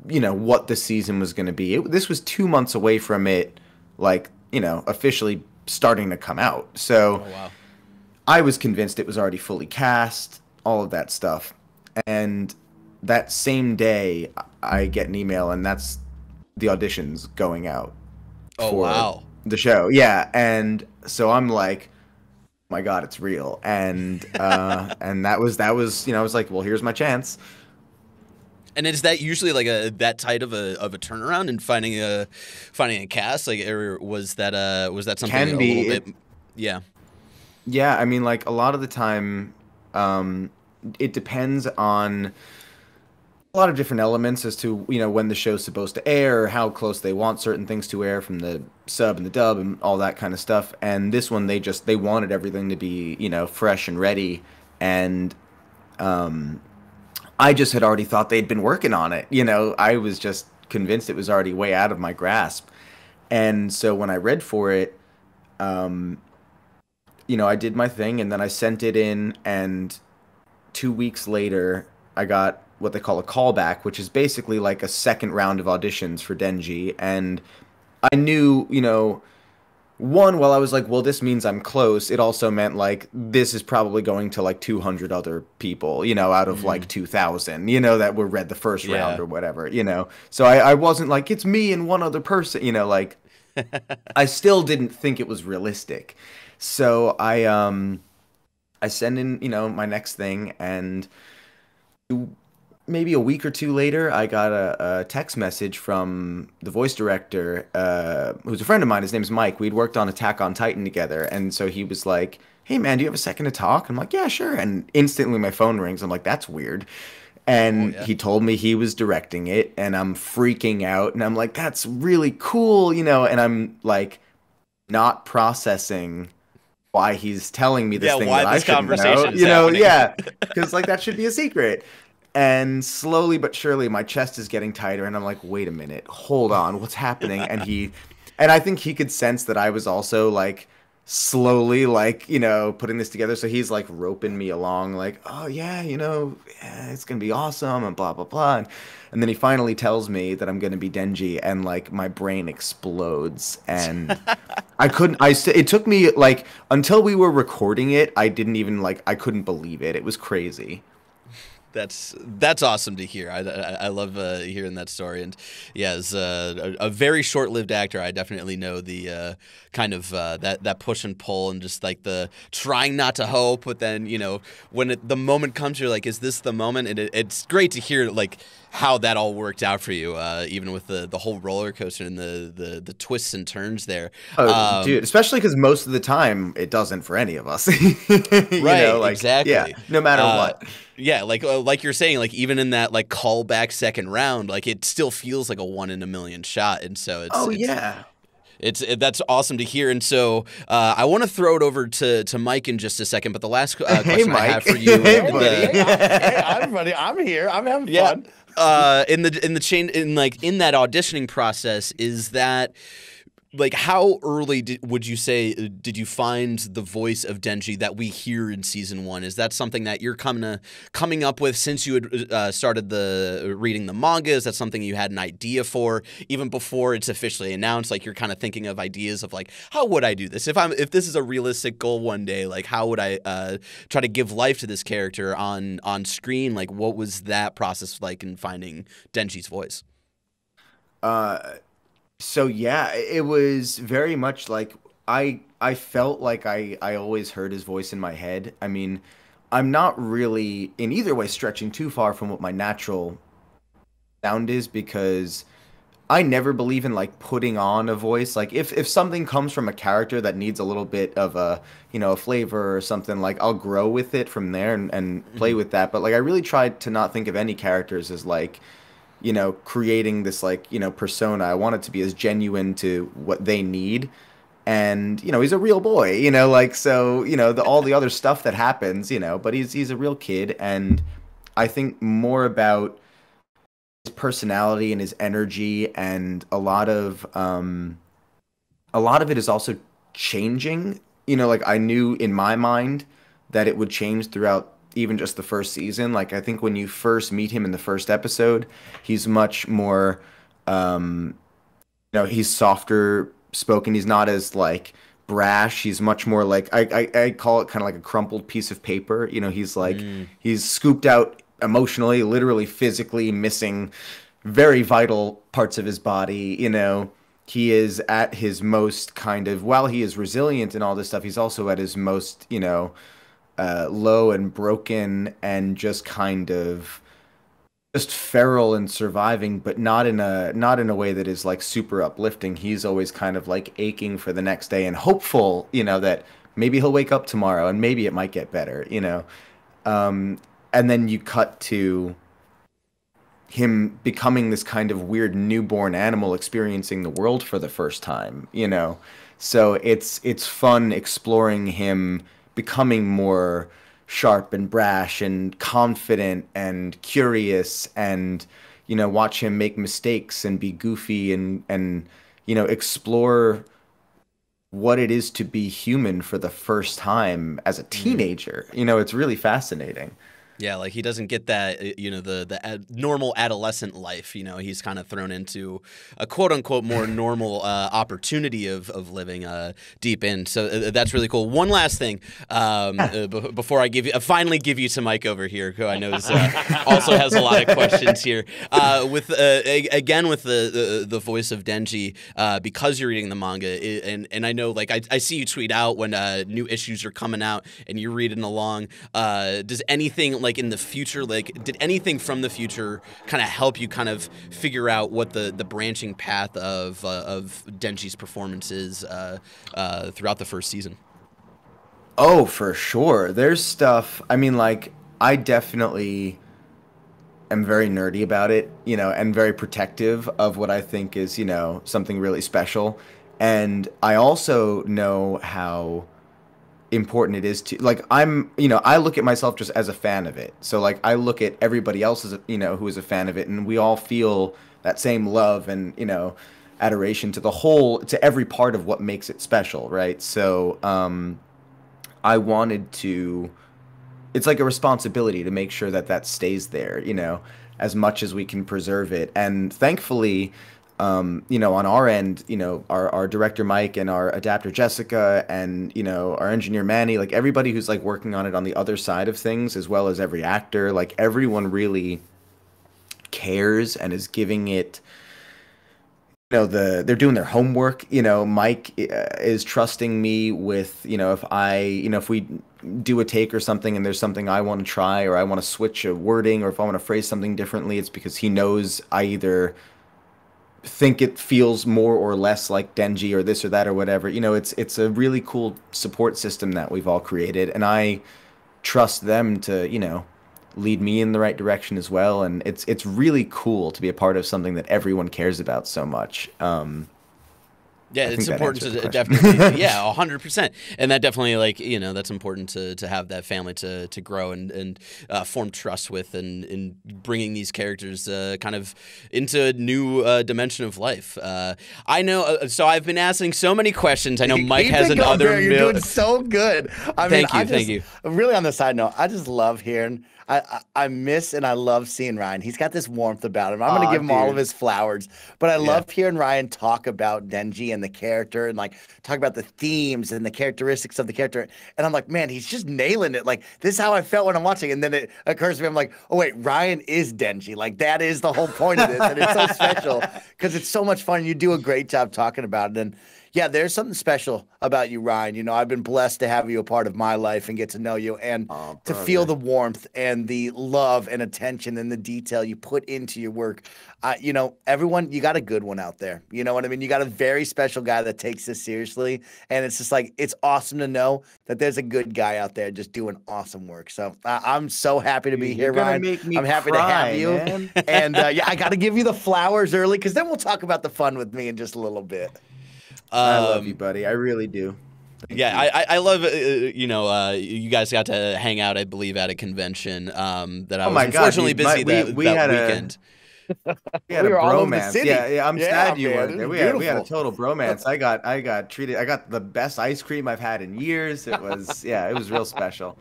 what the season was going to be. This was 2 months away from it, like, officially starting to come out. So wow. I was convinced it was already fully cast, all of that stuff. And that same day, I get an email, and that's the auditions going out for the show. Yeah, and so I'm like, oh my God, it's real. And and that was I was like, well, here's my chance. And is that usually like that tight of a turnaround in finding a cast? Like, or was that something Can be, a little bit? Yeah. Yeah, I mean, like, a lot of the time, it depends on a lot of different elements as to, when the show's supposed to air, or how close they want certain things to air from the sub and the dub and all that kind of stuff. And this one, they wanted everything to be, fresh and ready. And I just had already thought they'd been working on it. I was just convinced it was already way out of my grasp. And so when I read for it, I did my thing, and then I sent it in, and 2 weeks later, I got what they call a callback, which is basically like a second round of auditions for Denji. And I knew, one, while I was like, well, this means I'm close, it also meant, like, this is probably going to, like, 200 other people, out of, like, 2,000, that were read the first round or whatever, So I wasn't like, it's me and one other person, like, I still didn't think it was realistic. So I I send in, my next thing, and maybe a week or two later, I got a text message from the voice director, who's a friend of mine. His name's Mike. We'd worked on Attack on Titan together, and so he was like, "Hey man, do you have a second to talk?" I'm like, "Yeah, sure." And instantly my phone rings. I'm like, "That's weird." And he told me he was directing it, and I'm freaking out, and I'm like, "That's really cool," and I'm like, not processing why he's telling me this thing why that I this shouldn't know. conversation is happening. Yeah, because like that should be a secret. And slowly but surely, my chest is getting tighter, and I'm like, "Wait a minute, hold on, what's happening?" And I think he could sense that I was also like slowly like putting this together. So he's like roping me along, like, "Oh yeah, yeah, it's gonna be awesome," and blah blah blah. And then he finally tells me that I'm gonna be Denji, and like my brain explodes, and I couldn't. It took me like until we were recording it. I didn't even like. I couldn't believe it. It was crazy. That's awesome to hear. I love hearing that story, and yeah, as a very short-lived actor, I definitely know the kind of that push and pull, and just like the trying not to hope, but then when the moment comes, you're like, is this the moment? And it's great to hear like how that all worked out for you, even with the whole roller coaster and the twists and turns there. Oh, dude, especially because most of the time it doesn't for any of us. Right, exactly. Yeah, no matter what. Yeah, like you're saying, like even in that like callback second round, like it still feels like a 1 in a million shot, and so that's awesome to hear. And so I want to throw it over to Mike in just a second, but the last question I have for you, Hey, I'm ready. I'm here. I'm having fun. In that auditioning process, is that like how early would you say did you find the voice of Denji that we hear in season 1? Is that something that you're coming up with since you had started reading the manga? Is that something you had an idea for even before it's officially announced? Like you're kind of thinking of ideas of like, how would I do this if this is a realistic goal one day? Like how would I try to give life to this character on screen? Like what was that process like in finding Denji's voice? So yeah, it was very much like I felt like I always heard his voice in my head. I mean, I'm not really in either way stretching too far from what my natural sound is, because I never believe in like putting on a voice. Like if something comes from a character that needs a little bit of a a flavor or something, like I'll grow with it from there and play with that. But like I really tried to not think of any characters as like creating this like, persona. I want it to be as genuine to what they need. And, he's a real boy, like, so, all the other stuff that happens, but he's a real kid. And I think more about his personality and his energy, and a lot of it is also changing, like I knew in my mind that it would change throughout even just the first season. Like I think when you first meet him in the first episode, he's much more he's softer spoken. He's not as like brash. He's much more like I call it kind of like a crumpled piece of paper. He's like he's scooped out emotionally, literally physically missing very vital parts of his body. He is at his most kind of, while he is resilient and all this stuff, he's also at his most low and broken, and just kind of just feral and surviving, but not in a way that is like super uplifting. He's always kind of like aching for the next day and hopeful, that maybe he'll wake up tomorrow and maybe it might get better, and then you cut to him becoming this kind of weird newborn animal experiencing the world for the first time, so it's fun exploring him becoming more sharp and brash and confident and curious, and watch him make mistakes and be goofy and explore what it is to be human for the first time as a teenager. It's really fascinating. Yeah, like he doesn't get that, the normal adolescent life. He's kind of thrown into a quote unquote more normal opportunity of living deep in. So that's really cool. One last thing before I finally give you to Mike over here, who I know is, also has a lot of questions here. With the voice of Denji, because you're reading the manga, and I know like I see you tweet out when new issues are coming out and you're reading along. Does anything like in the future, like did anything from the future kind of help you kind of figure out what the branching path of Denji's performance is throughout the first season? Oh, for sure. There's stuff. I mean, like, I definitely am very nerdy about it, and very protective of what I think is, something really special. And I also know how important it is to, like, I look at myself just as a fan of it. So, like, I look at everybody else as, who is a fan of it, and we all feel that same love and, adoration to every part of what makes it special, right? So, I wanted to, it's like a responsibility to make sure that stays there, as much as we can preserve it. And thankfully, on our end, our director Mike and our adapter Jessica and, our engineer Manny, like everybody who's like working on it on the other side of things, as well as every actor, like everyone really cares and is giving it, they're doing their homework. Mike is trusting me with, if we do a take or something and there's something I want to try, or I want to switch a wording, or if I want to phrase something differently, it's because he knows I either think it feels more or less like Denji or this or that or whatever. It's a really cool support system that we've all created, and I trust them to, lead me in the right direction as well. And it's really cool to be a part of something that everyone cares about so much. Yeah, it's important to definitely, 100%. And that definitely, like, that's important to have that family to grow and form trust with, and bringing these characters kind of into a new dimension of life. I know, so I've been asking so many questions. I know Mike has another. You're doing so good. Thank you. Really, on the side note, I just love hearing. I miss and I love seeing Ryan. He's got this warmth about him. I'm going to give him all of his flowers. But I love hearing Ryan talk about Denji and the character, and like talk about the themes and the characteristics of the character. And I'm like, man, he's just nailing it. Like, this is how I felt when I'm watching. And then it occurs to me, I'm like, oh, wait, Ryan is Denji. Like, that is the whole point of this. And it's so special because it's so much fun. You do a great job talking about it. And yeah, there's something special about you, Ryan. I've been blessed to have you a part of my life and get to know you, and to feel the warmth and the love and attention and the detail you put into your work. Everyone, you got a good one out there. You know what I mean? You got a very special guy that takes this seriously, and it's just like, it's awesome to know that there's a good guy out there just doing awesome work. So I'm so happy to be here, Ryan. I'm happy to have you. Man. And I got to give you the flowers early, because then we'll talk about the fun with me in just a little bit. I love you, buddy. I really do. I love, you guys got to hang out, I believe, at a convention that I was unfortunately busy that weekend. We had a bromance. Yeah, I'm sad you weren't there. We had a total bromance. I got treated. I got the best ice cream I've had in years. It was it was real special.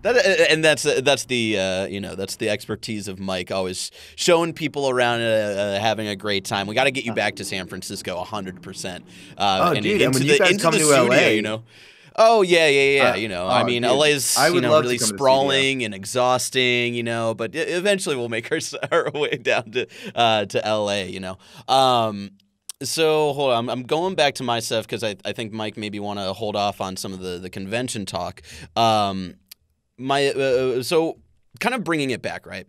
That's the expertise of Mike, always showing people around, having a great time. We got to get you back to San Francisco 100%. And when you guys come to LA, Oh yeah. I mean, LA is really sprawling and exhausting, but eventually we'll make our way down to LA. So hold on, I'm going back to my stuff because I think Mike maybe want to hold off on some of the convention talk. So kind of bringing it back, right?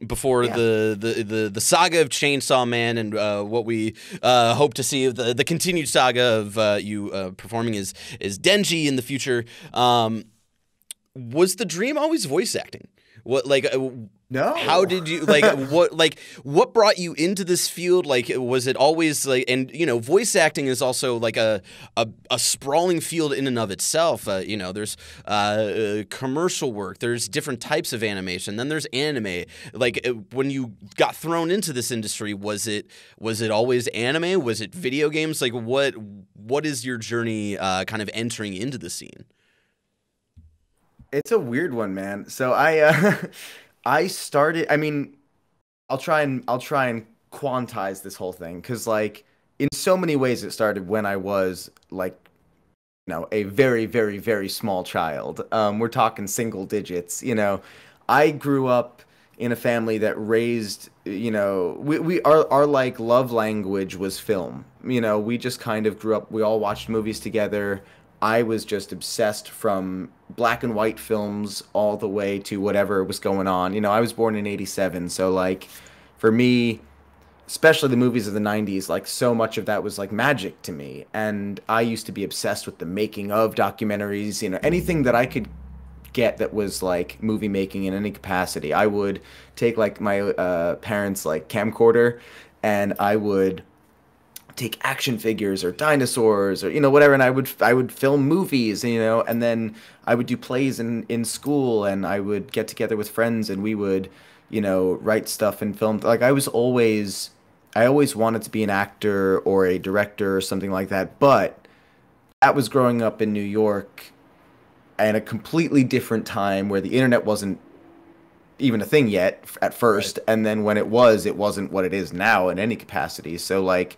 Before the saga of Chainsaw Man and what we hope to see of the continued saga of you performing as Denji in the future, was the dream always voice acting? What no. How did you what brought you into this field? Like, was it always and voice acting is also like a sprawling field in and of itself. There's commercial work, there's different types of animation, then there's anime. Like, when you got thrown into this industry, was it always anime? Was it video games? Like, what is your journey kind of entering into the scene? It's a weird one, man. So I started. I mean, I'll try and quantize this whole thing because like in so many ways it started when I was like a very, very, very small child. We're talking single digits. I grew up in a family that raised, our like love language was film. We just kind of grew up. We all watched movies together. I was just obsessed from black and white films all the way to whatever was going on. I was born in '87, so like for me, especially the movies of the 90s, like so much of that was like magic to me. And I used to be obsessed with the making of documentaries, anything that I could get that was like movie making in any capacity. I would take like my parents' like camcorder and I would take action figures or dinosaurs or whatever, and I would film movies, and then I would do plays in school, and I would get together with friends and we would write stuff and film. Like I always wanted to be an actor or a director or something like that, but that was growing up in New York at a completely different time where the internet wasn't even a thing yet at first, right. And then when it wasn't what it is now in any capacity. So like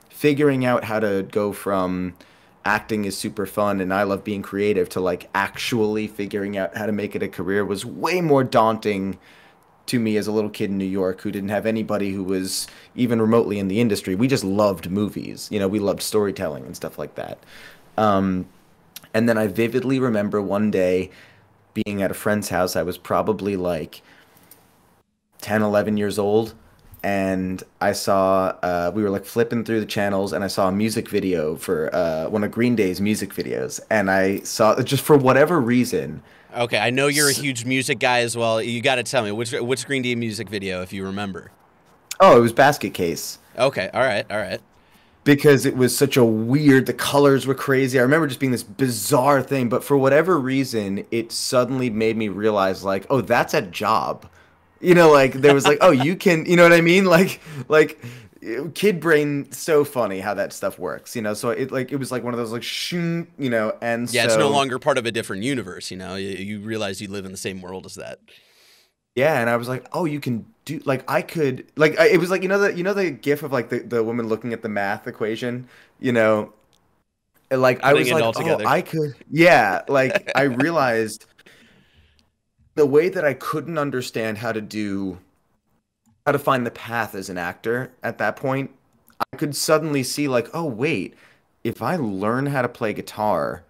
figuring out how to go from acting is super fun and I love being creative to like actually figuring out how to make it a career was way more daunting to me as a little kid in New York who didn't have anybody who was even remotely in the industry. We just loved movies. We loved storytelling and stuff like that. And then I vividly remember one day being at a friend's house. I was probably like 10, 11 years old. And I saw, we were like flipping through the channels and I saw a music video for one of Green Day's music videos. And I saw, just for whatever reason. Okay, I know you're a huge music guy as well. You got to tell me, which Green Day music video, if you remember? Oh, it was Basket Case. Okay, all right. Because it was such a weird, the colors were crazy. I remember just being this bizarre thing. But for whatever reason, it suddenly made me realize like, oh, that's a job. Like there was like, oh, you can, you know what I mean? Like kid brain, so funny how that stuff works, so it was like one of those like, and yeah, it's no longer part of a different universe, you realize you live in the same world as that. Yeah. And I was like, oh, you can do, like, I could, like, it was like, the gif of like the woman looking at the math equation, like I was like, oh, I could, yeah. Like I realized the way that I couldn't understand how to find the path as an actor at that point, I could suddenly see like, oh, wait, if I learn how to play guitar,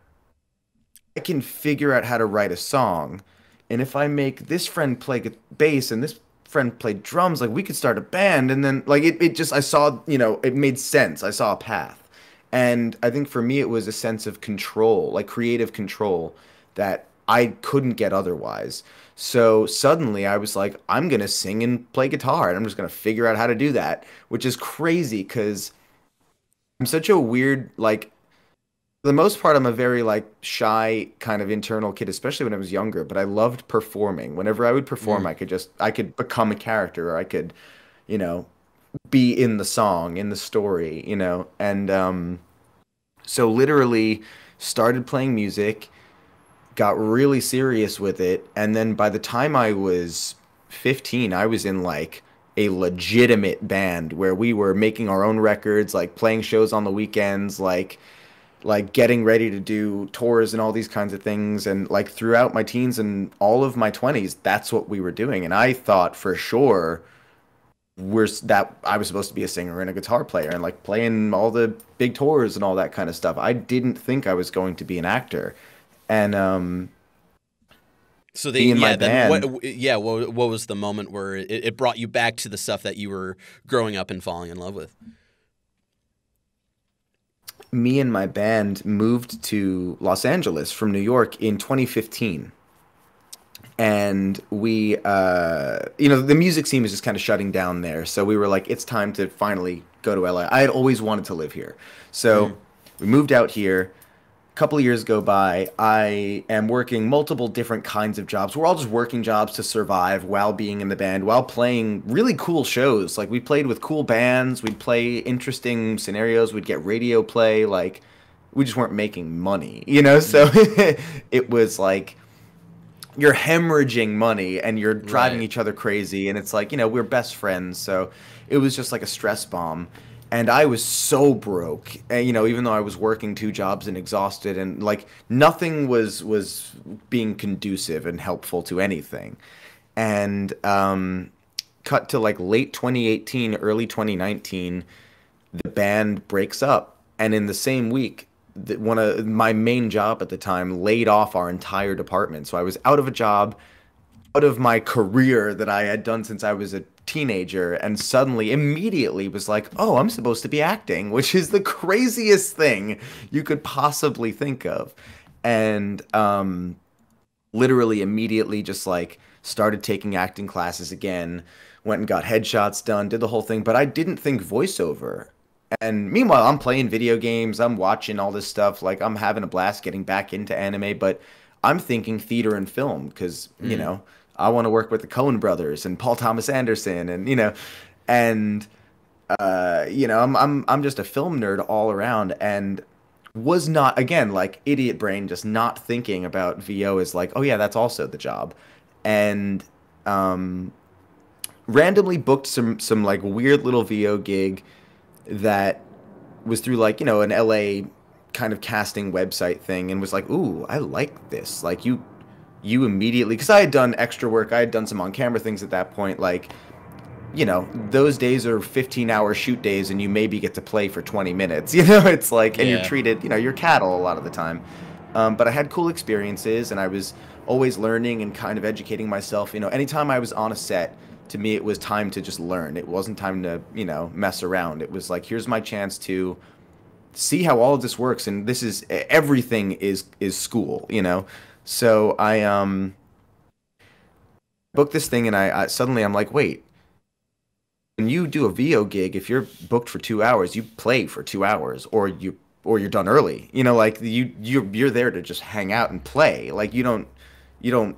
I can figure out how to write a song. And if I make this friend play bass and this friend play drums, like we could start a band. And then like it just, I saw, it made sense. I saw a path. And I think for me, it was a sense of control, like creative control that I couldn't get otherwise. So suddenly I was like, I'm going to sing and play guitar and I'm just going to figure out how to do that, which is crazy because I'm such a weird, like, for the most part, I'm a very like shy kind of internal kid, especially when I was younger, but I loved performing. Whenever I would perform, I could become a character or I could, be in the song, in the story, and so literally started playing music, got really serious with it, and then by the time I was 15, I was in like a legitimate band where we were making our own records, like playing shows on the weekends, like getting ready to do tours and all these kinds of things. And like throughout my teens and all of my 20s, that's what we were doing. And I thought for sure that I was supposed to be a singer and a guitar player and like playing all the big tours and all that kind of stuff. I didn't think I was going to be an actor. And so what was the moment where it brought you back to the stuff that you were growing up and falling in love with? Me and my band moved to Los Angeles from New York in 2015. And we, the music scene was just kind of shutting down there. So we were like, it's time to finally go to LA. I had always wanted to live here. So we moved out here. Couple of years go by, I am working multiple different kinds of jobs. We're all just working jobs to survive while being in the band, while playing really cool shows. Like we played with cool bands, we'd play interesting scenarios, we'd get radio play, like we just weren't making money, So it was like you're hemorrhaging money and you're driving Right. each other crazy, and it's like, you know, we're best friends, so it was just like a stress bomb. And I was so broke, and, you know, even though I was working 2 jobs and exhausted, and like nothing was being conducive and helpful to anything. And cut to like late 2018, early 2019, the band breaks up, and in the same week, one of my main job at the time laid off our entire department. So I was out of a job, out of my career that I had done since I was a teenager, and suddenly immediately was like, oh, I'm supposed to be acting, which is the craziest thing you could possibly think of. And literally immediately just like started taking acting classes again, went and got headshots done, did the whole thing, but I didn't think voiceover. And meanwhile, I'm playing video games, I'm watching all this stuff, like I'm having a blast getting back into anime, but I'm thinking theater and film because, you know, I want to work with the Coen brothers and Paul Thomas Anderson, and and I'm just a film nerd all around, and was not, again, like idiot brain, just not thinking about VO as like, oh yeah, that's also the job. And randomly booked some like weird little VO gig that was through like, you know, an LA kind of casting website thing, and was like, ooh, I like this. Like you immediately, because I had done extra work, I had done some on-camera things at that point, like, you know, those days are 15-hour shoot days, and you maybe get to play for 20 minutes, you know, it's like, and you're treated, you know, you're cattle a lot of the time. But I had cool experiences, and I was always learning and kind of educating myself. You know, anytime I was on a set, to me, it was time to just learn. It wasn't time to, you know, mess around. It was like, here's my chance to see how all of this works, and this is, everything is school, you know. So I booked this thing, and I suddenly I'm like, wait, when you do a VO gig, if you're booked for 2 hours, you play for 2 hours, or you're done early. You know, like you're there to just hang out and play. Like you don't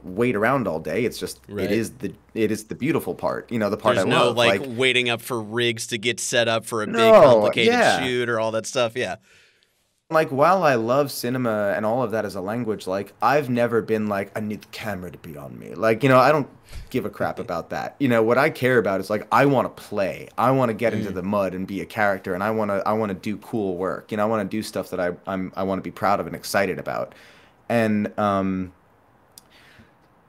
wait around all day. It's just Right. it is the beautiful part. You know, the part There's I no love. like waiting up for rigs to get set up for a big No, complicated yeah. shoot or all that stuff. Yeah. Like, while I love cinema and all of that as a language, like, I've never been like, I need the camera to be on me. Like, you know, I don't give a crap about that. You know, what I care about is like, I want to play. I want to get into the mud and be a character, and I want to do cool work. You know, I want to do stuff that I want to be proud of and excited about. And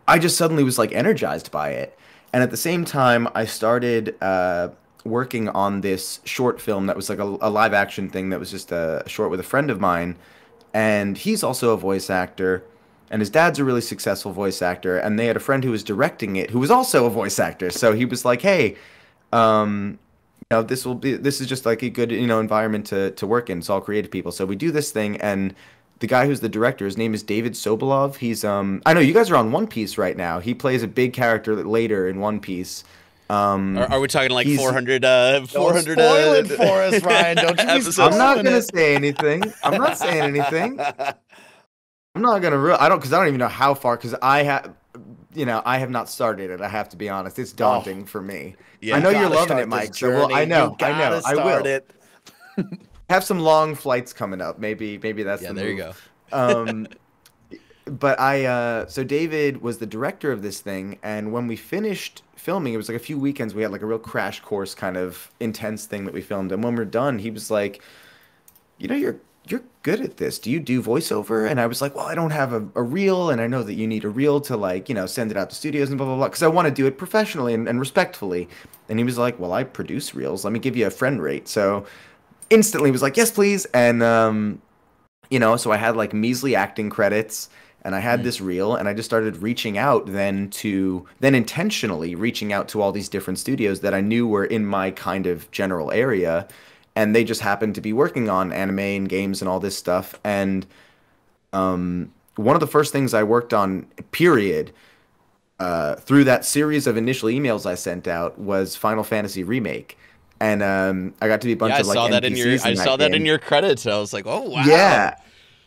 I just suddenly was like energized by it. And at the same time, I started working on this short film that was like a live action thing that was just a short with a friend of mine. And he's also a voice actor, and his dad's a really successful voice actor. And they had a friend who was directing it who was also a voice actor. So he was like, hey, you know, this is just like a good, you know, environment to work in. It's all creative people. So we do this thing, and the guy who's the director, his name is David Sobolov. He's I know you guys are on One Piece right now. He plays a big character later in One Piece. Are we talking like he's- 400 Don't spoil it for us, Ryan. Don't you be episodes. I'm not spoiling gonna it. say anything. I'm not saying anything. I'm not gonna. Because I don't even know how far. Because I have not started it. I have to be honest. It's daunting for me. Yeah. I know you're Gotta loving start it, Mike. this So well, I journey. know. You gotta I will. start it. Have some long flights coming up. Maybe that's Yeah, the there you move. go. But so David was the director of this thing, and when we finished filming, it was like a few weekends. We had like a real crash course kind of intense thing that we filmed, and when we're done, he was like, you know, you're good at this. Do you do voiceover? And I was like, well, I don't have a reel, and I know that you need a reel to, like, you know, send it out to studios and blah blah blah, because I want to do it professionally and respectfully. And he was like, well, I produce reels. Let me give you a friend rate. So instantly was like, yes, please. And you know, so I had like measly acting credits, and I had this reel, and I just started reaching out then intentionally reaching out to all these different studios that I knew were in my kind of general area, and they just happened to be working on anime and games and all this stuff. And one of the first things I worked on, period, through that series of initial emails I sent out, was Final Fantasy Remake. And I got to be a bunch Yeah, I of like saw that NPCs I saw that in game. your credits. I was like, oh wow. Yeah.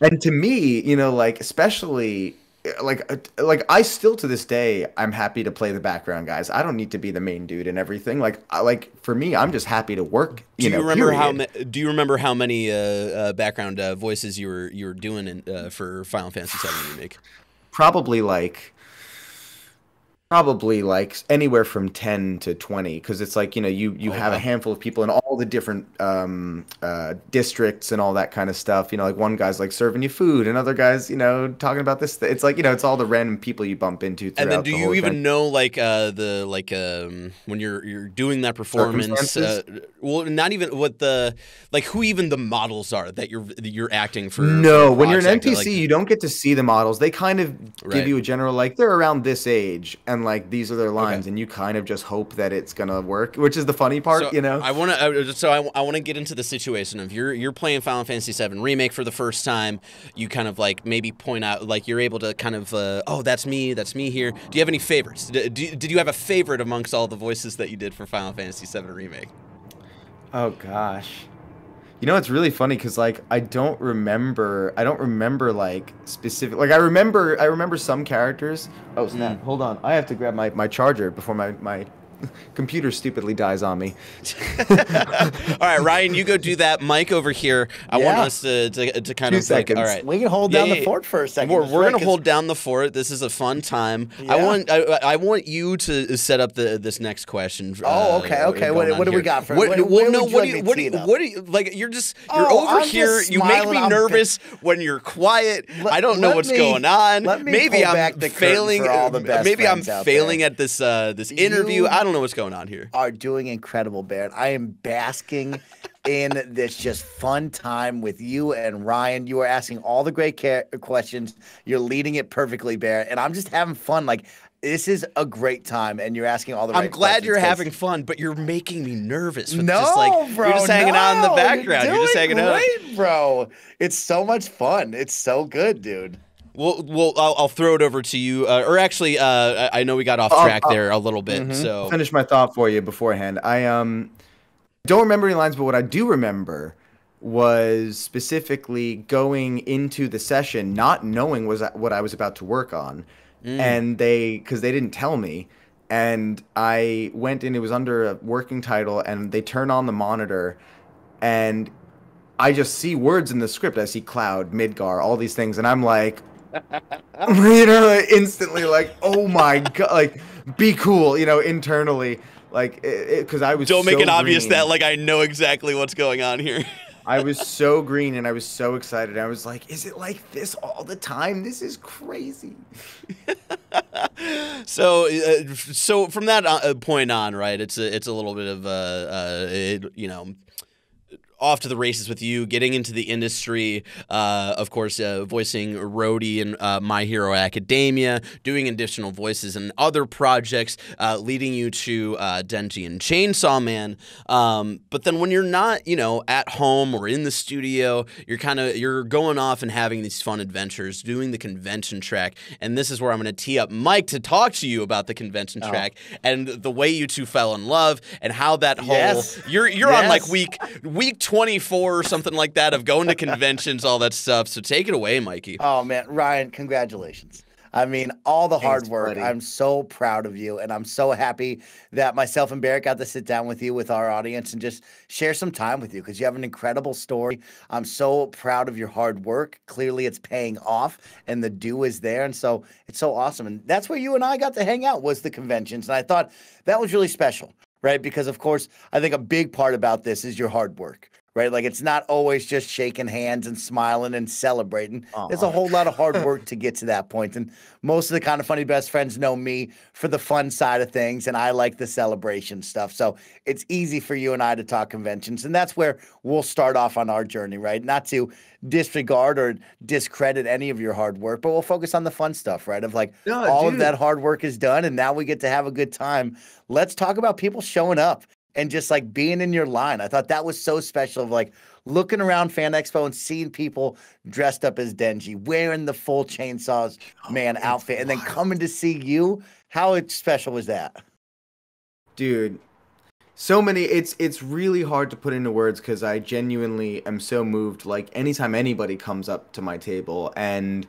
And to me, you know, like, especially like I still to this day, I'm happy to play the background guys. I don't need to be the main dude and everything. Like for me, I'm just happy to work. Do you remember period. how many background voices you were doing for Final Fantasy VII Remake? Probably like probably like anywhere from 10 to 20, because it's like, you have a handful of people in all the different districts and all that kind of stuff. Like one guy's like serving you food, and other guys, talking about this. It's like, it's all the random people you bump into throughout. And then do the you whole even event. know when you're doing that performance? Well, not even what who even the models are that you're acting for. No, for when you're an project, NPC, you don't get to see the models. They kind of Right. give you a general, like, they're around this age, and like these are their lines, and you kind of just hope that it's gonna work, which is the funny part. I want to get into the situation of you're playing Final Fantasy VII Remake for the first time. You kind of like maybe point out, like, you're able to kind of that's me here. Do you have any favorites? Did you have a favorite amongst all the voices that you did for Final Fantasy VII Remake? Oh gosh. It's really funny because like I don't remember like specific, like I remember some characters. Oh snap, hold on. I have to grab my charger before my computer stupidly dies on me. All right, Ryan, you go do that. Mike over here, I want Yeah. us to kind 2 of seconds. like, all right. We can hold down the fort for a second. We're That's going right, to 'cause- hold down the fort. This is a fun time. Yeah. I want you to set up this next question. Oh, okay. going What do on we here. got for? What do you you like? You're Oh, over I'm here. just You make smiling. me nervous when you're quiet. I don't know let what's me- going on. let me Maybe pull I'm back the curtain failing. for all the best Maybe I'm friends out failing there. at this interview. You- I don't know what's going on here. Are doing incredible, Barrett. I am basking in this just fun time with you and Ryan. You are asking all the great questions. You're leading it perfectly, Barrett, and I'm just having fun. Like, this is a great time, and you're asking all the I'm right glad questions, you're 'cause- having fun, but you're making me nervous. With No, just like, bro, you're just hanging out in the background. You're just hanging out. Great, bro. It's so much fun. It's so good, dude. Well, I'll throw it over to you. Or actually, I know we got off track there a little bit. So I'll finish my thought for you beforehand. I don't remember any lines, but what I do remember was specifically going into the session not knowing what I was about to work on, and because they didn't tell me, and I went in. It was under a working title, and they turn on the monitor, and I just see words in the script. I see Cloud, Midgar, all these things, and I'm like, instantly like, oh my god, like, be cool, internally, like, because I was don't make so it obvious green. that like I know exactly what's going on here. I was so green and I was so excited. I was like, is it like this all the time? This is crazy. So from that point on, right? It's a little bit of off to the races with you, getting into the industry, of course, voicing Rhodey in My Hero Academia, doing additional voices in other projects, leading you to Denji and Chainsaw Man. But then when you're not, at home or in the studio, you're going off and having these fun adventures, doing the convention track. And this is where I'm going to tee up Mike to talk to you about the convention track and the way you two fell in love and how that whole you're on like week 24 or something like that of going to conventions, all that stuff. So take it away, Mikey. Oh man, Ryan, congratulations. I mean, all the hard work. buddy. I'm so proud of you, and I'm so happy that myself and Barrett got to sit down with you, with our audience, and just share some time with you because you have an incredible story. I'm so proud of your hard work. Clearly, it's paying off, and the due is there, and so it's so awesome. And that's where you and I got to hang out, was the conventions, and I thought that was really special, right? Because, of course, I think a big part about this is your hard work. Right? Like, it's not always just shaking hands and smiling and celebrating. There's a whole lot of hard work to get to that point. And most of the KindaFunny best friends know me for the fun side of things, and I like the celebration stuff. So it's easy for you and I to talk conventions. And that's where we'll start off on our journey, right? Not to disregard or discredit any of your hard work, but we'll focus on the fun stuff, right? Of like, all of that hard work is done, and now we get to have a good time. Let's talk about people showing up and just like being in your line. I thought that was so special, of like looking around Fan Expo and seeing people dressed up as Denji, wearing the full Chainsaw Man outfit, and then coming to see you. How special was that? Dude, so many, it's really hard to put into words because I genuinely am so moved. Like, anytime anybody comes up to my table, and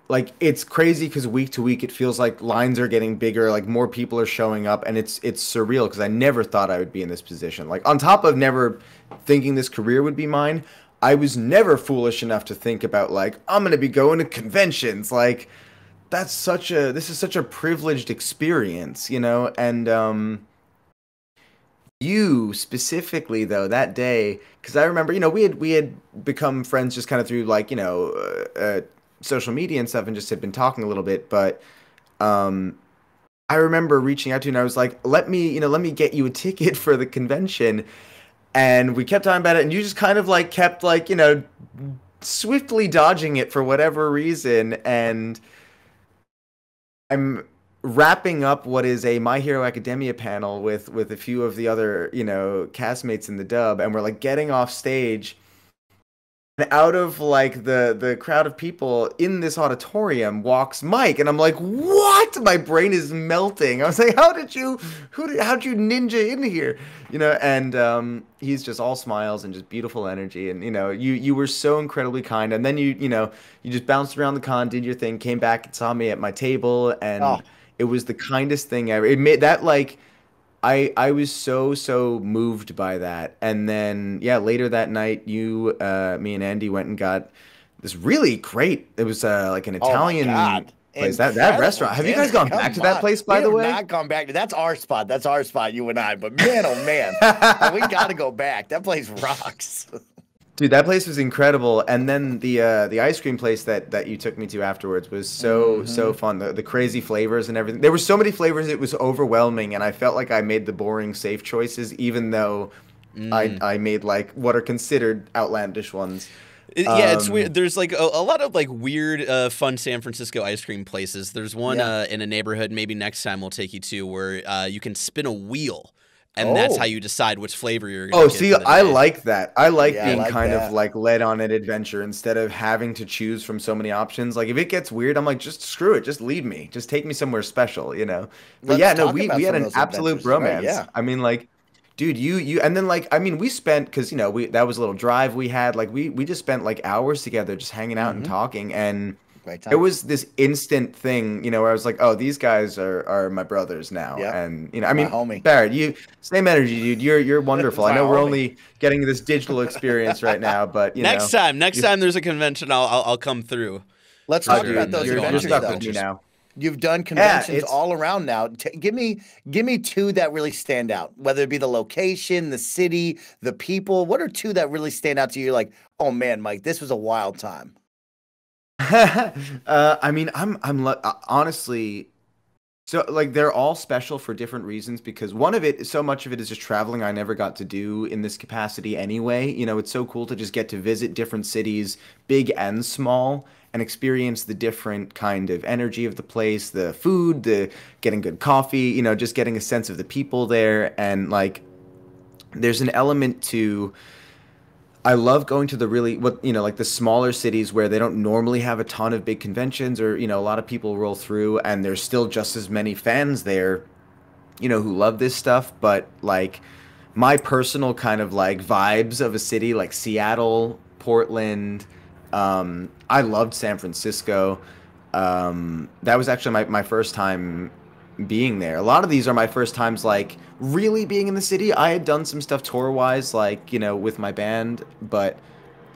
like, it's crazy because week to week it feels like lines are getting bigger, like more people are showing up, and it's surreal because I never thought I would be in this position. Like, on top of never thinking this career would be mine, I was never foolish enough to think about like, I'm gonna be going to conventions. Like, this is such a privileged experience, you know, and you specifically though that day, because I remember, you know, we had become friends just kind of through like, you know, social media and stuff, and just had been talking a little bit, but um I remember reaching out to you and I was like, let me get you a ticket for the convention. And we kept talking about it, and you just kind of like kept like, you know, swiftly dodging it for whatever reason. And I'm wrapping up what is a My Hero Academia panel with a few of the other, you know, castmates in the dub, and we're like getting off stage. And out of like the crowd of people in this auditorium walks Mike, and I'm like, "What?" My brain is melting. I was like, how'd you ninja in here?" You know, and he's just all smiles and just beautiful energy, and you know, you were so incredibly kind. And then you know, you just bounced around the con, did your thing, came back and saw me at my table, and it was the kindest thing ever. It made that like I was so moved by that. And then yeah, later that night, me and Andy went and got this really great. It was like an Italian place. That restaurant. Have you guys gone back to that place, by the way? We have not gone back. That's our spot. That's our spot, you and I. But man, oh man, we got to go back. That place rocks. Dude, that place was incredible. And then the ice cream place that you took me to afterwards was so fun. The crazy flavors and everything. There were so many flavors, it was overwhelming, and I felt like I made the boring safe choices, even though I made like what are considered outlandish ones. Yeah, it's weird. There's like a lot of like weird, fun San Francisco ice cream places. There's one in a neighborhood maybe next time we'll take you to where you can spin a wheel. And that's how you decide which flavor you're going to get. Oh, see, I like that. I like being kind of like led on an adventure instead of having to choose from so many options. Like if it gets weird, I'm like, just screw it. Just lead me. Just take me somewhere special, you know? But yeah, no, we had an absolute bromance. Right, yeah. I mean, like, dude, you and then like, I mean, we spent, because, you know, that was a little drive we had. Like we just spent like hours together just hanging out and talking. And it was this instant thing, you know, where I was like, oh, these guys are my brothers now. Yep. And, you know, I mean, homie. Barrett, you same energy, dude. You're wonderful. I know we're only getting this digital experience right now, but, you know. Next time there's a convention, I'll come through. Let's talk about those adventures, though. Now. You've done conventions all around now. Give me two that really stand out, whether it be the location, the city, the people. What are two that really stand out to you? Like, oh, man, Mike, this was a wild time. I mean, I'm honestly, so like they're all special for different reasons, because so much of it is just traveling I never got to do in this capacity anyway. You know, it's so cool to just get to visit different cities, big and small, and experience the different kind of energy of the place, the food, the getting good coffee, you know, just getting a sense of the people there. And like, there's an element to, I love going to like the smaller cities where they don't normally have a ton of big conventions, or, you know, a lot of people roll through and there's still just as many fans there, you know, who love this stuff. But like my personal kind of like vibes of a city like Seattle, Portland, I loved San Francisco. That was actually my first time being there. A lot of these are my first times like really being in the city. I had done some stuff tour wise, like, you know, with my band, but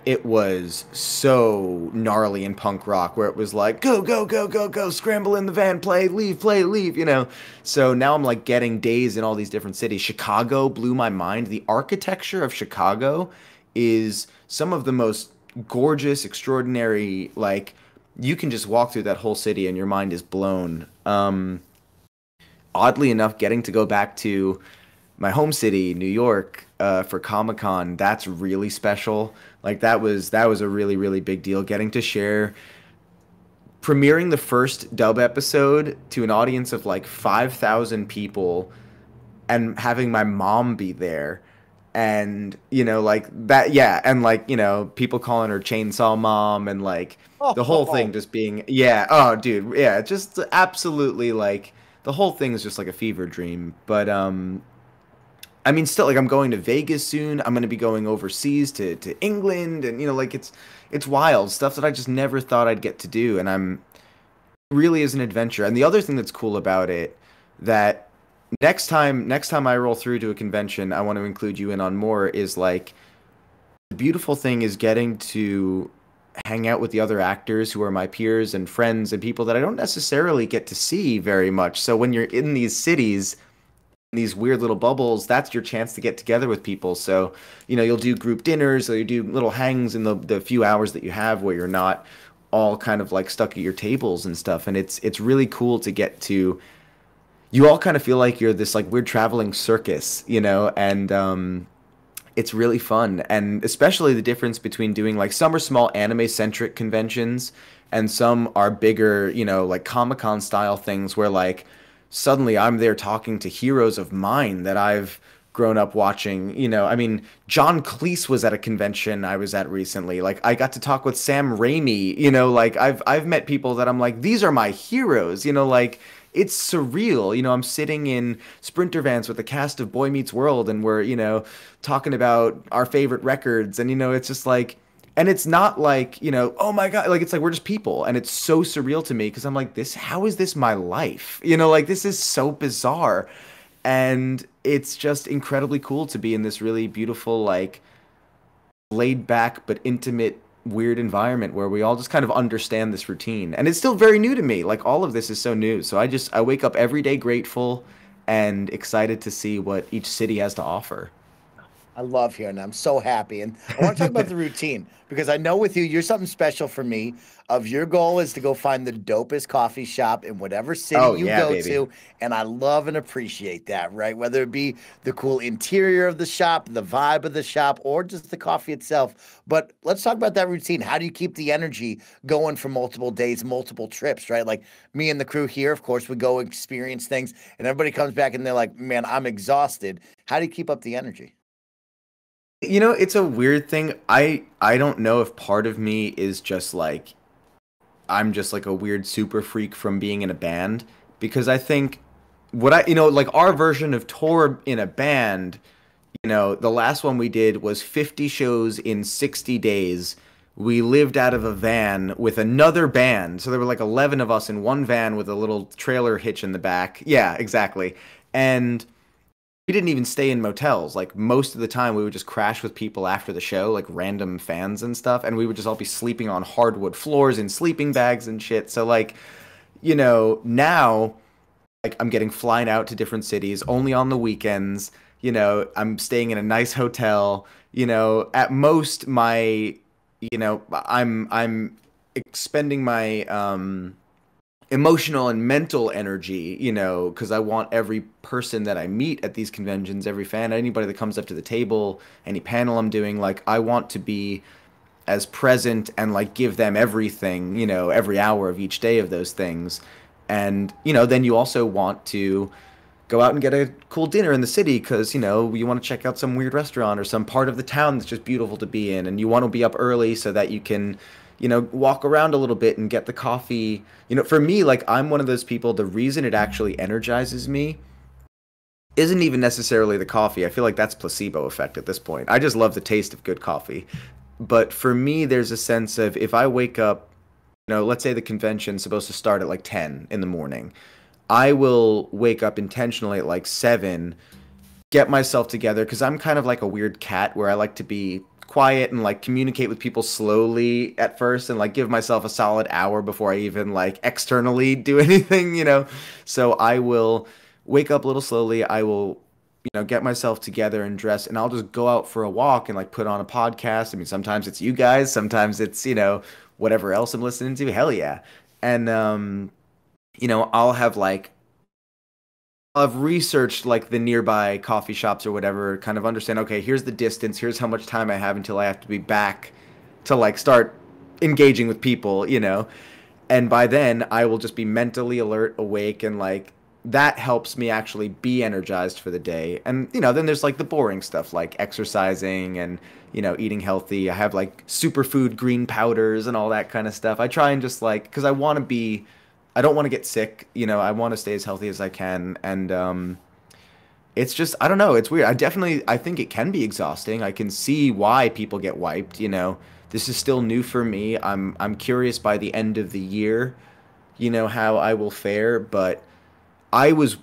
it was so gnarly in punk rock where it was like go, scramble in the van, play, leave, you know. So now I'm like getting days in all these different cities. Chicago blew my mind. The architecture of Chicago is some of the most gorgeous, extraordinary, like you can just walk through that whole city and your mind is blown. Oddly enough, getting to go back to my home city, New York, for Comic-Con, that's really special. Like that was a really, really big deal. Getting to share premiering the first dub episode to an audience of like 5,000 people and having my mom be there. And, you know, like that, yeah. And like, you know, people calling her Chainsaw Mom, and like the whole thing just being, oh, dude, yeah, just absolutely like, the whole thing is just like a fever dream. But I mean, still, like I'm going to Vegas soon. I'm going to be going overseas to England, and you know, like it's wild stuff that I just never thought I'd get to do, and I'm really is an adventure. And the other thing that's cool about it, that next time I roll through to a convention, I want to include you in on more, is like the beautiful thing is getting to hang out with the other actors who are my peers and friends and people that I don't necessarily get to see very much. So when you're in these cities, these weird little bubbles, that's your chance to get together with people. So, you'll do group dinners or you do little hangs in the few hours that you have where you're not all kind of like stuck at your tables and stuff. And it's really cool to get to, you all kind of feel like you're this like weird traveling circus, and it's really fun. And especially the difference between doing like some are small anime centric conventions and some are bigger, like Comic-Con style things where like suddenly I'm there talking to heroes of mine that I've grown up watching. I mean, John Cleese was at a convention I was at recently. Like I got to talk with Sam Raimi, like I've met people that I'm like, these are my heroes, like it's surreal. I'm sitting in Sprinter vans with the cast of Boy Meets World and we're, talking about our favorite records and, it's just like, and it's not like, oh my God, like it's like we're just people. And it's so surreal to me because I'm like, how is this my life? Like this is so bizarre. And it's just incredibly cool to be in this really beautiful, like laid back but intimate, weird environment where we all just kind of understand this routine. And it's still very new to me. Like all of this is so new. So I wake up every day grateful and excited to see what each city has to offer. I love hearing that. I'm so happy. And I want to talk about the routine because I know with you, you're something special for me. Of your goal is to go find the dopest coffee shop in whatever city you go to. And I love and appreciate that, right? Whether it be the cool interior of the shop, the vibe of the shop, or just the coffee itself. But let's talk about that routine. How do you keep the energy going for multiple days, multiple trips, right? Like me and the crew here, of course, we go experience things and everybody comes back and they're like, man, I'm exhausted. How do you keep up the energy? It's a weird thing. I don't know if part of me is just like I'm just like a weird super freak from being in a band because I think like our version of tour in a band, the last one we did was 50 shows in 60 days. We lived out of a van with another band. So there were like 11 of us in one van with a little trailer hitch in the back. Yeah, exactly. And we didn't even stay in motels. Like most of the time we would just crash with people after the show, like random fans and stuff. And we would just all be sleeping on hardwood floors in sleeping bags and shit. So like, now like I'm getting flown out to different cities only on the weekends. I'm staying in a nice hotel, at most my, I'm expending my, emotional and mental energy, because I want every person that I meet at these conventions, every fan, anybody that comes up to the table, any panel I'm doing, like I want to be as present and like give them everything, every hour of each day of those things. And, then you also want to go out and get a cool dinner in the city because, you want to check out some weird restaurant or some part of the town that's just beautiful to be in. And you want to be up early so that you can walk around a little bit and get the coffee. For me, like I'm one of those people, the reason it actually energizes me isn't even necessarily the coffee. I feel like that's placebo effect at this point. I just love the taste of good coffee. But for me, there's a sense of if I wake up, let's say the convention's supposed to start at like 10 in the morning. I will wake up intentionally at like 7, get myself together because I'm kind of like a weird cat where I like to be quiet and like communicate with people slowly at first and like give myself a solid hour before I even like externally do anything, So I will wake up a little slowly. I will, get myself together and dress and I'll just go out for a walk and like put on a podcast. I mean, sometimes it's you guys, sometimes it's, whatever else I'm listening to. Hell yeah. And, I've researched like the nearby coffee shops or whatever, kind of understand, okay, here's the distance, here's how much time I have until I have to be back to like start engaging with people, and by then I will just be mentally alert, awake, and like that helps me actually be energized for the day. And then there's like the boring stuff like exercising and eating healthy. I have like superfood green powders and all that kind of stuff. I try and just like, because I don't want to get sick, I want to stay as healthy as I can. And it's just, I don't know, it's weird. I think it can be exhausting. I can see why people get wiped, This is still new for me. I'm curious by the end of the year, how I will fare. But I was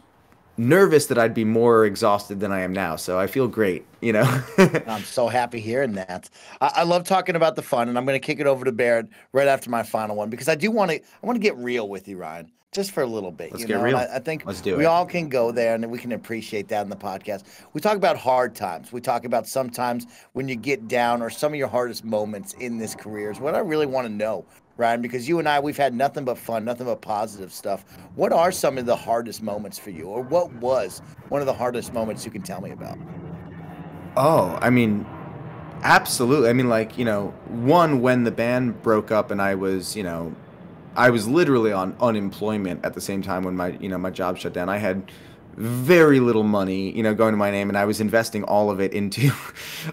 nervous that I'd be more exhausted than I am now. So I feel great, you know. I'm so happy hearing that. I love talking about the fun, and I'm going to kick it over to Barrett right after my final one because I want to get real with you, Ryan, just for a little bit. Let's you get know? real. And I think Let's do we it. all can go there, and we can appreciate that in the podcast. We talk about hard times. We talk about sometimes when you get down or some of your hardest moments in this career is what I really want to know. Ryan, because you and I, we've had nothing but fun, nothing but positive stuff. What are some of the hardest moments for you, or what was one of the hardest moments you can tell me about? Oh, I mean, absolutely. I mean, like, you know, one, when the band broke up and I was, you know, I was literally on unemployment at the same time when my job shut down. I had very little money, you know, going to my name, and I was investing all of it into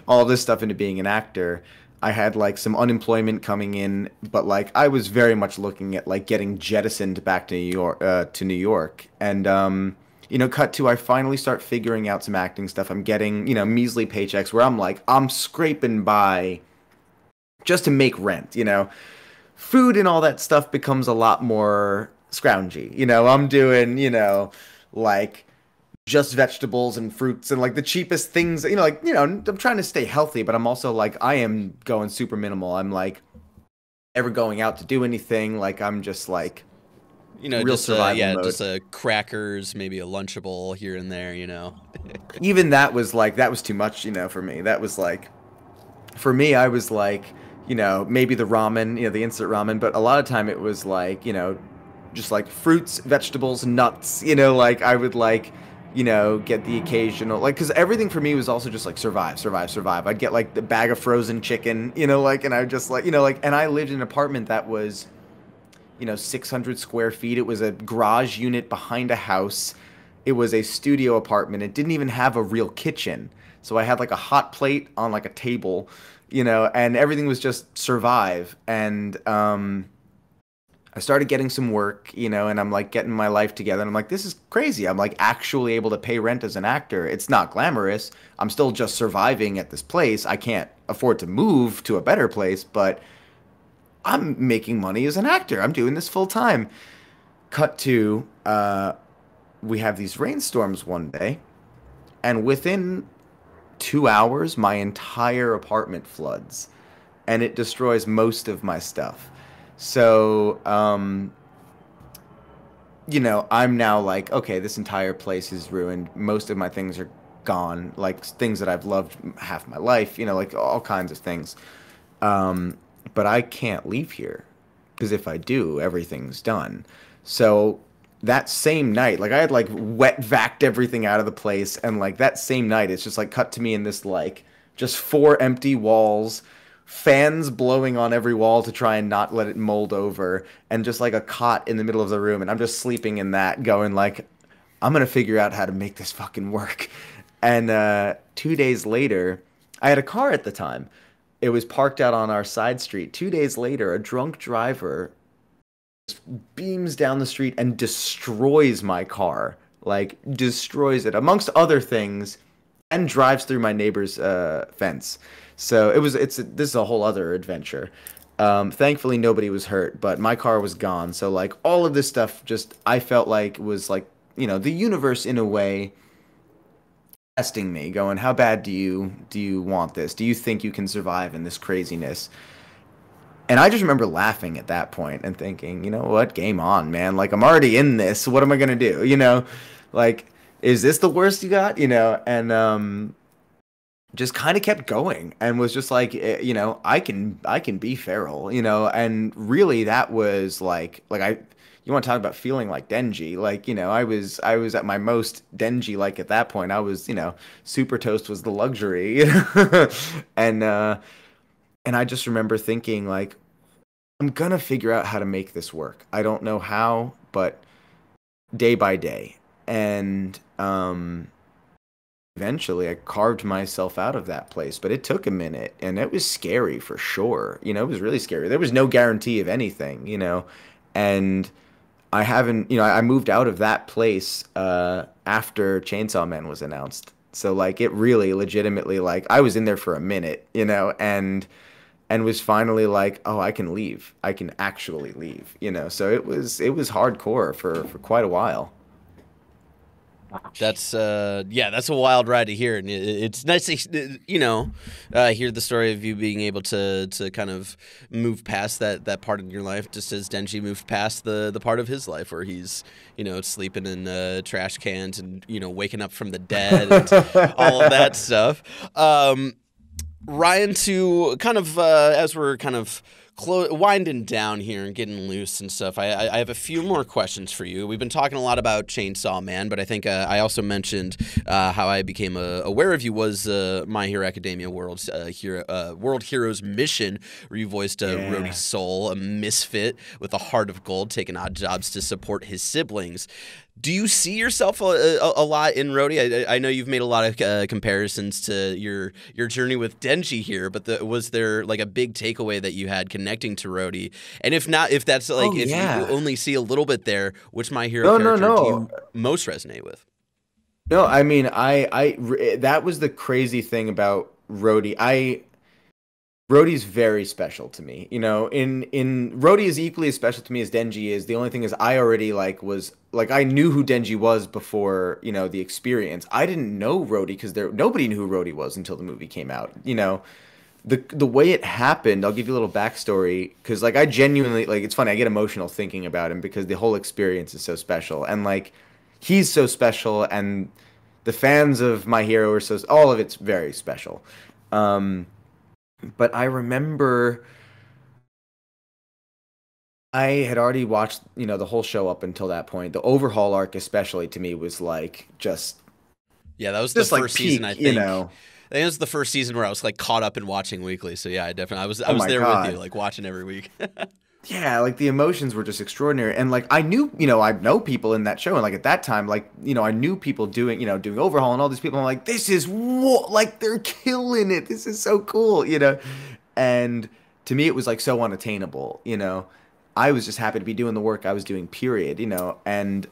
all this stuff into being an actor. I had like some unemployment coming in, but like I was very much looking at like getting jettisoned back to New York. And you know, cut to I finally start figuring out some acting stuff. I'm getting, you know, measly paychecks where I'm scraping by just to make rent, you know. Food and all that stuff becomes a lot more scroungy. You know, I'm doing, you know, like just vegetables and fruits and like the cheapest things, you know, like, you know, I'm trying to stay healthy, but I'm also like, I am going super minimal. I'm like, ever going out to do anything. Like, I'm just like, You know, real just survival mode. just crackers, maybe a Lunchable here and there. You know. Even that was too much, you know, for me. That was like, for me, I was like, you know, maybe the ramen, you know, the instant ramen, but a lot of time it was like, you know, just like fruits, vegetables, nuts, you know, like I would like, you know, get the occasional, like, because everything for me was also just like survive. I'd get like the bag of frozen chicken, you know, like, and I would just like, you know, like, and I lived in an apartment that was, you know, 600 square feet. It was a garage unit behind a house. It was a studio apartment. It didn't even have a real kitchen. So I had like a hot plate on like a table, you know, and everything was just survive. And I started getting some work, you know, and I'm like getting my life together. And I'm like, this is crazy. I'm like actually able to pay rent as an actor. It's not glamorous. I'm still just surviving at this place. I can't afford to move to a better place, but I'm making money as an actor. I'm doing this full time. Cut to, we have these rainstorms one day, and within 2 hours, my entire apartment floods, and it destroys most of my stuff. So, you know, I'm now like, okay, this entire place is ruined. Most of my things are gone, like things that I've loved half my life, you know, like all kinds of things. But I can't leave here because if I do, everything's done. So that same night, like I had like wet vacked everything out of the place, and like that same night, it's just like cut to me in this like just 4 empty walls, fans blowing on every wall to try and not let it mold over, and just like a cot in the middle of the room, and I'm just sleeping in that, going like, I'm gonna figure out how to make this fucking work. And 2 days later, I had a car at the time. It was parked out on our side street. 2 days later, a drunk driver beams down the street and destroys my car, like destroys it amongst other things, and drives through my neighbor's fence. So this is a whole other adventure. Thankfully nobody was hurt, but my car was gone. So like all of this stuff, just I felt like was like, you know, the universe in a way testing me, going, how bad do you want this? Do you think you can survive in this craziness? And I just remember laughing at that point and thinking, you know what, game on, man. Like, I'm already in this. What am I gonna do? You know, like, is this the worst you got? You know, and just kind of kept going and was just like, you know, I can be feral, you know. And really, that was like you want to talk about feeling like Denji? Like, you know, I was at my most Denji like at that point. I was, you know, super toast was the luxury, you know? And I just remember thinking like, I'm gonna figure out how to make this work. I don't know how, but day by day. And eventually I carved myself out of that place, but it took a minute, and it was scary for sure. You know, it was really scary. There was no guarantee of anything, you know, and I haven't, you know, I moved out of that place after Chainsaw Man was announced. So like it really legitimately, like I was in there for a minute, you know, and was finally like, oh, I can leave. I can actually leave, you know. So it was hardcore for quite a while. That's that's a wild ride to hear, and it's nice to hear the story of you being able to kind of move past that part in your life, just as Denji moved past the part of his life where he's sleeping in trash cans and waking up from the dead and all of that stuff. Ryan, to kind of as we're kind of winding down here and getting loose and stuff, I have a few more questions for you. We've been talking a lot about Chainsaw Man, but I think I also mentioned how I became aware of you was My Hero Academia World Heroes Mission, where you voiced Rhodey Soul, a misfit with a heart of gold, taking odd jobs to support his siblings. Do you see yourself a lot in Rhodey? I know you've made a lot of comparisons to your journey with Denji here, but was there like a big takeaway that you had connecting to Rhodey? And if not, if that's like you only see a little bit there, which My Hero character do you most resonate with? No, I mean, that was the crazy thing about Rhodey. Rhodey's very special to me. Rhodey is equally as special to me as Denji is. The only thing is I already I knew who Denji was before, the experience. I didn't know Rhodey because nobody knew who Rhodey was until the movie came out. The way it happened, I'll give you a little backstory because I genuinely it's funny, I get emotional thinking about him because the whole experience is so special and he's so special and the fans of My Hero are all of it's very special. But I remember I had already watched, the whole show up until that point. The overhaul arc, especially to me, was just that was the first peak, season. I think it was the first season where I was caught up in watching weekly. So yeah, I was there with you, watching every week. Yeah, the emotions were just extraordinary, and I knew, I know people in that show, and at that time, I knew people doing overhaul and all these people. I'm like, this is they're killing it. This is so cool, and to me, it was so unattainable, I was just happy to be doing the work I was doing, period, and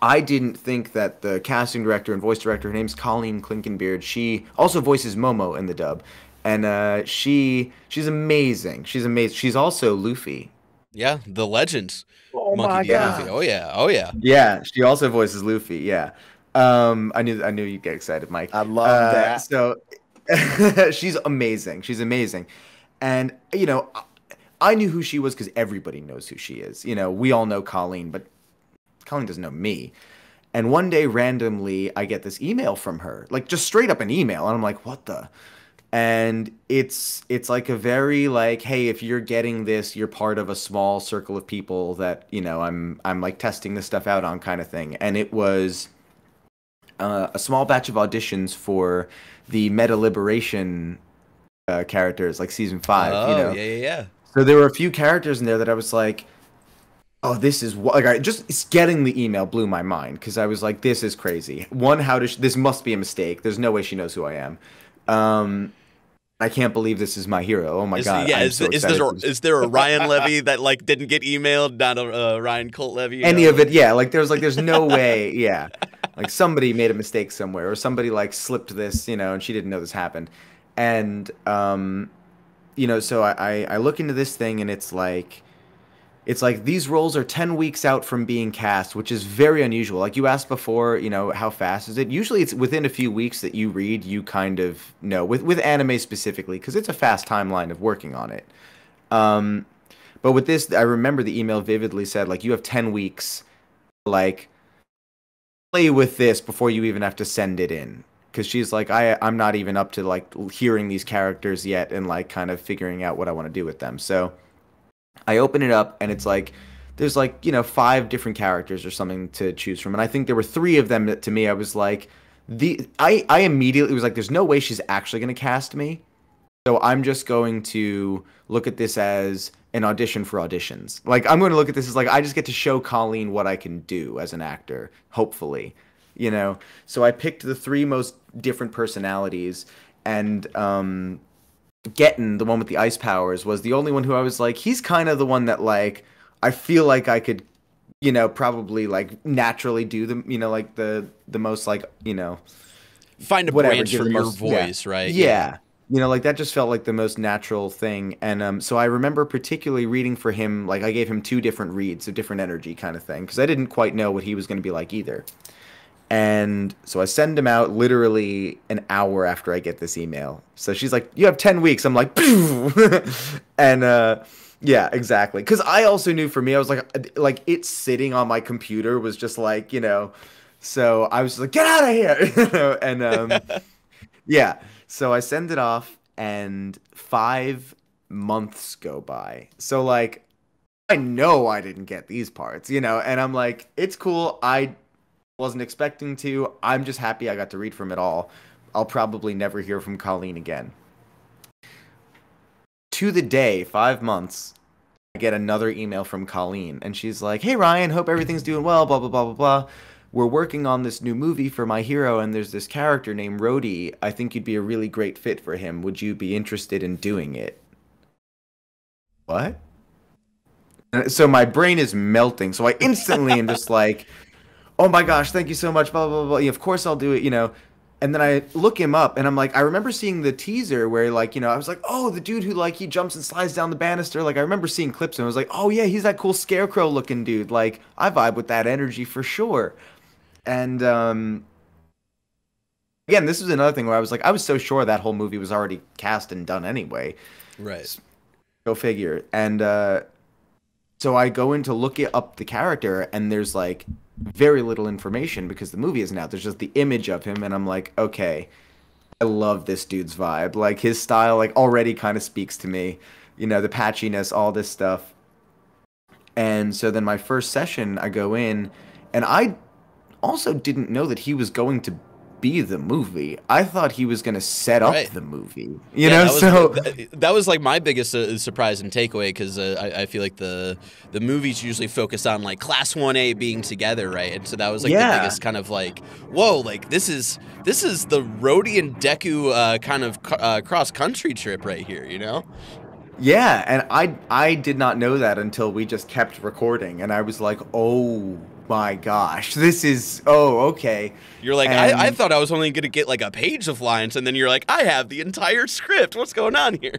I didn't think that the casting director and voice director, her name's Colleen Klinkenbeard, she also voices Momo in the dub. And she's amazing. She's amazing. She's also Luffy. Yeah, the legend. Oh Monkey my D. God. Luffy. Oh yeah. Yeah, she also voices Luffy. Yeah. I knew you'd get excited, Mike. I love that. So she's amazing. She's amazing. And I knew who she was because everybody knows who she is. We all know Colleen, but Colleen doesn't know me. And one day, randomly, I get this email from her, just straight up an email, and I'm like, what the? And it's a very hey, if you're getting this, you're part of a small circle of people that I'm testing this stuff out on kind of thing. And it was a small batch of auditions for the Meta Liberation characters, season 5. Oh yeah. So there were a few characters in there that I was like, oh, this is what just getting the email blew my mind because I was like, this is crazy. One, this must be a mistake. There's no way she knows who I am. I can't believe this is My Hero. Oh my God. Yeah, is there a Ryan Levy that didn't get emailed, not a Ryan Colt Levy? Any of it, yeah. There's no way, yeah. Somebody made a mistake somewhere, or somebody slipped this, and she didn't know this happened. And so I look into this thing and it's these roles are 10 weeks out from being cast, which is very unusual. You asked before, how fast is it? Usually it's within a few weeks that you read, you kind of know, with anime specifically, because it's a fast timeline of working on it. But with this, I remember the email vividly said, you have 10 weeks, play with this before you even have to send it in. Because she's I'm not even up to, hearing these characters yet and, kind of figuring out what I want to do with them. So I open it up and it's there's 5 different characters or something to choose from, and I think there were 3 of them that to me I was I immediately was there's no way she's actually going to cast me, so I'm just going to look at this as an audition for auditions. I'm going to look at this as I just get to show Colleen what I can do as an actor, hopefully, So I picked the 3 most different personalities, and Gettin, the one with the ice powers, was the only one who I was he's kind of the one that I feel I could, probably naturally do the most find a whatever, branch from your voice, right? Yeah. You know, like that just felt like the most natural thing. And so I remember particularly reading for him, like I gave him 2 different reads, a different energy kind of thing, because I didn't quite know what he was going to be like either. And so I send him out literally an hour after I get this email. So she's like, "You have 10 weeks." I'm like, and yeah, exactly. Because I also knew for me, I was like it sitting on my computer was just like, you know, so I was just like, "Get out of here," you know, and yeah. So I send it off, and 5 months go by. So like, I know I didn't get these parts, you know, and I'm like, it's cool. I wasn't expecting to. I'm just happy I got to read from it all. I'll probably never hear from Colleen again. To the day, 5 months, I get another email from Colleen, and she's like, "Hey Ryan, hope everything's doing well, blah, blah, blah, blah, blah. We're working on this new movie for my hero, and there's this character named Rhodey. I think you'd be a really great fit for him. Would you be interested in doing it?" What? So my brain is melting. So I instantly am just like, "Oh my gosh, thank you so much, blah, blah, blah, blah. Yeah, of course I'll do it, you know." And then I look him up, and I'm like, I remember seeing the teaser where, like, you know, I was like, "Oh, the dude who, like, he jumps and slides down the banister." Like, I remember seeing clips, and I was like, "Oh, yeah, he's that cool scarecrow-looking dude. Like, I vibe with that energy for sure." And again, this was another thing where I was like, I was so sure that whole movie was already cast and done anyway. Right. Go figure. And so I go in to look up the character, and there's like very little information because the movie isn't out. There's just the image of him, and I'm like, okay, I love this dude's vibe. Like his style, like already kind of speaks to me. You know, the patchiness, all this stuff. And so then my first session, I go in, and I also didn't know that he was going to be the movie. I thought he was going to set up the movie. You know, that was like my biggest surprise and takeaway, because I feel like the movies usually focus on like Class 1A being together, right? And so that was like the biggest kind of like, whoa, like this is the Rhodey and Deku kind of cross country trip right here, you know? Yeah, and I did not know that until we just kept recording, and I was like, oh my gosh, this is, oh, okay. You're like, I thought I was only going to get like a page of lines, and then you're like, I have the entire script. What's going on here?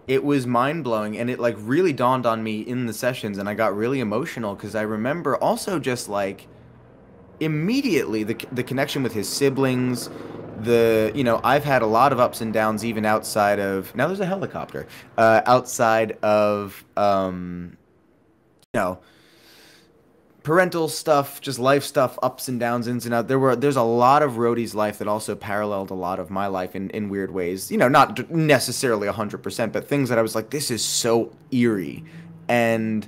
It was mind-blowing, and it like really dawned on me in the sessions, and I got really emotional because I remember also just like immediately the connection with his siblings. You know, I've had a lot of ups and downs even outside of, now there's a helicopter, outside of, you know, parental stuff, just life stuff, ups and downs, ins and outs. There's a lot of Rhodey's life that also paralleled a lot of my life in weird ways. You know, not necessarily 100%, but things that I was like, this is so eerie. And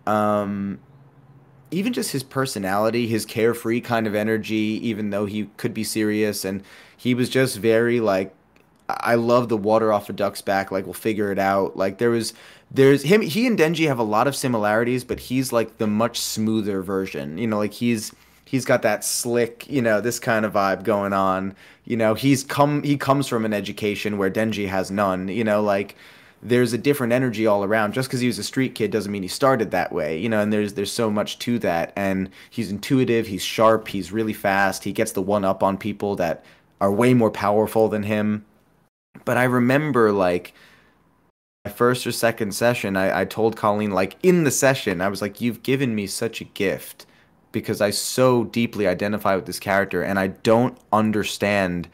even just his personality, his carefree kind of energy, even though he could be serious, and he was just very like, I love the water off a duck's back, like we'll figure it out. Like there's him, he and Denji have a lot of similarities, but he's like the much smoother version. You know, like he's got that slick, you know, this kind of vibe going on. You know, he comes from an education where Denji has none. You know, like there's a different energy all around. Just because he was a street kid doesn't mean he started that way. You know, and there's so much to that. And he's intuitive, he's sharp, he's really fast. He gets the one up on people that are way more powerful than him. But I remember like my first or second session, I told Colleen, like in the session, I was like, you've given me such a gift because I so deeply identify with this character, and I don't understand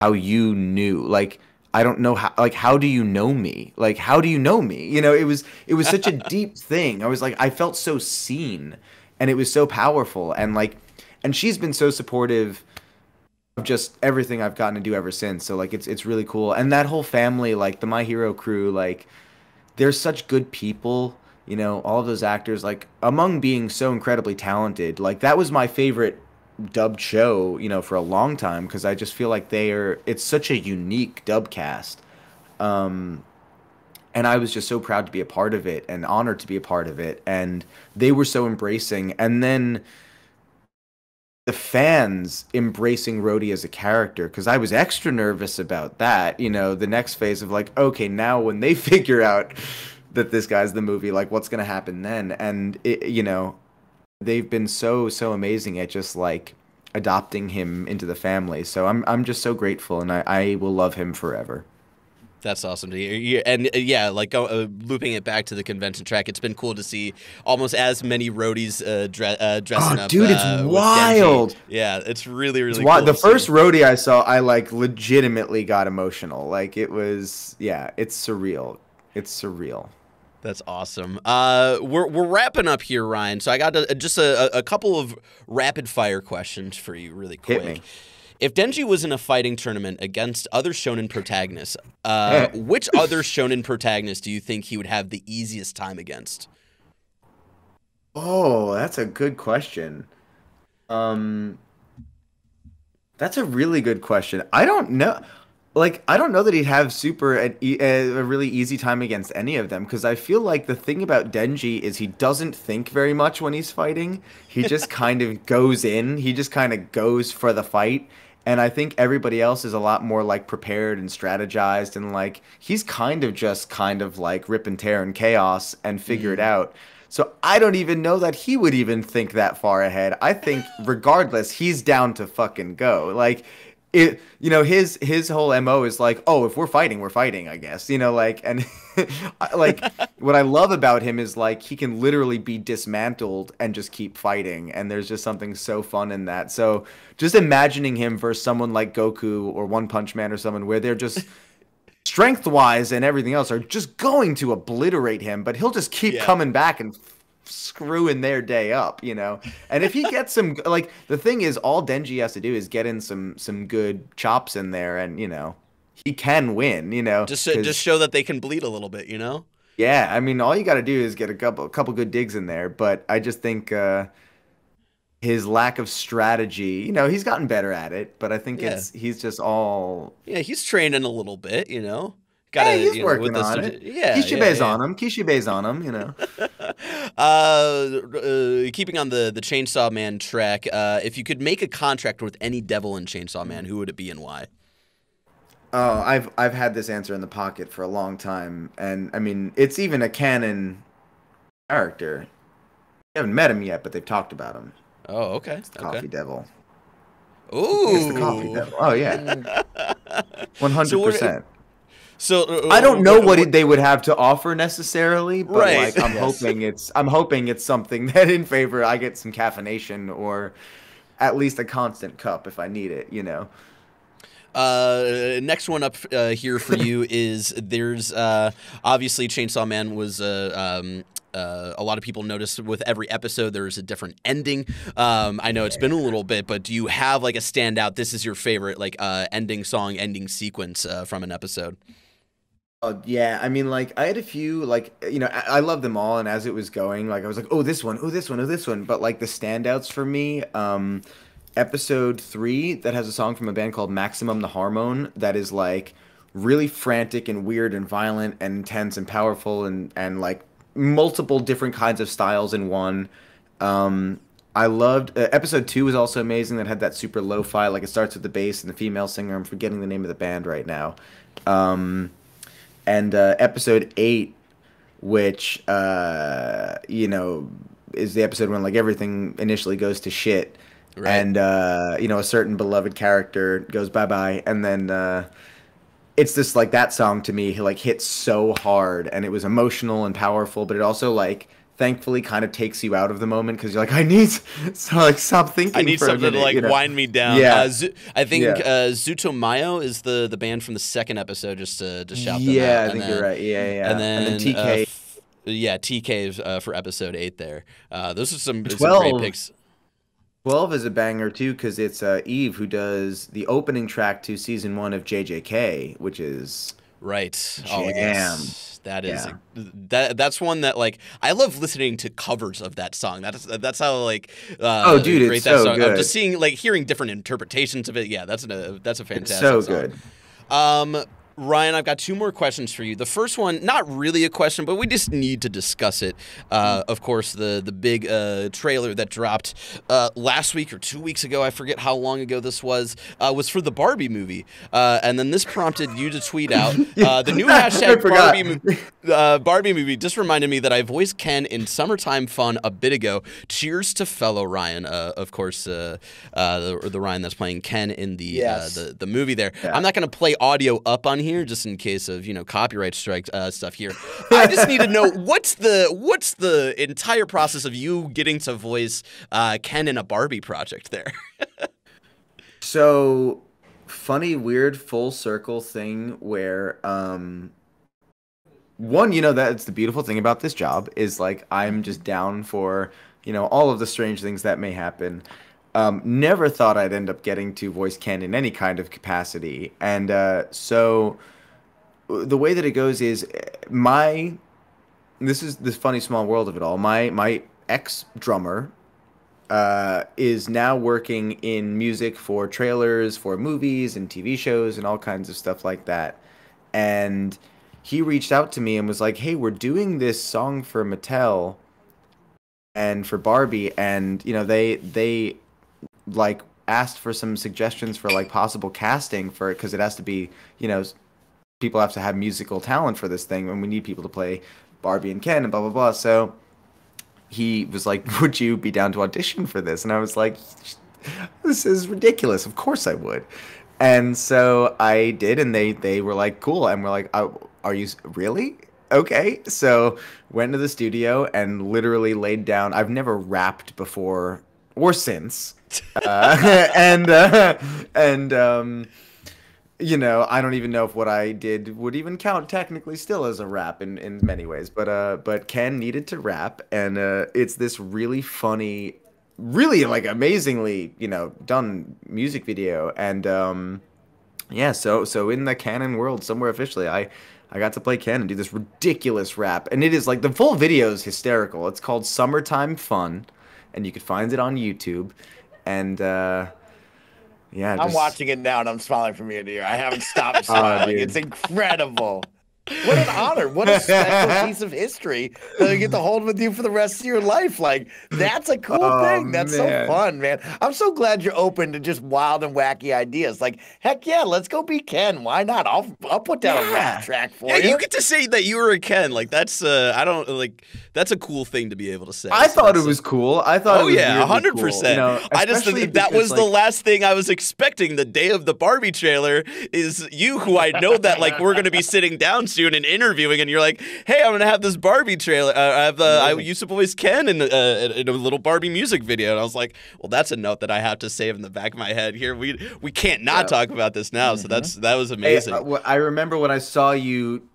how you knew. Like, I don't know how do you know me? Like, how do you know me? You know, it was such a deep thing. I was like, I felt so seen, and it was so powerful. And she's been so supportive of just everything I've gotten to do ever since. So like it's really cool. And that whole family, like the My Hero crew, like they're such good people, you know, all of those actors, like among being so incredibly talented. Like that was my favorite dubbed show, you know, for a long time, because I just feel like it's such a unique dub cast. And I was just so proud to be a part of it and honored to be a part of it. And they were so embracing. And then the fans embracing Rhodey as a character, because I was extra nervous about that. You know, the next phase of like, okay, now when they figure out that this guy's the movie, like what's going to happen then? And, you know, they've been so amazing at just like adopting him into the family. So I'm just so grateful, and I will love him forever. That's awesome to hear. And yeah, like looping it back to the convention track, it's been cool to see almost as many roadies dressing up. Dude, it's with wild. Denji. Yeah, it's really, really It's cool. the first roadie I saw, I like legitimately got emotional. Like it was, yeah, it's surreal. It's surreal. That's awesome. We're wrapping up here, Ryan. So I got just a couple of rapid fire questions for you, really quick. Hit me. If Denji was in a fighting tournament against other shonen protagonists, which other shonen protagonist do you think he would have the easiest time against? Oh, that's a good question. That's a really good question. I don't know. Like, I don't know that he'd have a really easy time against any of them, because I feel like the thing about Denji is he doesn't think very much when he's fighting. He just kind of goes in. He just kind of goes for the fight. And I think everybody else is a lot more like prepared and strategized, and like he's kind of like rip and tear and chaos and figure it out. So I don't even know that he would even think that far ahead. I think regardless, he's down to fucking go. Like it, you know, his whole MO is like, oh, if we're fighting, I guess. You know, like, and like what I love about him is like he can literally be dismantled and just keep fighting, and there's just something so fun in that. So just imagining him versus someone like Goku or One Punch Man or someone where they're just strength-wise and everything else are just going to obliterate him, but he'll just keep coming back and screwing their day up, you know. And if he gets some, like, the thing is, all Denji has to do is get in some good chops in there, and you know, he can win, you know. Just show that they can bleed a little bit, you know. Yeah, I mean, all you got to do is get a couple good digs in there. But I just think his lack of strategy, you know, he's gotten better at it, but I think he's just all. Yeah, he's training a little bit, you know. He's working on it. Yeah, Kishibe's on him. Kishibe's on him, you know. Keeping on the Chainsaw Man track, if you could make a contract with any devil in Chainsaw Man, who would it be and why? Oh, I've had this answer in the pocket for a long time, and I mean, it's even a canon character. I haven't met him yet, but they've talked about him. Oh, okay. It's the Coffee Devil. Ooh, it's the Coffee Devil. Oh yeah, 100%. So I don't know what they would have to offer necessarily, but right. like I'm hoping it's something that in favor I get some caffeination or at least a constant cup if I need it, you know. Next one up here for you is there's obviously Chainsaw Man was a lot of people notice with every episode there's a different ending. I know it's been a little bit, but do you have like a standout? This is your favorite like ending song, ending sequence from an episode? Yeah, I mean, like, I had a few, like, you know, I love them all, and as it was going, like, I was like, oh, this one, oh, this one, oh, this one, but, like, the standouts for me, episode 3, that has a song from a band called Maximum the Hormone, that is, like, really frantic and weird and violent and intense and powerful and like, multiple different kinds of styles in one. I loved, episode 2 was also amazing, that had that super lo-fi, like, it starts with the bass and the female singer, I'm forgetting the name of the band right now, and episode 8, which you know, is the episode when like everything initially goes to shit, right. And you know, a certain beloved character goes bye-bye, and then it's just like that song to me like hits so hard, and it was emotional and powerful, but it also like thankfully kind of takes you out of the moment because you're like, I need so like stop thinking. I need for something a minute, to like you know? wind me down. Yeah, I think Zutomayo is the band from the second episode. Just to shout them out. Yeah, I think you're right. Yeah. And then TK. TK for episode 8 there. Those are some some great picks. 12 is a banger too because it's Eve who does the opening track to season 1 of JJK, which is right. Jam. Oh, yes. That is that's one that like I love listening to covers of that song. That's how like oh dude, great it's that so song. good. Just seeing like hearing different interpretations of it. Yeah, that's a fantastic it's so song. good. Ryan, I've got 2 more questions for you. The first one, not really a question, but we just need to discuss it. Of course, the big trailer that dropped last week or 2 weeks ago, I forget how long ago this was for the Barbie movie. And then this prompted you to tweet out the new hashtag Barbie movie just reminded me that I voiced Ken in Summertime Fun a bit ago. Cheers to fellow Ryan. Of course, the Ryan that's playing Ken in the movie there. Yeah. I'm not going to play audio up on here here, just in case of copyright strike stuff here. I just need to know what's the entire process of you getting to voice Ken in a Barbie project there. So funny, weird, full circle thing where one, that's the beautiful thing about this job is like I'm just down for all of the strange things that may happen. Never thought I'd end up getting to voice Ken in any kind of capacity. And so the way that it goes is this is this funny small world of it all. My ex-drummer is now working in music for trailers, for movies and TV shows and all kinds of stuff like that. And he reached out to me and was like, hey, we're doing this song for Mattel and for Barbie. And, they like asked for some suggestions for like possible casting for it because it has to be people have to have musical talent for this thing and we need people to play Barbie and Ken and blah blah blah. So he was like, would you be down to audition for this? And I was like, this is ridiculous, of course I would. And so I did, and they were like, cool. And we're like, are you really? Okay. So went to the studio and literally laid down. I've never rapped before or since. I don't even know if what I did would even count technically still as a rap in many ways. But Ken needed to rap, and it's this really funny, really like amazingly done music video. And so in the canon world somewhere officially, I got to play Ken and do this ridiculous rap, and it is like the full video is hysterical. It's called Summertime Fun, and you can find it on YouTube. And I'm watching it now and I'm smiling from ear to ear. I haven't stopped smiling. It's incredible. What an honor. What a special piece of history that I get to hold with you for the rest of your life. Like, that's a cool thing. That's so fun, man. I'm so glad you're open to just wild and wacky ideas. Like, heck yeah, let's go be Ken. Why not? I'll put down a rap track for you. You get to say that you were a Ken. Like, that's that's a cool thing to be able to say. I thought it was cool. I thought it was 100%. Cool. I just think that was the last thing I was expecting the day of the Barbie trailer is you, who I know that like we're going to be sitting down soon and interviewing, and you're like, hey, I'm going to have this Barbie trailer. I used to voice Ken in a little Barbie music video. And I was like, well, that's a note that I have to save in the back of my head here. We can't not talk about this now. So that was amazing. Hey, I remember when I saw you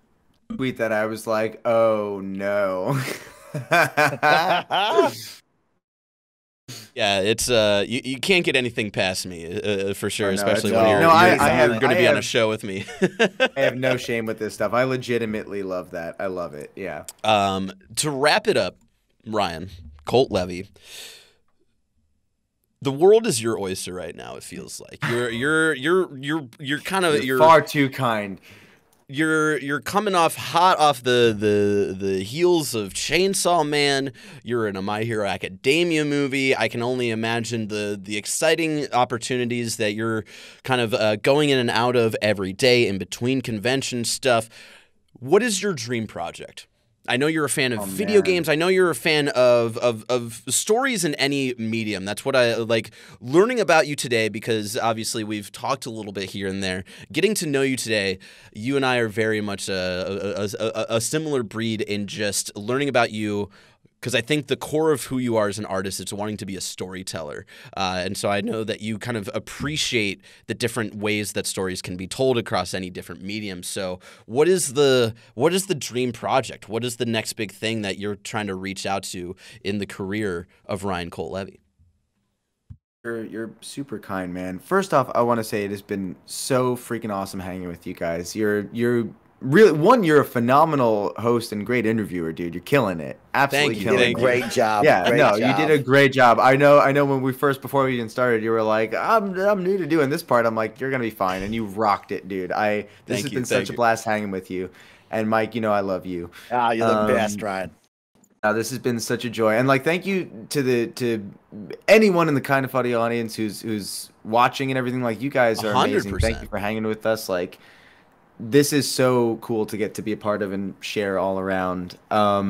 tweet that, I was like, oh no. Yeah, it's you can't get anything past me for sure, especially when you're going to be on a show with me. I have no shame with this stuff. I legitimately love that. I love it. Yeah. To wrap it up, Ryan Colt Levy, the world is your oyster right now. It feels like you're kind of you're far too kind. You're coming hot off the heels of Chainsaw Man. You're in a My Hero Academia movie. I can only imagine the exciting opportunities that you're kind of going in and out of every day in between convention stuff. What is your dream project? I know you're a fan of video games. I know you're a fan of stories in any medium. That's what I like learning about you today, because obviously we've talked a little bit here and there. Getting to know you today, you and I are very much a similar breed in just learning about you, because I think the core of who you are as an artist is wanting to be a storyteller. And so I know that you kind of appreciate the different ways that stories can be told across any different medium. So what is the dream project? What is the next big thing that you're trying to reach out to in the career of Ryan Colt Levy? You're super kind, man. First off, I want to say it has been so freaking awesome hanging with you guys. You're really, you're a phenomenal host and great interviewer, dude. You're killing it. Absolutely killing it. You did a great job. Yeah, you did a great job. I know when before we even started, you were like, I'm new to doing this part. I'm like, you're going to be fine. And you rocked it, dude. This has been such a blast hanging with you. And Mike, I love you. Ah, you're the best, Ryan. This has been such a joy. And like, thank you to anyone in the KindaFunny audience who's watching and everything. Like, you guys are amazing. 100%. Thank you for hanging with us. Like, this is so cool to get to be a part of and share all around. For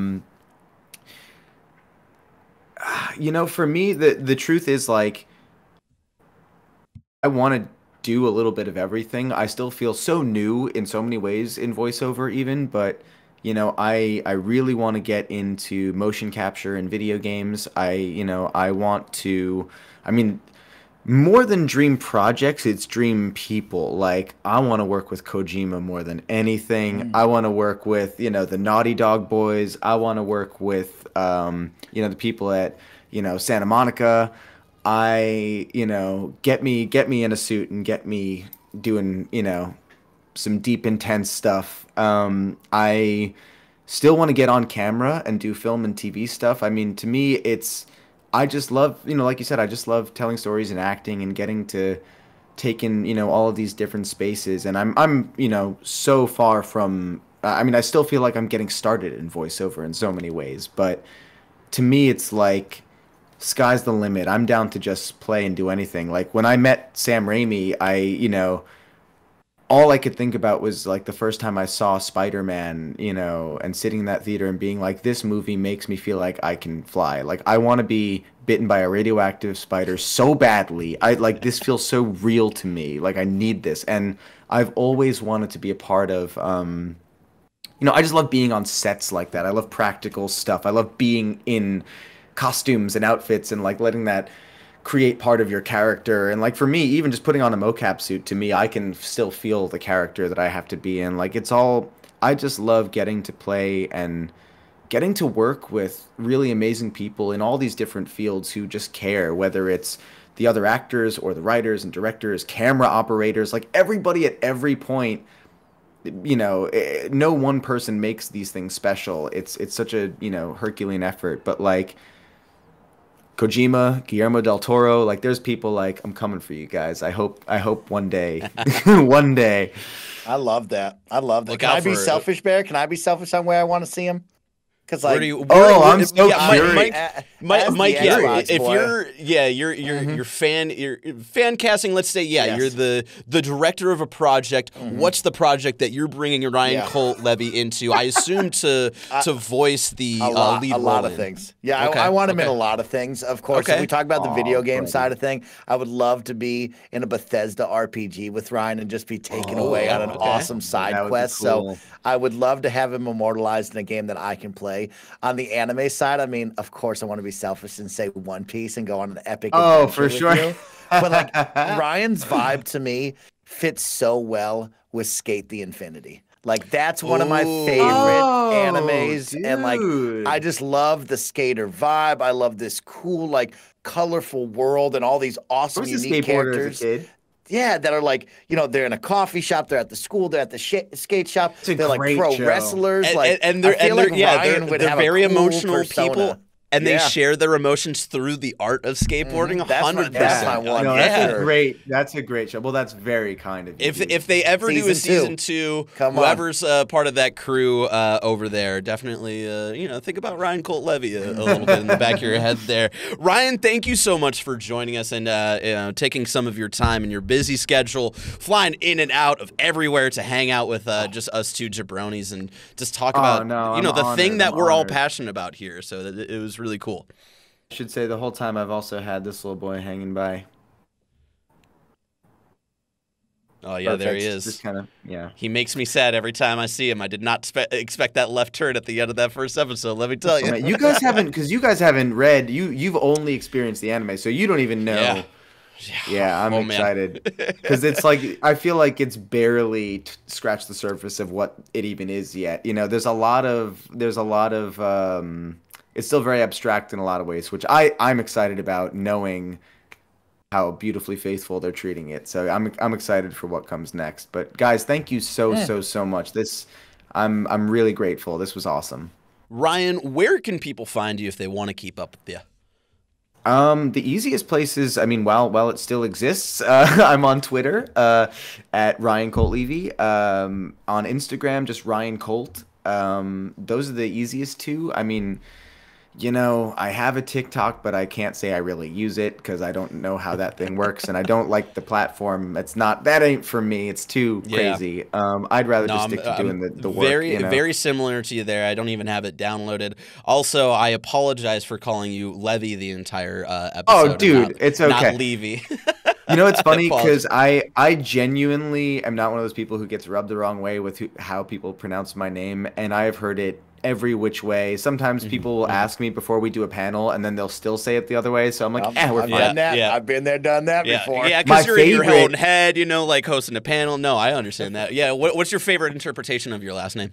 me, the truth is, like, I want to do a little bit of everything. I still feel so new in so many ways in voiceover even, but you know, I really want to get into motion capture in video games. I want to, I mean, more than dream projects, it's dream people. Like, I want to work with Kojima more than anything. I want to work with, you know, the Naughty Dog boys. I want to work with, you know, the people at, you know, Santa Monica. You know, get me in a suit and get me doing, you know, some deep, intense stuff. I still want to get on camera and do film and TV stuff. I mean, to me, I just love, you know, like you said, I just love telling stories and acting and getting to take in, you know, all of these different spaces. And I'm, you know, so far from, I mean, I still feel like I'm getting started in voiceover in so many ways. But to me, it's like, sky's the limit. I'm down to just play and do anything. Like, when I met Sam Raimi, you know, all I could think about was like the first time I saw Spider-Man, you know, and sitting in that theater and being like, this movie makes me feel like I can fly. Like, I want to be bitten by a radioactive spider so badly. This feels so real to me. Like, I need this. And I've always wanted to be a part of, you know, I just love being on sets like that. I love practical stuff. I love being in costumes and outfits and like letting that create part of your character. And like, for me, even just putting on a mocap suit, to me, I can still feel the character that I have to be in. Like, I just love getting to play and getting to work with really amazing people in all these different fields who just care, whether it's the other actors or the writers and directors, camera operators, like everybody at every point. You know, no one person makes these things special. It's such a, you know, Herculean effort. But like, Kojima, Guillermo del Toro, like, there's people like, I'm coming for you guys. I hope one day, one day. I love that. Look Can out I be for it. selfish, Bear? Can I be selfish on where I want to see him? Because like, I'm so curious. Mike, yeah, Xbox if boy. you're fan casting, let's say, Yes. you're the director of a project. What's the project that you're bringing Ryan Colt Levy into? I assume to voice the lead a lot role of in. things. Yeah, Okay, I want him in okay. a lot of things. Of course, Okay. if we talk about the video game side of thing, I would love to be in a Bethesda RPG with Ryan and just be taken away on an awesome side That would be quest. cool. So I would love to have him immortalized in a game that I can play. On the anime side, I mean, of course, I want to be selfish and say One Piece and go on an epic Oh, adventure for with sure. you. But like, Ryan's vibe to me fits so well with Skate the Infinity. Like, that's one of my favorite animes. And like, dude. I just love the skater vibe. I love this cool, like, colorful world and all these I awesome, was a unique skateboarder characters. as a kid. Yeah, that are like, you know, they're in a coffee shop, they're at the school, they're at the skate shop, It's a they're like great pro show. wrestlers. And I they're feel like Ryan would they're have very a cool emotional persona. people, and they Yeah. share their emotions through the art of skateboarding. That's my 100%. one. No, Yeah. that's a great show. Well, that's very kind of you. If they ever do a Season season two, Come on. whoever's part of that crew over there, definitely you know, think about Ryan Colt Levy a little bit in the back of your head there. Ryan, thank you so much for joining us and you know, taking some of your time in your busy schedule, flying in and out of everywhere to hang out with just us two jabronis and just talk about no, you know, I'm the thing honored, that I'm we're all honored. passionate about here. So it was really cool. I should say the whole time I've also had this little boy hanging by. Oh yeah, there he Perfect. is. Just kind of, yeah. He makes me sad every time I see him. I did not expect that left turn at the end of that first episode. Let me tell you. You guys haven't, because you guys haven't read. You've only experienced the anime, so you don't even know. Yeah. Yeah, I'm Oh, man. excited because it's like I feel like it's barely scratched the surface of what it even is yet. You know, there's a lot of it's still very abstract in a lot of ways, which I'm excited about, knowing how beautifully faithful they're treating it. So I'm excited for what comes next. But guys, thank you so much. I'm really grateful. This was awesome. Ryan, where can people find you if they want to keep up with you? The easiest place is, I mean, while it still exists, I'm on Twitter at Ryan Colt Levy. On Instagram, just Ryan Colt. Those are the easiest two. I mean, you know, I have a TikTok, but I can't say I really use it because I don't know how that thing works, and I don't like the platform. That ain't for me. It's too crazy. I'd rather just stick to doing the work. Very similar to you there. I don't even have it downloaded. Also, I apologize for calling you Levy the entire episode. Oh, dude, not, it's okay. Not Levy. You know, it's funny Pause. because I genuinely am not one of those people who gets rubbed the wrong way with how people pronounce my name, and I have heard it every which way. Sometimes people will ask me before we do a panel, and then they'll still say it the other way. So I'm like, we're I've fine. done that. Yeah. I've been there, done that before. Yeah, My because you're in your favorite- own head, you know, like hosting a panel. No, I understand that. Yeah, what's your favorite interpretation of your last name?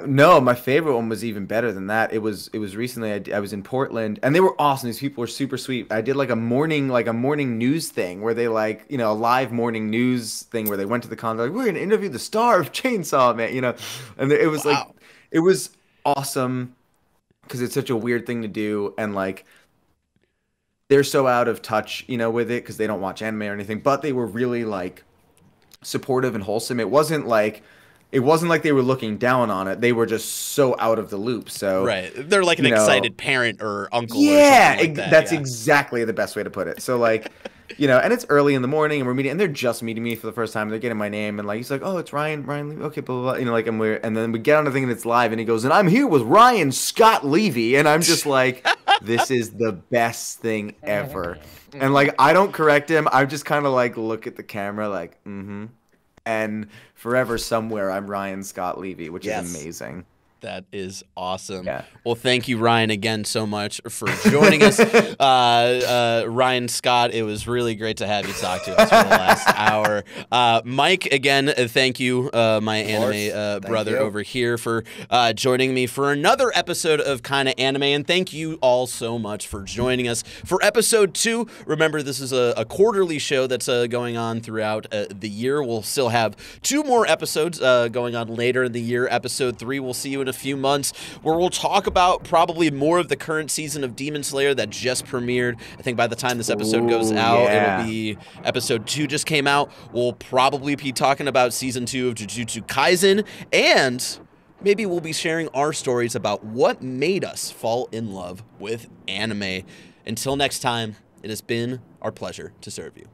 No, my favorite one was even better than that. It was recently. I was in Portland, and they were awesome. These people were super sweet. I did like a morning news thing where they like, you know, a live morning news thing where they went to the con. They're like, we're gonna interview the star of Chainsaw Man, you know, and it was like, it was awesome because it's such a weird thing to do, and like they're so out of touch, you know, with it because they don't watch anime or anything. But they were really like supportive and wholesome. It wasn't like they were looking down on it. They were just so out of the loop. So Right. They're like an excited parent or uncle or yeah, something like that. that's yeah. exactly the best way to put it. So like, you know, and it's early in the morning and we're meeting, and they're just meeting me for the first time. They're getting my name, and like he's like, oh, it's Ryan Levy. Okay, blah, blah, blah. You know, like, and then we get on the thing and it's live, and he goes, and I'm here with Ryan Scott Levy, and I'm just like, this is the best thing ever. And like, I don't correct him. I just kind of like look at the camera like, and forever somewhere I'm Ryan Scott Levy, which is amazing. That is awesome. Yeah. Well, thank you, Ryan, again so much for joining us. Ryan Scott, it was really great to have you talk to us for the last hour. Mike, again, thank you, my anime brother over here, for joining me for another episode of Kinda Anime. And thank you all so much for joining us for episode 2. Remember, this is a quarterly show that's going on throughout the year. We'll still have 2 more episodes going on later in the year. Episode 3, we'll see you in a few months, where we'll talk about probably more of the current season of Demon Slayer that just premiered. I think by the time this episode goes out, it'll be episode 2 just came out. We'll probably be talking about season 2 of Jujutsu Kaisen, and maybe we'll be sharing our stories about what made us fall in love with anime. Until next time, it has been our pleasure to serve you.